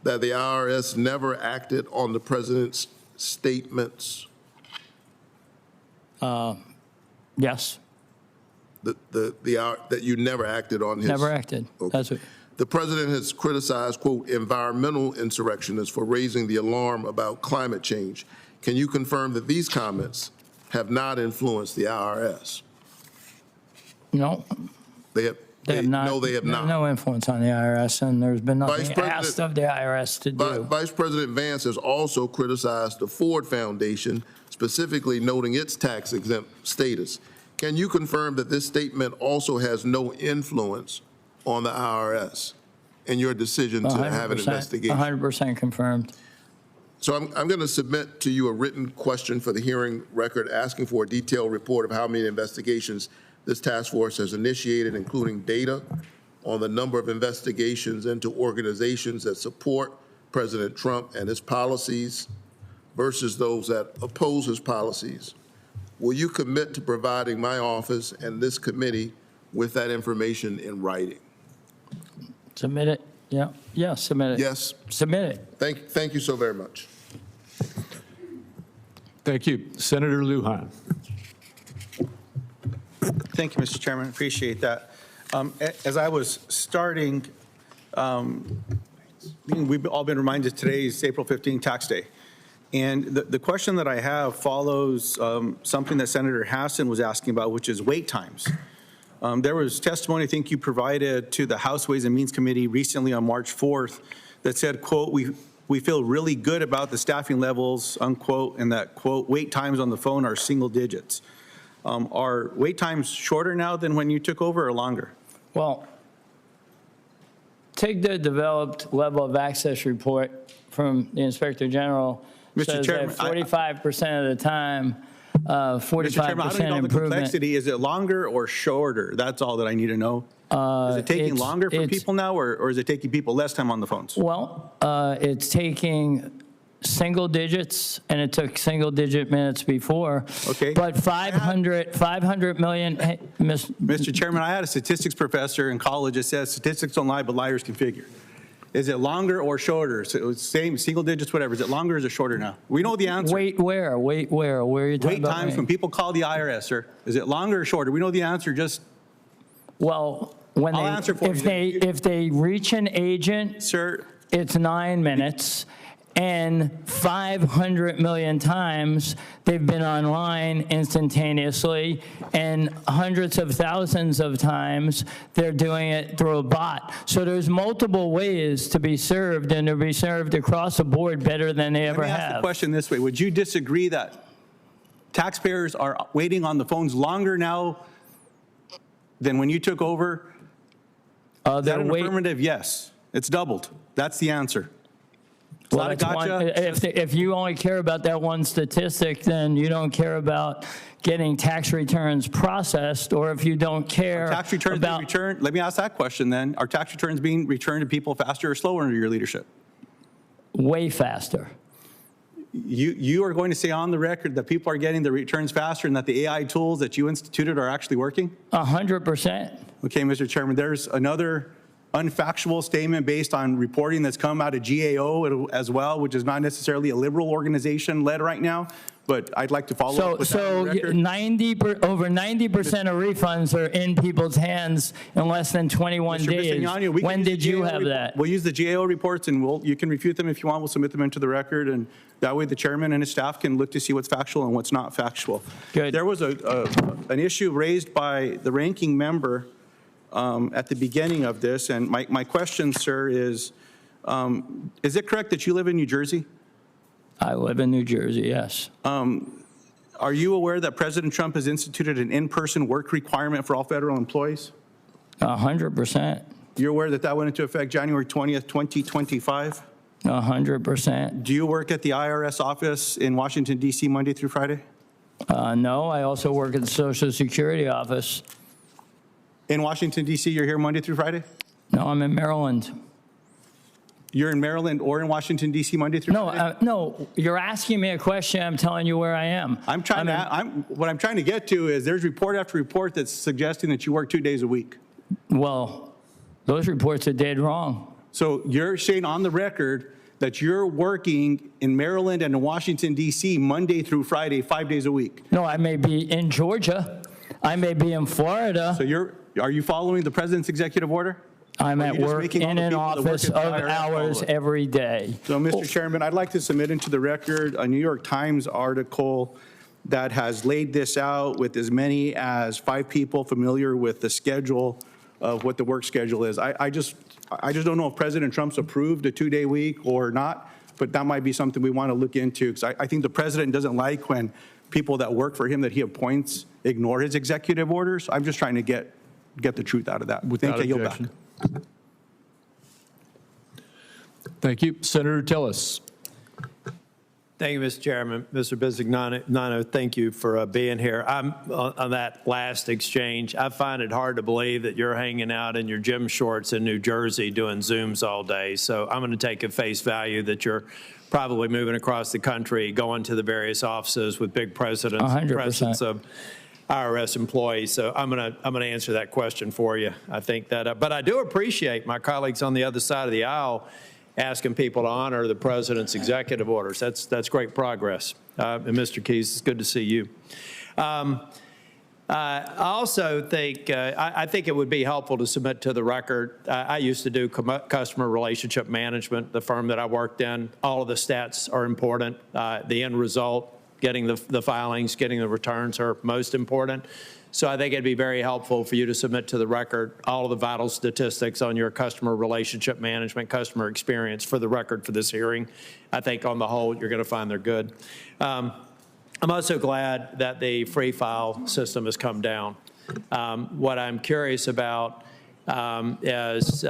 that the IRS never acted on the president's statements? Yes. That you never acted on his? Never acted. Okay. That's what. The president has criticized, quote, environmental insurrectionists for raising the alarm about climate change. Can you confirm that these comments have not influenced the IRS? No. They have not. No, they have not. No influence on the IRS, and there's been Vice nothing President- asked of the IRS to do. Vice President Vance has also criticized the Ford Foundation, specifically noting its tax exempt status. Can you confirm that this statement also has no influence on the IRS in your decision to have an 100%, investigation? 100% confirmed. So I'm going to submit to you a written question for the hearing record asking for a detailed report of how many investigations this task force has initiated, including data on the number of investigations into organizations that support President Trump and his policies versus those that oppose his policies. Will you commit to providing my office and this committee with that information in writing? Submit it. Yeah. Yeah. Submit it. Yes. Submit it. Thank you so very much. Thank you. Senator Lujan. Thank you, Mr. Chairman. Appreciate that. As I was starting, we've all been reminded today is April 15 tax day. And the question that I have follows something that Senator Hassan was asking about, which is wait times. There was testimony I think you provided to the House Ways and Means Committee recently on March 4th that said, quote, we feel really good about the staffing levels, unquote, and that, quote, wait times on the phone are single digits. Are wait times shorter now than when you took over or longer? Well, take the developed level of access report from the Inspector General. Mr. Says Chairman, that 45% of the time, 45% Mr. Chairman, I don't know the improvement. complexity. Is it longer or shorter? That's all that I need to know. Is it taking longer for people now, or is it taking people less time on the phones? Well, it's taking single digits, and it took single-digit minutes before. Okay. But 500 million, hey, Mr. Chairman, I had a statistics professor in college that says statistics don't lie, but liars can figure. Is it longer or shorter? So it's same, single digits, whatever. Is it longer or is it shorter now? We know the answer. Wait where? Wait where? Where are you talking Wait about? times when people call the IRS, sir. Is it longer or shorter? We know the answer, just. Well, when I'll answer for you. if they reach an agent, sir, it's 9 minutes, and 500 million times they've been online instantaneously, and hundreds of thousands of times they're doing it through a bot. So there's multiple ways to be served, and to be served across the board better than they ever Let me ask the have. question this way. Would you disagree that taxpayers are waiting on the phones longer now than when you took over? Is that an affirmative? Yes. It's doubled. That's the answer. Is that a gotcha? If you only care about that one statistic, then you don't care about getting tax returns processed, or if you don't care Tax returns being returned. Let me ask that question then. Are tax returns being returned to people faster or slower under your leadership? Way faster. You are going to say on the record that people are getting the returns faster and that the AI tools that you instituted are actually working? 100%. Okay, Mr. Chairman, there's another unfactual statement based on reporting that's come out of GAO as well, which is not necessarily a liberal organization led right now. But I'd like to follow up with that on the record. Over 90% of refunds are in people's hands in less than 21 Mr. days. Bisignano, we can When use the did you GAO have that? We'll use the GAO reports, and you can refute them if you want. We'll submit them into the record, and that way the chairman and his staff can look to see what's factual and what's not factual. Good. There was an issue raised by the ranking member at the beginning of this, and my question, sir, is it correct that you live in New Jersey? I live in New Jersey, yes. Are you aware that President Trump has instituted an in-person work requirement for all federal employees? 100%. You're aware that that went into effect January 20th, 2025? 100%. Do you work at the IRS office in Washington, D.C. Monday through Friday? No, I also work at the Social Security office. In Washington, D.C., you're here Monday through Friday? No, I'm in Maryland. You're in Maryland or in Washington, D.C. Monday through Friday? No, you're asking me a question. I'm telling you where I am. What I'm trying to get to is there's report after report that's suggesting that you work 2 days a week. Well, those reports are dead wrong. So you're saying on the record that you're working in Maryland and in Washington, D.C. Monday through Friday, 5 days a week? No, I may be in Georgia. I may be in Florida. So are you following the president's executive order? I'm at work in an office of hours every day. So, Mr. Chairman, I'd like to submit into the record a New York Times article that has laid this out with as many as 5 people familiar with the schedule of what the work schedule is. I just don't know if President Trump's approved a 2-day week or not, but that might be something we want to look into, because I think the president doesn't like when people that work for him that he appoints ignore his executive orders. I'm just trying to get the truth out of that. Without Thank you. objection. Yield back. Thank you. Senator Tillis. Thank you, Mr. Chairman. Mr. Bisignano, thank you for being here. I'm on that last exchange. I find it hard to believe that you're hanging out in your gym shorts in New Jersey doing Zooms all day. So I'm going to take at face value that you're probably moving across the country, going to the various offices with big presence of IRS employees. So I'm going to answer that question for you. I think that, but I do appreciate my colleagues on the other side of the aisle asking people to honor the president's executive orders. That's great progress. And Mr. Keyes, it's good to see you. I also think, I think it would be helpful to submit to the record. I used to do customer relationship management, the firm that I worked in. All of the stats are important. The end result, getting the filings, getting the returns are most important. So I think it'd be very helpful for you to submit to the record all of the vital statistics on your customer relationship management, customer experience for the record for this hearing. I think on the whole, you're going to find they're good. I'm also glad that the free file system has come down. What I'm curious about is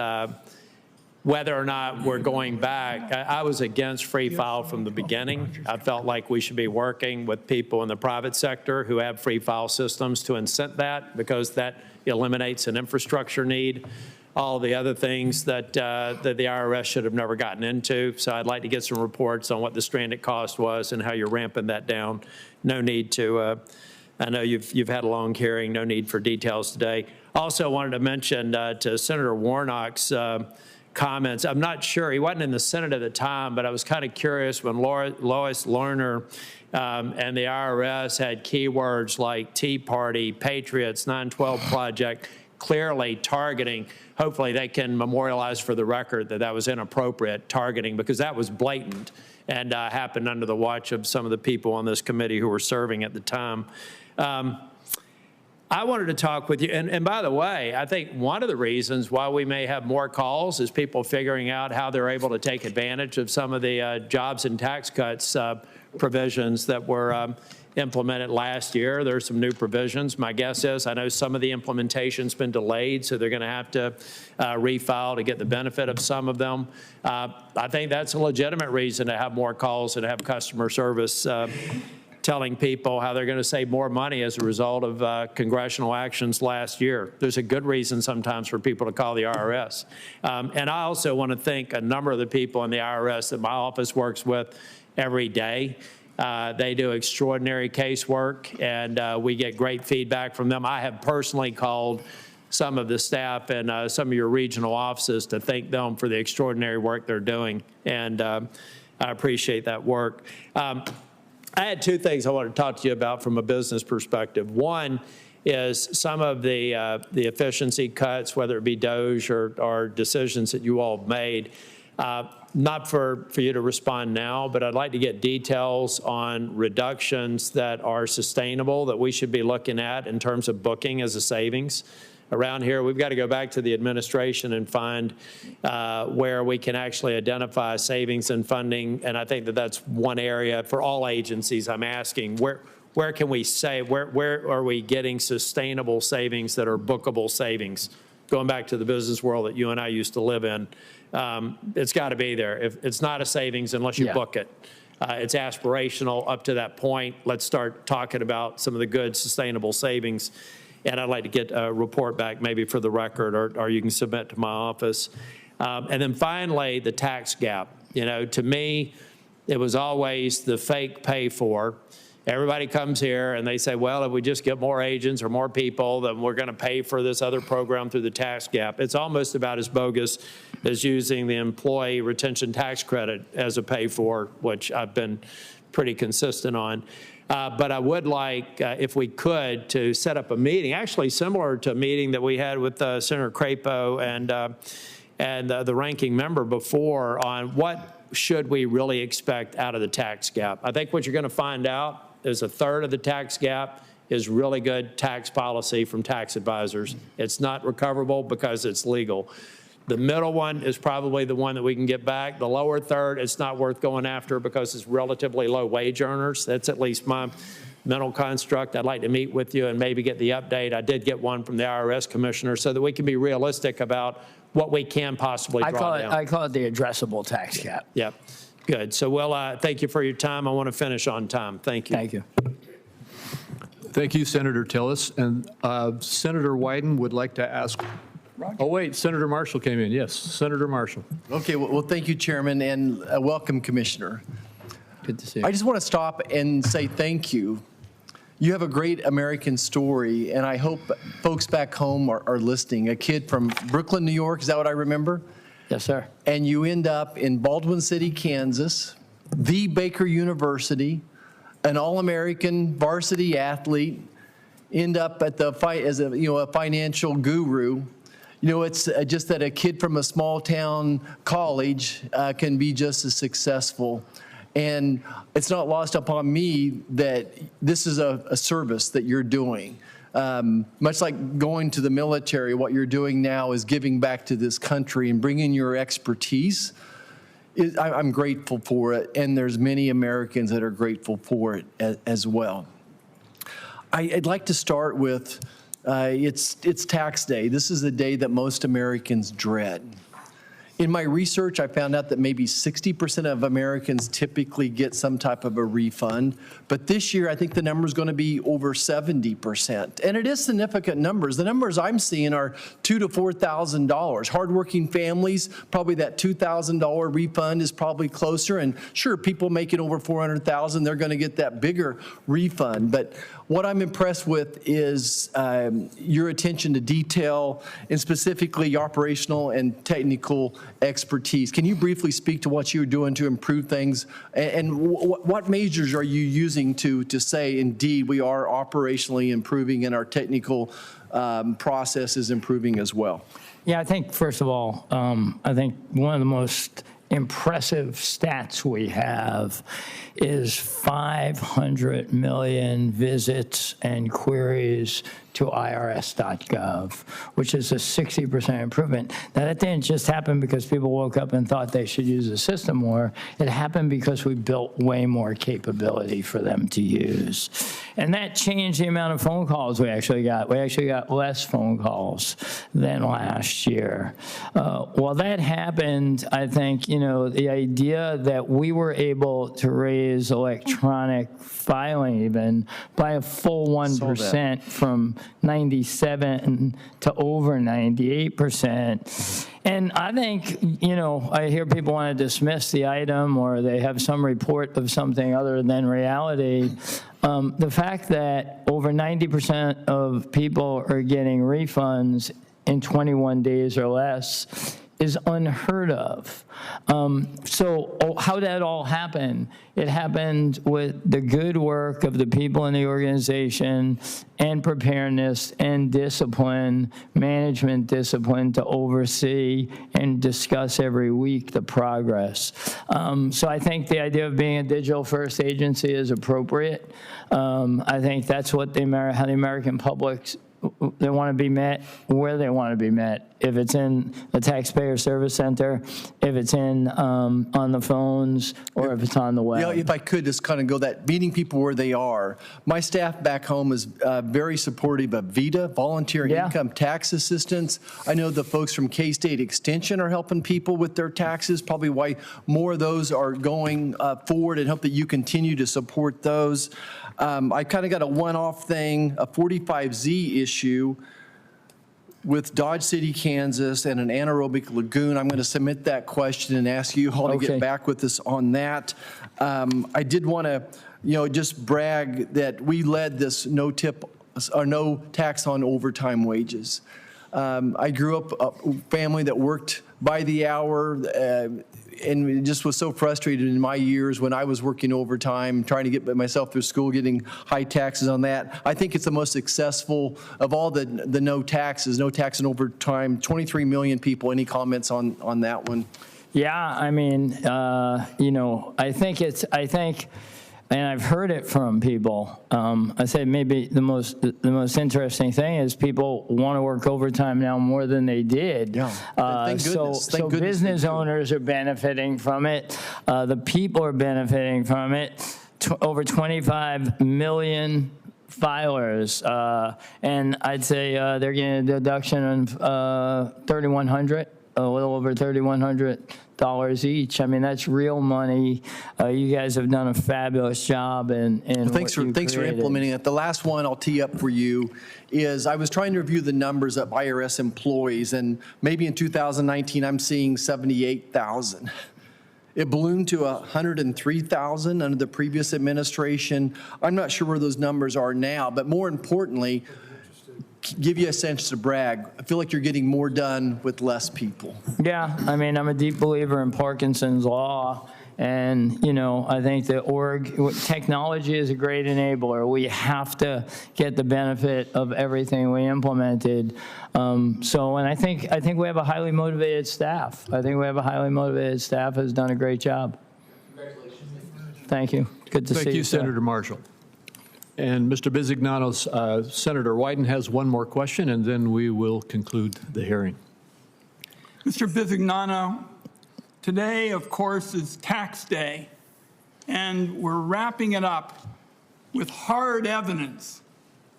whether or not we're going back. I was against free file from the beginning. I felt like we should be working with people in the private sector who have free file systems to incent that, because that eliminates an infrastructure need. All the other things that the IRS should have never gotten into. So I'd like to get some reports on what the stranded cost was and how you're ramping that down. No need to, I know you've had a long hearing, no need for details today. Also wanted to mention to Senator Warnock's comments. I'm not sure, he wasn't in the Senate at the time, but I was kind of curious when Lois Lerner and the IRS had keywords like Tea Party, Patriots, 912 Project, clearly targeting. Hopefully they can memorialize for the record that that was inappropriate targeting, because that was blatant and happened under the watch of some of the people on this committee who were serving at the time. I wanted to talk with you, and by the way, I think one of the reasons why we may have more calls is people figuring out how they're able to take advantage of some of the jobs and tax cuts provisions that were implemented last year. There's some new provisions. My guess is, I know some of the implementation's been delayed, so they're going to have to refile to get the benefit of some of them. I think that's a legitimate reason to have more calls and to have customer service telling people how they're going to save more money as a result of congressional actions last year. There's a good reason sometimes for people to call the IRS. And I also want to thank a number of the people in the IRS that my office works with every day. They do extraordinary casework, and we get great feedback from them. I have personally called some of the staff and some of your regional offices to thank them for the extraordinary work they're doing. And I appreciate that work. I had two things I want to talk to you about from a business perspective. One is some of the efficiency cuts, whether it be DOGE or decisions that you all have made. Not for you to respond now, but I'd like to get details on reductions that are sustainable that we should be looking at in terms of booking as a savings. Around here, we've got to go back to the administration and find where we can actually identify savings and funding. And I think that that's one area for all agencies. I'm asking where can we save? Where are we getting sustainable savings that are bookable savings? Going back to the business world that you and I used to live in, it's got to be there. If it's not a savings unless you book it. It's aspirational up to that point. Let's start talking about some of the good sustainable savings. And I'd like to get a report back maybe for the record, or you can submit to my office. And then finally, the tax gap. You know, to me, it was always the fake pay for. Everybody comes here and they say, well, if we just get more agents or more people, then we're going to pay for this other program through the tax gap. It's almost about as bogus as using the employee retention tax credit as a pay for, which I've been pretty consistent on. But I would like, if we could, to set up a meeting, actually similar to a meeting that we had with Senator Crapo and the ranking member before on what should we really expect out of the tax gap. I think what you're going to find out is a third of the tax gap is really good tax policy from tax advisors. It's not recoverable because it's legal. The middle one is probably the one that we can get back. The lower third, it's not worth going after because it's relatively low wage earners. That's at least my mental construct. I'd like to meet with you and maybe get the update. I did get one from the IRS commissioner so that we can be realistic about what we can possibly draw down. I call it the addressable tax cap. Yep. Good. So, well, thank you for your time. I want to finish on time. Thank you. Thank you. Thank you, Senator Tillis. And Senator Wyden would like to ask. Oh, wait, Senator Marshall came in. Yes, Senator Marshall. Okay, well, thank you, Chairman, and welcome, Commissioner. Good to see you. I just want to stop and say thank you. You have a great American story, and I hope folks back home are listening. A kid from Brooklyn, New York, is that what I remember? Yes, sir. And you end up in Baldwin City, Kansas, the Baker University, an All-American varsity athlete, end up at the as a financial guru. You know, it's just that a kid from a small town college can be just as successful. And it's not lost upon me that this is a service that you're doing. Much like going to the military, what you're doing now is giving back to this country and bringing your expertise. I'm grateful for it, and there's many Americans that are grateful for it as well. I'd like to start with, it's tax day. This is the day that most Americans dread. In my research, I found out that maybe 60% of Americans typically get some type of a refund. But this year, I think the number is going to be over 70%. And it is significant numbers. The numbers I'm seeing are $2,000 to $4,000. Hardworking families, probably that $2,000 refund is probably closer. And sure, people making over $400,000, they're going to get that bigger refund. But what I'm impressed with is your attention to detail and specifically operational and technical expertise. Can you briefly speak to what you're doing to improve things, and what measures are you using to say, indeed, we are operationally improving and our technical process is improving as well? Yeah, I think, first of all, I think one of the most impressive stats we have is 500 million visits and queries to irs.gov, which is a 60% improvement. Now, that didn't just happen because people woke up and thought they should use the system more. It happened because we built way more capability for them to use. And that changed the amount of phone calls we actually got. We actually got less phone calls than last year. While that happened, I think, you know, the idea that we were able to raise electronic filing even by a full 1% from 97 to over 98%. And I think, I hear people want to dismiss the item or they have some report of something other than reality. The fact that over 90% of people are getting refunds in 21 days or less is unheard of. So how did that all happen? It happened with the good work of the people in the organization and preparedness and discipline, management discipline to oversee and discuss every week the progress. So I think the idea of being a digital-first agency is appropriate. I think that's what how the American public, they want to be met where they want to be met. If it's in the Taxpayer Service Center, if it's in on the phones, or if it's on the web. If I could just kind of go that, meeting people where they are. My staff back home is very supportive of VITA, Volunteer Income Tax Assistance. I know the folks from K-State Extension are helping people with their taxes, probably why more of those are going forward, and hope that you continue to support those. I kind of got a one-off thing, a 45Z issue with Dodge City, Kansas, and an anaerobic lagoon. I'm going to submit that question and ask you all to get back with us on that. I did want to, just brag that we led this no tax on overtime wages. I grew up a family that worked by the hour, and just was so frustrated in my years when I was working overtime, trying to get myself through school, getting high taxes on that. I think it's the most successful of all the no tax on overtime. 23 million people. Any comments on that one? Yeah, I mean, I think, and I've heard it from people. I say maybe the most interesting thing is people want to work overtime now more than they did. Yeah. Thank goodness. So business owners are benefiting from it. The people are benefiting from it. Over 25 million filers, and I'd say they're getting a deduction of $3,100, a little over $3,100 each. I mean, that's real money. You guys have done a fabulous job. Thanks for implementing it. The last one I'll tee up for you is I was trying to review the numbers of IRS employees, and maybe in 2019 I'm seeing 78,000. It ballooned to 103,000 under the previous administration. I'm not sure where those numbers are now, but more importantly, give you a sense to brag. I feel like you're getting more done with less people. Yeah, I mean, I'm a deep believer in Parkinson's law, and I think that technology is a great enabler. We have to get the benefit of everything we implemented. And I think we have a highly motivated staff. I think we have a highly motivated staff who's done a great job. Congratulations. Thank you. Good to see you. Thank you, Senator Marshall. And Mr. Bisignano, Senator Wyden has one more question, and then we will conclude the hearing. Mr. Bisignano, today, of course, is tax day, and we're wrapping it up with hard evidence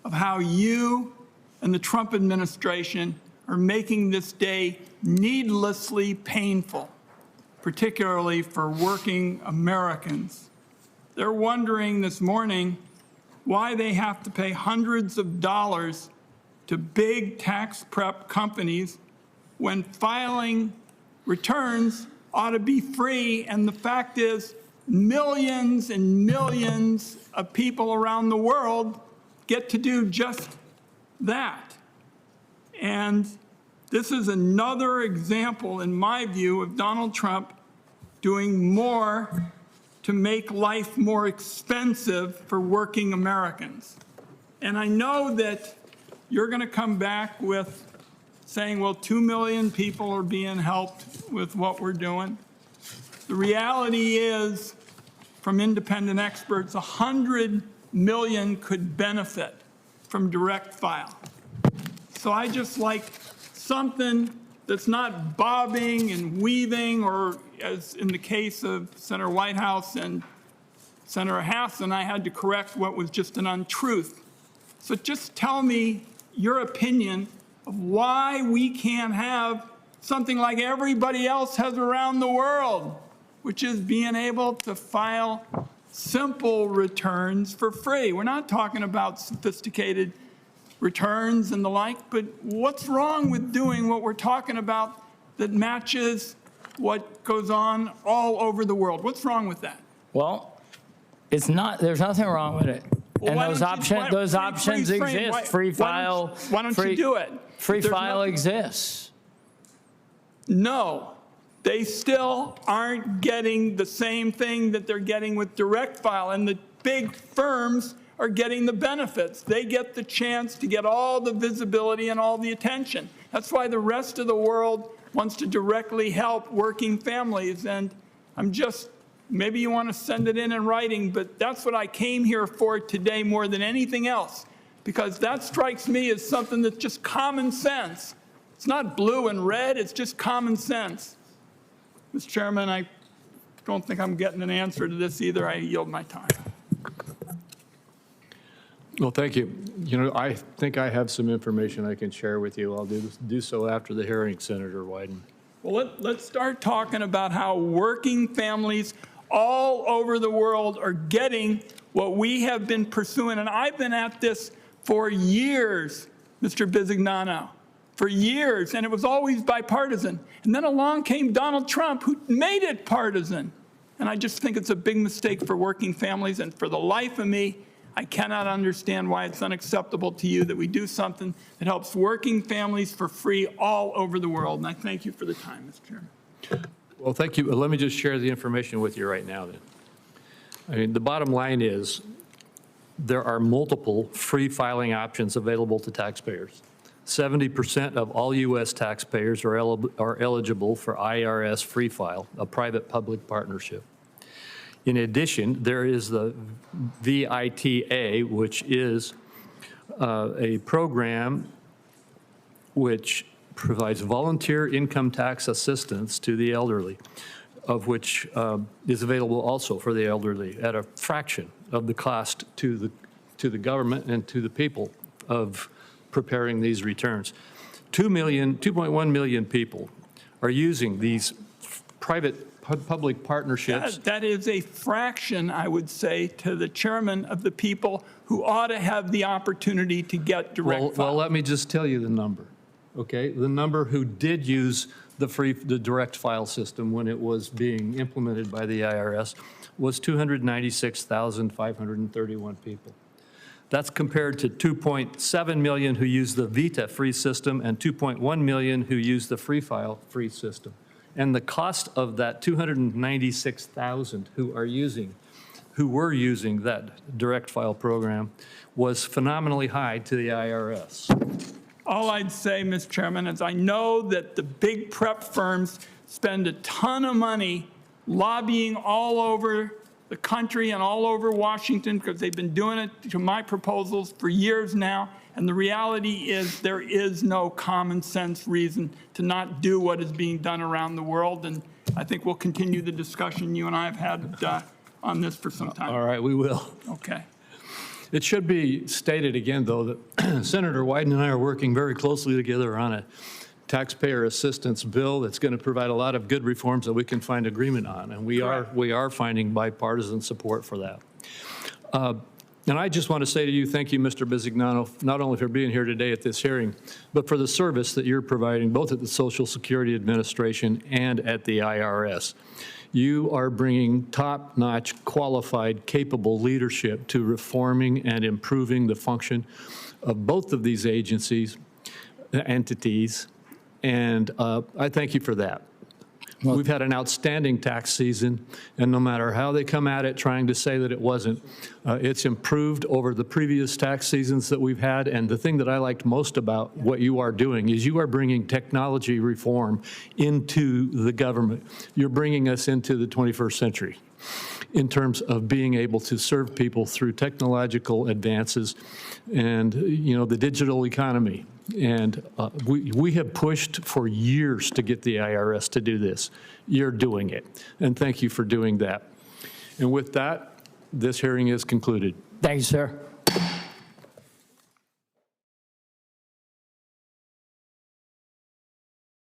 of how you and the Trump administration are making this day needlessly painful, particularly for working Americans. They're wondering this morning why they have to pay hundreds of dollars to big tax prep companies when filing returns ought to be free. And the fact is, millions and millions of people around the world get to do just that. And this is another example, in my view, of Donald Trump doing more to make life more expensive for working Americans. And I know that you're going to come back with saying, well, 2 million people are being helped with what we're doing. The reality is, from independent experts, 100 million could benefit from direct file. So I just like something that's not bobbing and weaving, or as in the case of Senator Whitehouse and Senator Hassan, I had to correct what was just an untruth. So just tell me your opinion of why we can't have something like everybody else has around the world, which is being able to file simple returns for free. We're not talking about sophisticated returns and the like, but what's wrong with doing what we're talking about that matches what goes on all over the world? What's wrong with that? Well, it's not, there's nothing wrong with it. Well, And why those don't you- options, free frame, exist. why- Free file. Why don't you do it? Free There's file nothing- exists. No, they still aren't getting the same thing that they're getting with direct file, and the big firms are getting the benefits. They get the chance to get all the visibility and all the attention. That's why the rest of the world wants to directly help working families, and I'm just, maybe you want to send it in writing, but that's what I came here for today more than anything else, because that strikes me as something that's just common sense. It's not blue and red, it's just common sense. Mr. Chairman, I don't think I'm getting an answer to this either. I yield my time. Well, thank you. You know, I think I have some information I can share with you. I'll do so after the hearing, Senator Wyden. Well, let's start talking about how working families all over the world are getting what we have been pursuing. And I've been at this for years, Mr. Bisignano, for years, and it was always bipartisan. And then along came Donald Trump, who made it partisan. And I just think it's a big mistake for working families, and for the life of me, I cannot understand why it's unacceptable to you that we do something that helps working families for free all over the world. And I thank you for the time, Mr. Chairman. Well, thank you. Let me just share the information with you right now then. I mean, the bottom line is there are multiple free filing options available to taxpayers. 70% of all U.S. taxpayers are eligible for IRS free file, a private-public partnership. In addition, there is the VITA, which is a program which provides volunteer income tax assistance to the elderly, of which is available also for the elderly at a fraction of the cost to the government and to the people of preparing these returns. 2.1 million people are using these private-public partnerships. That is a fraction, I would say, to the chairman of the people who ought to have the opportunity to get direct file. Well, let me just tell you the number, okay? The number who did use the direct file system when it was being implemented by the IRS was 296,531 people. That's compared to 2.7 million who use the VITA free system and 2.1 million who use the free file free system. And the cost of that 296,000 who were using that direct file program was phenomenally high to the IRS. All I'd say, Mr. Chairman, is I know that the big prep firms spend a ton of money lobbying all over the country and all over Washington because they've been doing it to my proposals for years now. And the reality is there is no common sense reason to not do what is being done around the world. And I think we'll continue the discussion you and I have had on this for some time. All right, we will. Okay. It should be stated again, though, that Senator Wyden and I are working very closely together on a taxpayer assistance bill that's going to provide a lot of good reforms that we can find agreement on, and we are finding bipartisan support for that. And I just want to say to you, thank you, Mr. Bisignano, not only for being here today at this hearing, but for the service that you're providing both at the Social Security Administration and at the IRS. You are bringing top-notch, qualified, capable leadership to reforming and improving the function of both of these agencies, entities, and I thank you for that. We've had an outstanding tax season, and no matter how they come at it trying to say that it wasn't, it's improved over the previous tax seasons that we've had. And the thing that I liked most about what you are doing is you are bringing technology reform into the government. You're bringing us into the 21st century in terms of being able to serve people through technological advances and, you know, the digital economy. And we have pushed for years to get the IRS to do this. You're doing it. And thank you for doing that. And with that, this hearing is concluded. Thank you, sir.